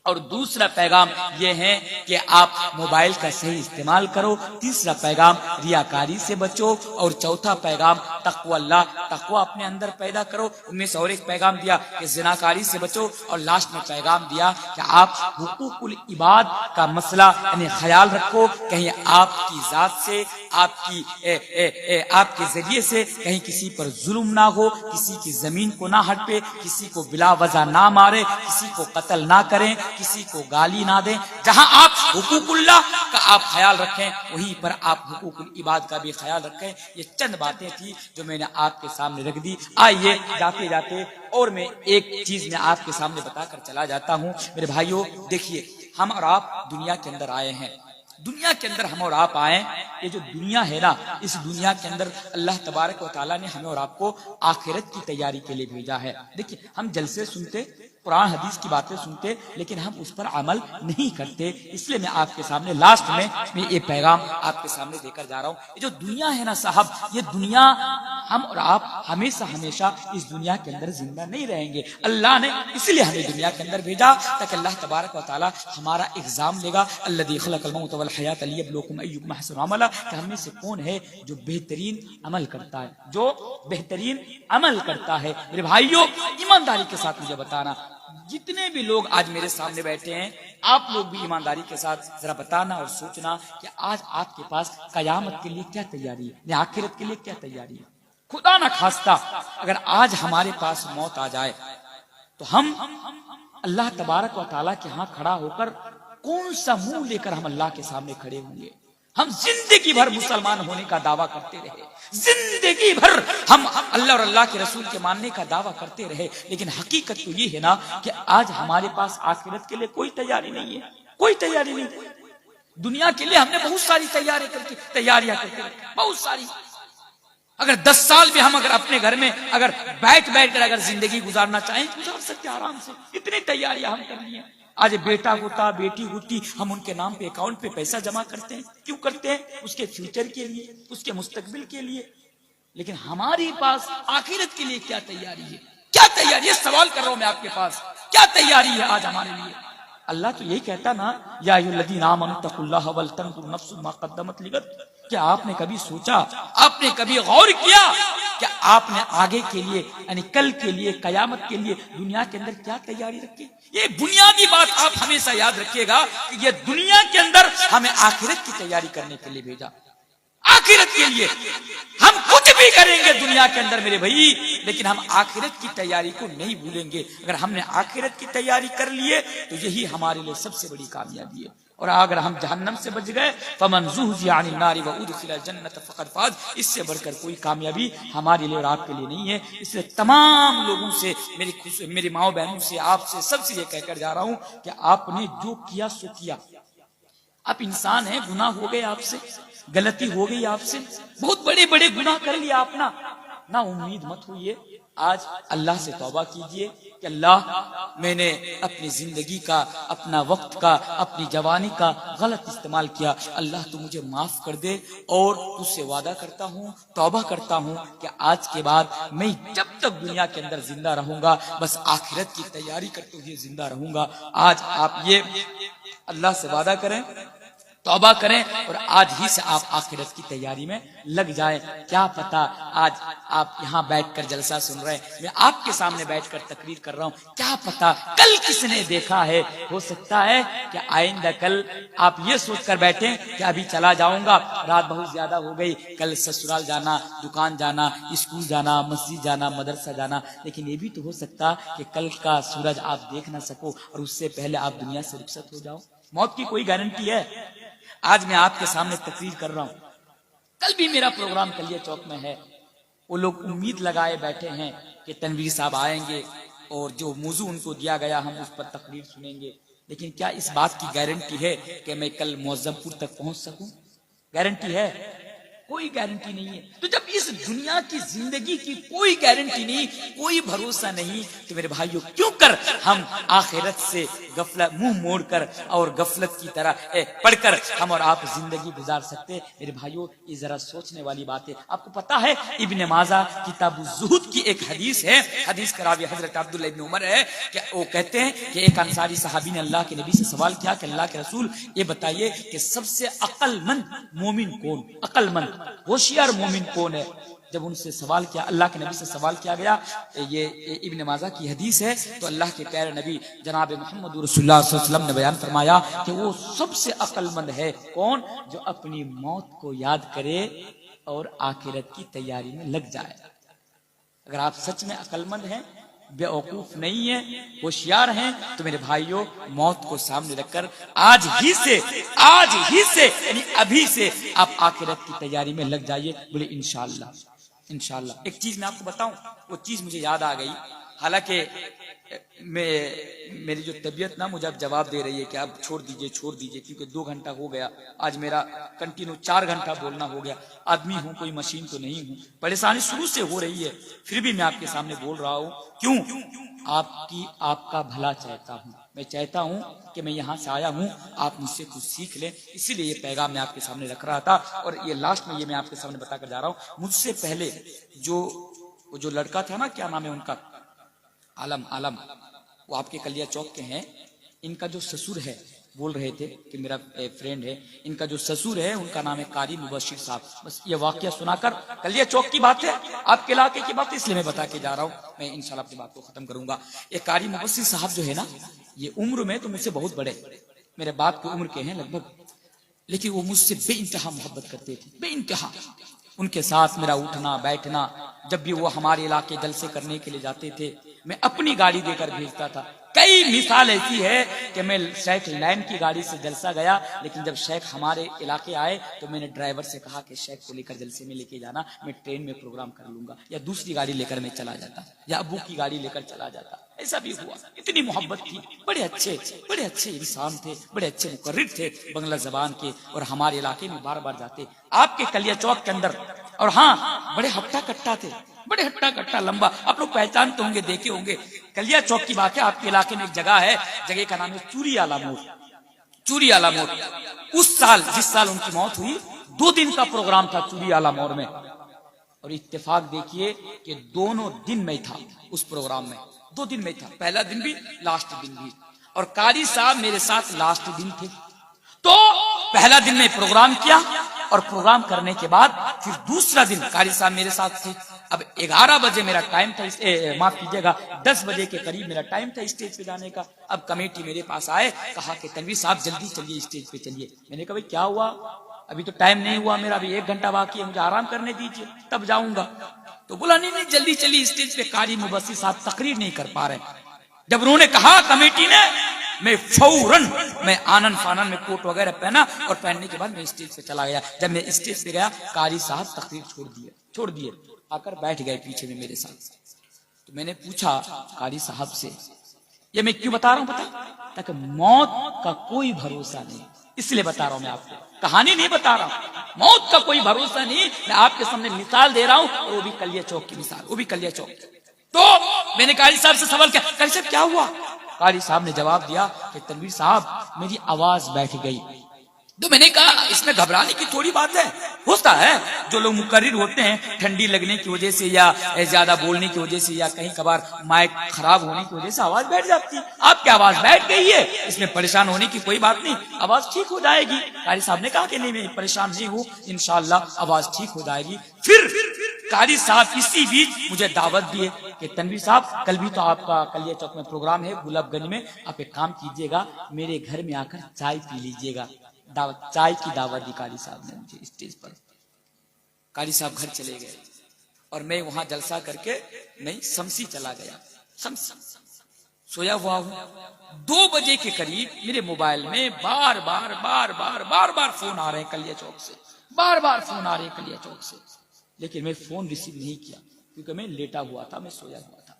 Speaker 1: اور دوسرا پیغام یہ ہے کہ آپ موبائل کا صحیح استعمال کرو. تیسرا پیغام ریاکاری سے بچو، اور چوتھا پیغام تقوی اللہ، تقوی اپنے اندر پیدا کرو. ان میں سے اور ایک پیغام دیا کہ زناکاری سے بچو، اور لاسٹ میں پیغام دیا کہ آپ حقوق العباد کا مسئلہ یعنی خیال رکھو، کہیں آپ کی ذات سے آپ کے ذریعے سے کہیں کسی پر ظلم نہ ہو، کسی کی زمین کو نہ ہڑپے، کسی کو بلا وجہ نہ مارے، کسی کو قتل نہ کریں، کسی کو گالی نہ دیں. جہاں آپ حقوق اللہ کا آپ خیال رکھیں وہیں پر آپ حقوق العباد کا بھی خیال رکھیں. یہ چند باتیں تھی جو میں نے آپ کے سامنے رکھ دی. آئیے جاتے جاتے اور میں ایک چیز میں آپ کے سامنے بتا کر چلا جاتا ہوں. میرے بھائیوں دیکھیے، ہم اور آپ دنیا کے اندر آئے ہیں. دنیا کے اندر ہم اور آپ آئے، یہ جو دنیا ہے نا، اس دنیا کے اندر اللہ تبارک و تعالیٰ نے ہمیں اور آپ کو آخرت کی تیاری کے لیے بھیجا ہے. دیکھیے ہم جلسے سنتے، قرآن حدیث کی باتیں سنتے، لیکن ہم اس پر عمل نہیں کرتے. اس لیے میں آپ کے سامنے لاسٹ میں یہ پیغام آپ کے سامنے دے کر جا رہا ہوں. یہ جو دنیا ہے نا صاحب، یہ دنیا ہم اور آپ ہمیشہ اس دنیا کے اندر زندہ نہیں رہیں گے. اللہ نے اس لیے ہمیں دنیا کے اندر بھیجا تاکہ اللہ تبارک و تعالیٰ ہمارا ایگزام لے گا. الذی خلق الموت والحیات لیبلوکم ایکم احسن عملا، کہ ہم میں سے کون ہے جو بہترین عمل کرتا ہے، جو بہترین عمل کرتا ہے. میرے بھائیوں ایمانداری کے ساتھ مجھے بتانا، جتنے بھی لوگ آج میرے سامنے بیٹھے ہیں، آپ لوگ بھی ایمانداری کے ساتھ ذرا بتانا اور سوچنا کہ آج آپ کے پاس قیامت کے لیے کیا تیاری ہے، آخرت کے لیے کیا تیاری ہے. خدا نہ خواستہ اگر آج ہمارے پاس موت آ جائے تو ہم اللہ تبارک و تعالیٰ کے ہاں کھڑا ہو کر کون سا منہ لے کر ہم اللہ کے سامنے کھڑے ہوں گے. ہم زندگی بھر مسلمان ہونے کا دعویٰ کرتے رہے، زندگی بھر ہم اللہ اور اللہ کے رسول کے ماننے کا دعویٰ کرتے رہے، لیکن حقیقت تو یہ ہے نا کہ آج ہمارے پاس آخرت کے لیے کوئی تیاری نہیں ہے، کوئی تیاری نہیں. دنیا کے لیے ہم نے بہت ساری تیاریاں کرتے بہت ساری. اگر 10 سال بھی ہم اگر اپنے گھر میں اگر بیٹھ کر اگر زندگی گزارنا چاہیں گزار سکتے آرام سے. اتنی تیاریاں ہم کر لی ہیں. آج بیٹا ہوتا بیٹی ہوتی ہم ان کے نام پہ اکاؤنٹ پہ پیسہ جمع کرتے ہیں. کیوں کرتے ہیں؟ اس کے فیوچر کے لیے، اس کے مستقبل کے لیے. لیکن ہمارے پاس آخرت کے لیے کیا تیاری ہے؟ کیا تیاری ہے؟ سوال کر رہا ہوں میں آپ کے پاس، کیا تیاری ہے آج ہمارے لیے؟ اللہ تو یہی کہتا نا، یا ایھا الذین آمنوا اتقوا اللہ ولتنظر نفس ما قدمت لغد. کیا آپ نے کبھی سوچا، آپ نے کبھی غور کیا کہ آپ نے آگے کے لیے یعنی کل کے لیے، قیامت کے لیے دنیا کے اندر کیا تیاری رکھی؟ یہ بنیادی بات آپ ہمیشہ یاد رکھیے گا کہ یہ دنیا کے اندر ہمیں آخرت کی تیاری کرنے کے لیے بھیجا. آخرت کے لیے ہم کچھ بھی کریں گے دنیا کے اندر میرے بھائی، لیکن ہم آخرت کی تیاری کو نہیں بھولیں گے. اگر ہم نے آخرت کی تیاری کر لیے تو یہی ہمارے لیے سب سے بڑی کامیابی ہے. اور اگر ہم جہنم سے بچ گئے فمن زحزح عن النار وادخل الجنة فقد فاز، اس سے بڑھ کر کوئی کامیابی ہمارے لیے اور آپ کے لیے نہیں ہے. اس لیے تمام لوگوں سے، میری ماؤں بہنوں سے، آپ سے، سب سے یہ کہہ کر جا رہا ہوں کہ آپ نے جو کیا سو کیا. آپ انسان ہیں، گناہ ہو گئے آپ سے، غلطی ہو گئی آپ سے، بہت بڑے بڑے گناہ کر لیا آپ نا امید مت ہوئیے. آج اللہ سے توبہ کیجئے کہ اللہ میں نے اپنی زندگی کا، اپنا وقت کا، اپنی جوانی کا غلط استعمال کیا. اللہ تو مجھے معاف کر دے، اور تجھ سے وعدہ کرتا ہوں، توبہ کرتا ہوں کہ آج کے بعد میں جب تک دنیا کے اندر زندہ رہوں گا بس آخرت کی تیاری کرتے ہوئے زندہ رہوں گا. آج آپ یہ اللہ سے وعدہ کریں، توبہ کریں اور آج ہی سے آپ آخرت کی تیاری میں لگ جائیں. کیا پتا آج آپ یہاں بیٹھ کر جلسہ سن رہے ہیں, میں آپ کے سامنے بیٹھ کر تقریر کر رہا ہوں, کیا پتا کل کس نے دیکھا ہے. ہو سکتا ہے کہ آئندہ کل آپ یہ سوچ کر بیٹھیں کہ ابھی چلا جاؤں گا, رات بہت زیادہ ہو گئی, کل سسرال جانا, دکان جانا, اسکول جانا, مسجد جانا, مدرسہ جانا. لیکن یہ بھی تو ہو سکتا کہ کل کا سورج آپ دیکھ نہ سکو اور اس سے پہلے آپ دنیا سے رخصت ہو جاؤ. موت کی کوئی گارنٹی ہے؟ آج میں آپ کے سامنے تقریر کر رہا ہوں, کل بھی میرا پروگرام کلیہ چوک میں ہے. وہ لوگ امید لگائے بیٹھے ہیں کہ تنویر صاحب آئیں گے اور جو موضوع ان کو دیا گیا ہم اس پر تقریر سنیں گے. لیکن کیا اس بات کی گارنٹی ہے کہ میں کل معظم پور تک پہنچ سکوں؟ گارنٹی ہے؟ کوئی گارنٹی نہیں ہے. تو جب اس دنیا کی زندگی کی کوئی گارنٹی نہیں, کوئی بھروسہ نہیں, تو میرے بھائیوں کیوں کر ہم آخرت سے غفلت منہ موڑ کر اور غفلت کی طرح پڑھ کر ہم اور آپ زندگی گزار سکتے؟ میرے بھائیوں یہ ذرا سوچنے والی بات ہے. آپ کو پتا ہے ابن ماجہ کتاب الزہد کی ایک حدیث ہے, حدیث کا راوی حضرت عبداللہ ابن عمر ہے, کہ وہ کہتے ہیں کہ ایک انصاری صحابی نے اللہ کے نبی سے سوال کیا کہ اللہ کے رسول یہ بتائیے کہ سب سے عقل مند مومن کون, عقل مند ہوشیار مومن کون ہے؟ جب ان سے سوال کیا, اللہ کے نبی سے سوال کیا گیا, یہ ابن ماجہ کی حدیث ہے, تو اللہ کے پیارے نبی جناب محمد رسول اللہ صلی اللہ علیہ وسلم نے بیان فرمایا کہ وہ سب سے عقل مند ہے کون؟ جو اپنی موت کو یاد کرے اور آخرت کی تیاری میں لگ جائے. اگر آپ سچ میں عقل مند ہیں, بے وقوف نہیں ہیں, ہوشیار ہیں, تو میرے بھائیوں موت کو سامنے رکھ کر آج ہی سے یعنی ابھی سے آپ آخرت کی تیاری میں لگ جائیے. بولے انشاءاللہ. انشاءاللہ. ایک چیز میں آپ کو بتاؤں, وہ چیز مجھے یاد آ گئی, حالانکہ میری جو طبیعت نا مجھے اب جواب دے رہی ہے کہ اب چھوڑ دیجئے کیونکہ 2 گھنٹہ ہو گیا, آج میرا کنٹینیو 4 گھنٹہ بولنا ہو گیا. آدمی ہوں, کوئی مشین تو نہیں ہوں, پریشانی شروع سے ہو رہی ہے, پھر بھی میں آپ کے سامنے بول رہا ہوں. کیوں؟ آپ کا بھلا چاہتا ہوں. میں چاہتا ہوں کہ میں یہاں سے آیا ہوں, آپ مجھ سے کچھ سیکھ لیں, اسی لیے یہ پیغام میں آپ کے سامنے رکھ رہا تھا. اور یہ لاسٹ میں یہ میں آپ کے سامنے بتا کر جا رہا ہوں, مجھ سے پہلے جو لڑکا تھا نا, کیا نام ہے ان کا, عالم, وہ آپ کے کلیہ چوک کے ہیں. ان کا جو سسر ہے, بول رہے تھے کہ میرا فرینڈ ہے, ان کا جو سسر ہے ان کا نام ہے قاری مبشر صاحب. بس یہ واقعہ سنا کر, کلیہ چوک کی بات ہے, آپ کے علاقے کی بات ہے, اس لیے میں بتا کے جا رہا ہوں. میں انشاءاللہ اپنی بات کو ختم کروں گا. یہ قاری مبشر صاحب جو ہے نا, یہ عمر میں تو مجھ سے بہت بڑے, میرے باپ کی عمر کے ہیں لگ بھگ, لیکن وہ مجھ سے بے انتہا محبت کرتے تھے, بے انتہا. ان کے ساتھ میرا اٹھنا بیٹھنا, جب بھی وہ ہمارے علاقے جلسے کرنے کے لیے جاتے تھے میں اپنی گاڑی دے کر بھیجتا تھا. کئی مثال ایسی ہے کہ میں شیخ لائن کی گاڑی سے جلسہ گیا, لیکن جب شیخ ہمارے علاقے آئے تو میں نے ڈرائیور سے کہا کہ شیخ کو لے کر جلسے میں لے کے جانا, میں ٹرین میں پروگرام کر لوں گا, یا دوسری گاڑی لے کر میں چلا جاتا, یا ابو کی گاڑی لے کر چلا جاتا. ایسا بھی ہوا, اتنی محبت تھی. بڑے اچھے انسان تھے, بڑے اچھے مقرر تھے بنگلہ زبان کے, اور ہمارے علاقے میں بار بار جاتے آپ کے کلیہ چوک کے اندر. اور ہاں, بڑے ہٹا کٹا تھے, بڑے ہٹا کٹا لمبا, آپ لوگ پہچانتے ہوں گے, دیکھے ہوں گے. کلیہ چوک کی بات ہے, آپ کے علاقے میں ایک جگہ ہے, جگہ کا نام ہے چوری آلا موڑ. اس سال, جس سال ان کی موت ہوئی, 2 دن کا پروگرام تھا چوری آلا موڑ میں, اور اتفاق دیکھیے کہ دونوں دن میں تھا اس پروگرام میں, 2 دن میں تھا, پہلا دن بھی لاسٹ دن بھی. اور قاری صاحب میرے ساتھ لاسٹ دن تھے. تو پہلا دن میں پروگرام کیا, اور پروگرام کرنے کے بعد پھر دوسرا دن قاری صاحب میرے ساتھ تھے. اب 11 بجے میرا ٹائم تھا, معاف کیجیے گا 10 بجے کے قریب میرا ٹائم تھا اسٹیج پہ جانے کا. اب کمیٹی میرے پاس آئے, کہا کہ تنویر صاحب جلدی چلیے اسٹیج پہ چلیے. میں نے کہا بھائی کیا ہوا, ابھی تو ٹائم نہیں ہوا میرا, ابھی 1 گھنٹہ باقی ہے, مجھے آرام کرنے دیجیے تب جاؤں گا. تو بولا نہیں جلدی چلیے اسٹیج پہ, قاری مبشر صاحب تقریر نہیں کر پا رہے. جب انہوں نے کہا کمیٹی نے, میں فوراً میں آنن فانن میں کوٹ وغیرہ پہنا, اور پہننے کے بعد میں اسٹیج پہ چلا گیا. جب میں اسٹیج پہ گیا, قاری صاحب تقریر چھوڑ دیے, آ کر بیٹھ گئے پیچھے میں میرے ساتھ. تو میں نے پوچھا قاری صاحب سے, یہ میں کیوں بتا رہا ہوں پتا, تاکہ موت کا کوئی بھروسہ نہیں, اس لیے بتا رہا ہوں. میں آپ کو کہانی نہیں بتا رہا ہوں, موت کا کوئی بھروسہ نہیں, میں آپ کے سامنے مثال دے رہا ہوں, اور وہ بھی کلیہ چوک کی مثال, وہ بھی کلیہ چوک. تو میں نے قاری صاحب سے سوال کیا, قاری صاحب کیا ہوا. قاری صاحب نے جواب دیا کہ تنویر صاحب میری آواز بیٹھ گئی, تو میں نے کہا اس میں گھبرانے کی تھوڑی بات ہے، ہوتا ہے جو لوگ مقرر ہوتے ہیں ٹھنڈی لگنے کی وجہ سے یا زیادہ بولنے کی وجہ سے یا کہیں کبھار مائک خراب ہونے کی وجہ سے آواز بیٹھ جاتی ہے. آپ کی آواز بیٹھ گئی ہے، اس میں پریشان ہونے کی کوئی بات نہیں، آواز ٹھیک ہو جائے گی. قاری صاحب نے کہا کہ نہیں میں پریشان نہیں ہوں، انشاءاللہ آواز ٹھیک ہو جائے گی. پھر قاری صاحب اسی بیچ مجھے دعوت دیے کہ تنویر صاحب کل بھی تو آپ کا کلیہ چوک میں پروگرام ہے گلاب گنج میں، آپ ایک کام کیجیے گا میرے گھر میں آ کر چائے پی لیجیے گا. چائے کی دعوت دی قاری صاحب نے مجھے اسٹیج پر. قاری صاحب گھر چلے گئے اور میں وہاں جلسہ کر کے میں سمسی چلا گیا. سمسی سویا ہوا ہوں. 2 بجے کے قریب میرے موبائل میں بار بار فون آ رہے ہیں کلیہ چوک سے، بار بار فون آ رہے ہیں کلیہ چوک سے، لیکن میں فون ریسیو نہیں کیا کیونکہ میں لیٹا ہوا تھا، میں سویا ہوا تھا.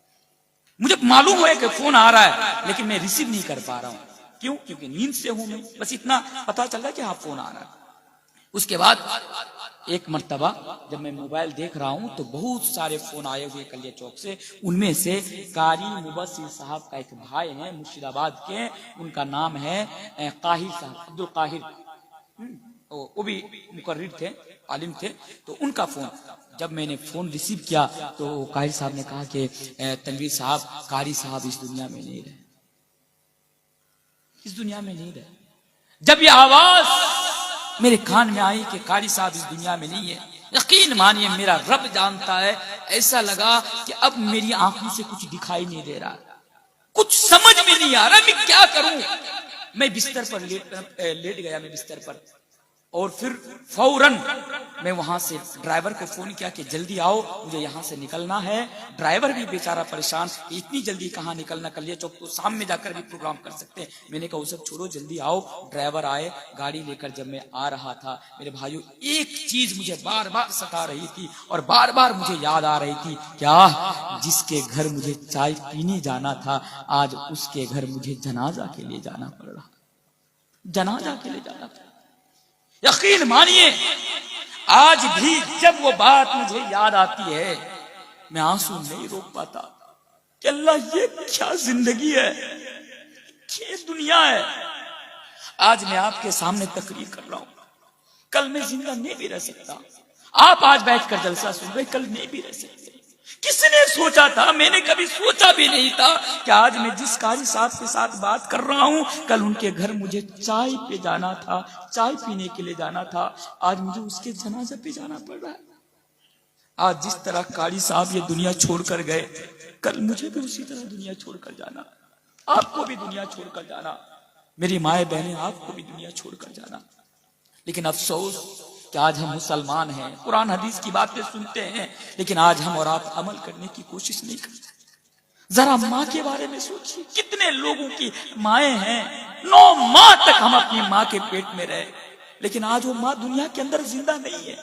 Speaker 1: مجھے معلوم ہوا کہ فون آ رہا ہے لیکن میں ریسیو نہیں کر پا رہا ہوں. کیوں؟ کیونکہ نیند سے ہوں میں، بس اتنا پتا چل رہا کہ ہاں فون آ رہا ہے. اس کے بعد ایک مرتبہ جب میں موبائل دیکھ رہا ہوں تو بہت سارے فون آئے ہوئے کلیہ چوک سے. ان میں سے قاری مبصر صاحب کا ایک بھائی ہیں مرشد آباد کے، ان کا نام ہے قاہر صاحب، عبد القاہر، وہ بھی مقرر تھے، عالم تھے. تو ان کا فون جب میں نے فون ریسیو کیا تو قاہر صاحب نے کہا کہ تنویر صاحب قاری صاحب اس دنیا میں نہیں رہے، اس دنیا میں نہیں رہے. جب یہ آواز میرے کان میں آئی کہ قاری صاحب اس دنیا میں نہیں ہے، یقین مانیے میرا رب جانتا ہے ایسا لگا کہ اب میری آنکھوں سے کچھ دکھائی نہیں دے رہا، کچھ سمجھ میں نہیں آ رہا میں کیا کروں. میں بستر پر لیٹ گیا، میں بستر پر، اور پھر فوراً میں وہاں سے ڈرائیور کو فون کیا کہ جلدی آؤ مجھے یہاں سے نکلنا ہے. ڈرائیور بھی بیچارہ پریشان، اتنی جلدی کہاں نکلنا، کلیہ چوک تو شام میں جا کر بھی پروگرام کر سکتے ہیں. میں نے کہا وہ سب چھوڑو جلدی آؤ. ڈرائیور آئے گاڑی لے کر. جب میں آ رہا تھا میرے بھائیو ایک چیز مجھے بار بار ستا رہی تھی اور بار بار مجھے یاد آ رہی تھی، کیا جس کے گھر مجھے چائے پینے جانا تھا آج اس کے گھر مجھے جنازہ کے لیے جانا پڑ رہا، جنازہ کے لیے جانا پڑ رہا. یقین مانیے آج بھی جب وہ بات مجھے یاد آتی ہے میں آنسو نہیں روک پاتا کہ اللہ یہ کیا زندگی ہے، یہ دنیا ہے. آج میں آپ کے سامنے تقریر کر رہا ہوں، کل میں زندہ نہیں بھی رہ سکتا. آپ آج بیٹھ کر جلسہ سن رہے، کل نہیں بھی رہ سکتے. کس نے سوچا تھا؟ میں نے کبھی سوچا بھی نہیں تھا کہ آج میں جس قاری صاحب کے ساتھ بات کر رہا ہوں کل ان کے گھر مجھے چائے پہ جانا تھا، چائے پینے کے لیے جانا تھا، آج مجھے اس کے جنازے پہ جانا پڑ رہا ہے. آج جس طرح قاری صاحب یہ دنیا چھوڑ کر گئے کل مجھے بھی اسی طرح دنیا چھوڑ کر جانا، آپ کو بھی دنیا چھوڑ کر جانا، میری مائیں بہنیں آپ کو بھی دنیا چھوڑ کر جانا. لیکن افسوس کہ آج ہم مسلمان ہیں، قرآن حدیث کی باتیں سنتے ہیں، لیکن آج ہم اور آپ عمل کرنے کی کوشش نہیں کرتے. ذرا ماں کے بارے میں سوچیے، کتنے لوگوں کی مائیں ہیں، 9 ماہ تک ہم اپنی ماں کے پیٹ میں رہے لیکن آج وہ ماں دنیا کے اندر زندہ نہیں ہے.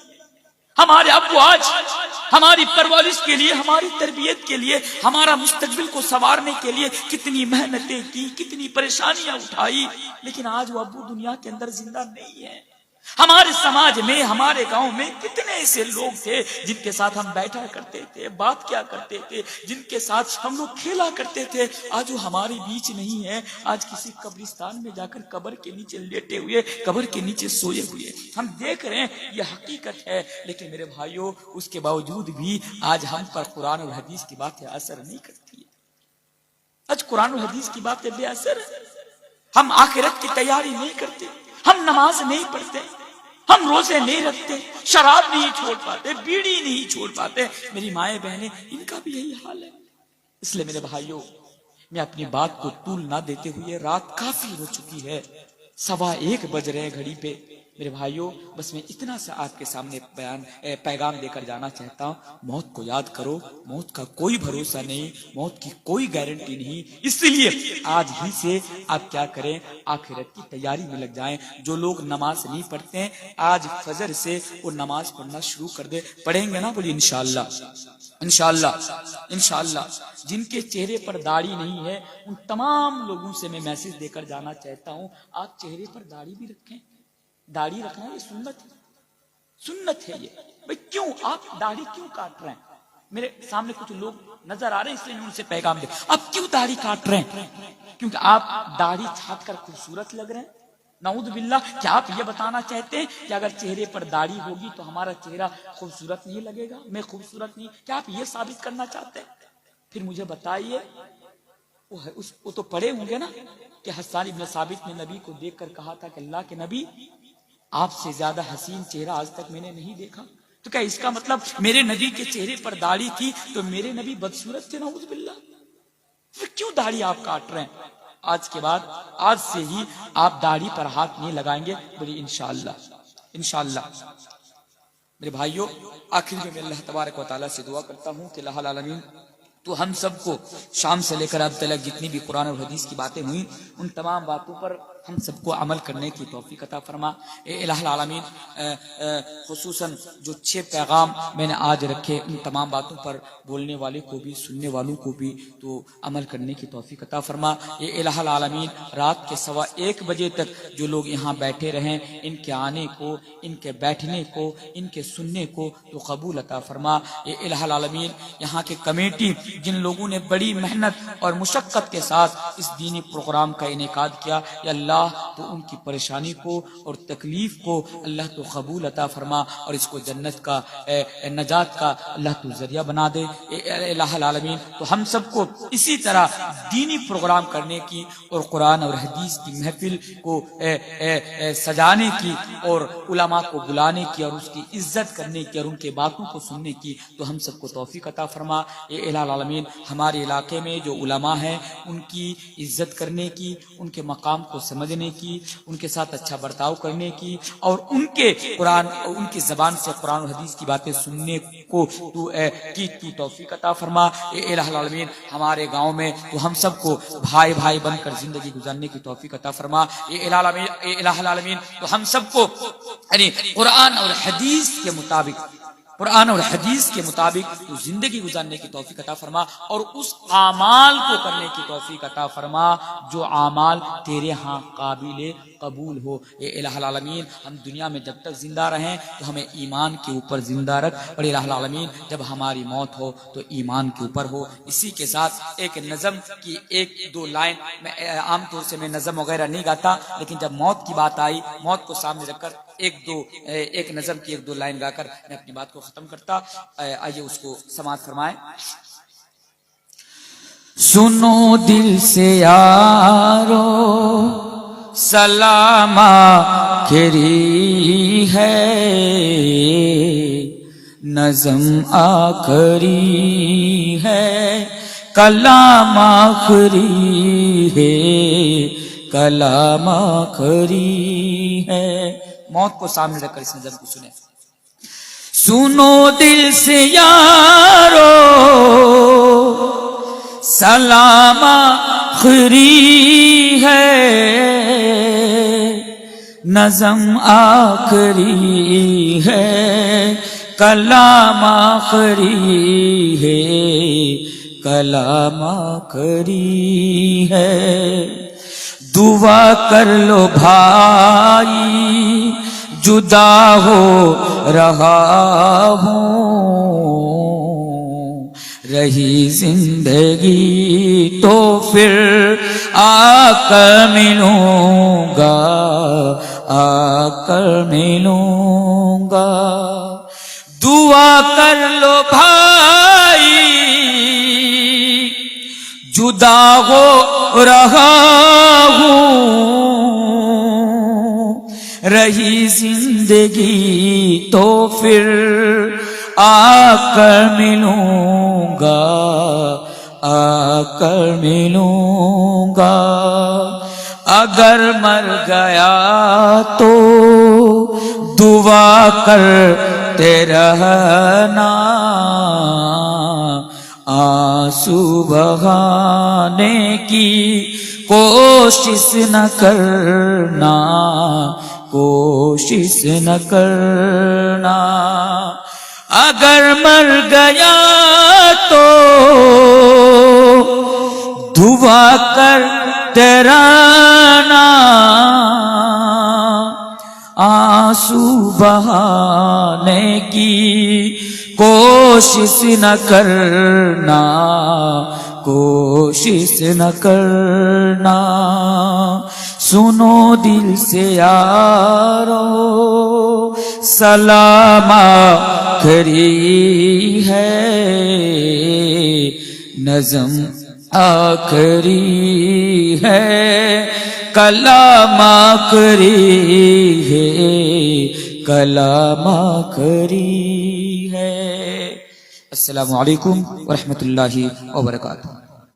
Speaker 1: ہمارے ابو آج ہماری پرورش کے لیے، ہماری تربیت کے لیے، ہمارا مستقبل کو سنوارنے کے لیے کتنی محنتیں کی، کتنی پریشانیاں اٹھائی، لیکن آج وہ ابو دنیا کے اندر زندہ نہیں ہے. ہمارے سماج میں، ہمارے گاؤں میں کتنے ایسے لوگ تھے جن کے ساتھ ہم بیٹھا کرتے تھے، بات کیا کرتے تھے، جن کے ساتھ ہم لوگ کھیلا کرتے تھے. آج وہ ہمارے بیچ نہیں ہے، آج کسی قبرستان میں جا کر قبر کے نیچے لیٹے ہوئے، قبر کے نیچے سوئے ہوئے. ہم دیکھ رہے ہیں یہ حقیقت ہے، لیکن میرے بھائیوں اس کے باوجود بھی آج ہم پر قرآن اور حدیث کی باتیں اثر نہیں کرتی. آج قرآن اور حدیث کی باتیں بے اثر ہیں. ہم آخرت کی تیاری نہیں کرتے، ہم نماز نہیں پڑھتے، ہم روزے نہیں رکھتے، شراب نہیں چھوڑ پاتے، بیڑی نہیں چھوڑ پاتے. میری مائیں بہنیں ان کا بھی یہی حال ہے. اس لیے میرے بھائیوں میں اپنی بات کو طول نہ دیتے ہوئے، رات کافی ہو چکی ہے، 1:15 بج رہے گھڑی پہ. میرے بھائیوں بس میں اتنا سا آپ کے سامنے پیغام دے کر جانا چاہتا ہوں، موت کو یاد کرو. موت کا کوئی بھروسہ نہیں، موت کی کوئی گارنٹی نہیں. اس لیے آج ہی سے آپ کیا کریں، آخرت کی تیاری میں لگ جائیں. جو لوگ نماز نہیں پڑھتے ہیں آج فجر سے وہ نماز پڑھنا شروع کر دے. پڑھیں گے نا؟ بولیے انشاءاللہ، انشاءاللہ، انشاءاللہ. جن کے چہرے پر داڑھی نہیں ہے ان تمام لوگوں سے میں میسج دے کر جانا چاہتا ہوں، آپ چہرے پر داڑھی بھی رکھیں. داڑھی رکھنا یہ سنت ہے، سنت ہے. یہ بھئی کیوں آپ داڑھی کیوں کاٹ رہے ہیں؟ میرے سامنے کچھ لوگ نظر آ رہے ہیں اس لیے میں ان سے پیغام دے. آپ کیوں داڑھی کاٹ رہے ہیں؟ کیونکہ آپ داڑھی چھاٹ کر خوبصورت لگ رہے ہیں. نعوذ باللہ. کیا آپ یہ بتانا چاہتے ہیں کہ اگر چہرے پر داڑھی ہوگی تو ہمارا چہرہ خوبصورت نہیں لگے گا، میں خوبصورت نہیں؟ کیا آپ یہ ثابت کرنا چاہتے ہیں؟ پھر مجھے بتائیے، وہ تو پڑھے ہوں گے نا کہ حسان ابن ثابت نے نبی کو دیکھ کر کہا تھا کہ اللہ کے نبی، آپ سے زیادہ حسین چہرہ آج تک میں نے نہیں دیکھا. تو کیا اس کا مطلب میرے نبی کے چہرے پر داڑھی تھی تو میرے نبی بدصورت تھے؟ نعوذ باللہ. پھر کیوں داڑھی آپ کاٹ رہے ہیں؟ آج کے بعد، آج سے ہی آپ داڑھی پر ہاتھ نہیں لگائیں گے. بولیے انشاءاللہ. انشاءاللہ. میرے بھائیوں، آخر میں اللہ تبارک و تعالیٰ سے دعا کرتا ہوں کہ الہ العالمین تو ہم سب کو شام سے لے کر اب تک جتنی بھی قرآن اور حدیث کی باتیں ہوئیں ان تمام باتوں پر ہم سب کو عمل کرنے کی توفیق عطا فرما. اے الہ العالمین، خصوصاً جو 6 پیغام میں نے آج رکھے ان تمام باتوں پر بولنے والے کو بھی، سننے والوں کو بھی تو عمل کرنے کی توفیق عطا فرما. اے الہ العالمین، رات کے 1:15 بجے تک جو لوگ یہاں بیٹھے رہیں ان کے آنے کو، ان کے بیٹھنے کو، ان کے سننے کو تو قبول عطا فرما. اے الہ العالمین، یہاں کے کمیٹی جن لوگوں نے بڑی محنت اور مشقت کے ساتھ اس دینی پروگرام کا انعقاد کیا، یا اللہ تو ان کی پریشانی کو اور تکلیف کو اللہ تو قبول عطا فرما اور اس کو جنت کا، نجات کا اللہ تو ذریعہ بنا دے. اے الہ العالمین، تو ہم سب کو اسی طرح دینی پروگرام کرنے کی اور قرآن اور حدیث کی محفل کو سجانے کی اور علماء کو بلانے کی اور اس کی عزت کرنے کی اور ان کے باتوں کو سننے کی تو ہم سب کو توفیق عطا فرما. اے الہ العالمین، ہمارے علاقے میں جو علماء ہیں ان کی عزت کرنے کی، ان کے مقام کو سمجھنے کی، ان کے ساتھ اچھا برتاؤ کرنے کی اور ان کے قرآن، ان کی زبان سے قرآن و حدیث کی باتیں سننے کو تو توفیق عطا فرما. اے الہ العالمین، ہمارے گاؤں میں تو ہم سب کو بھائی بھائی بن کر زندگی گزارنے کی توفیق عطا فرما. اے الہ العالمین، تو ہم سب کو یعنی قرآن اور حدیث کے مطابق تو زندگی گزارنے کی توفیق عطا فرما اور اس اعمال کو کرنے کی توفیق عطا فرما جو اعمال تیرے ہاں قابل قبول ہو. اے الہ العالمین، ہم دنیا میں جب تک زندہ رہیں تو ہمیں ایمان کے اوپر زندہ رکھ، اور الہ العالمین جب ہماری موت ہو تو ایمان کے اوپر ہو. اسی کے ساتھ ایک نظم کی 1-2 لائن، میں عام طور سے میں نظم وغیرہ نہیں گاتا، لیکن جب موت کی بات آئی، موت کو سامنے رکھ کر ایک نظم کی 1-2 لائن گا کر میں اپنی بات کو ختم کرتا. آئیے اس کو سماعت فرمائیں. سنو دل سے یارو سلام آخری ہے، نظم آخری ہے، کلام آخری ہے، کلام آخری ہے. موت کو سامنے رکھ کر اس نظم کو سنیں. سنو دل سے یارو سلام آخری ہے، نظم آخری ہے، کلام آخری ہے، کلام آخری ہے. دعا کر لو بھائی، جدا ہو رہا ہوں، رہی زندگی تو پھر آ کر ملوں گا، آ کر ملوں گا. دعا کر لو بھائی، جدا ہو رہا ہوں، رہی زندگی تو پھر آ کر ملوں گا، آ کر ملوں گا. اگر مر گیا تو دعا کرتے رہنا، آنسو بہانے کی کوشش نہ کرنا، کوشش نہ کرنا. اگر مر گیا تو دعا کرتے رہنا، آنسو بہانے کی کوشش نہ کرنا، کوشش نہ کرنا. سنو دل سے یارو سلام آخری ہے، نظم آخری ہے، کلام آخری ہے، کلام آخری ہے۔ السلام علیکم ورحمۃ اللہ وبرکاتہ۔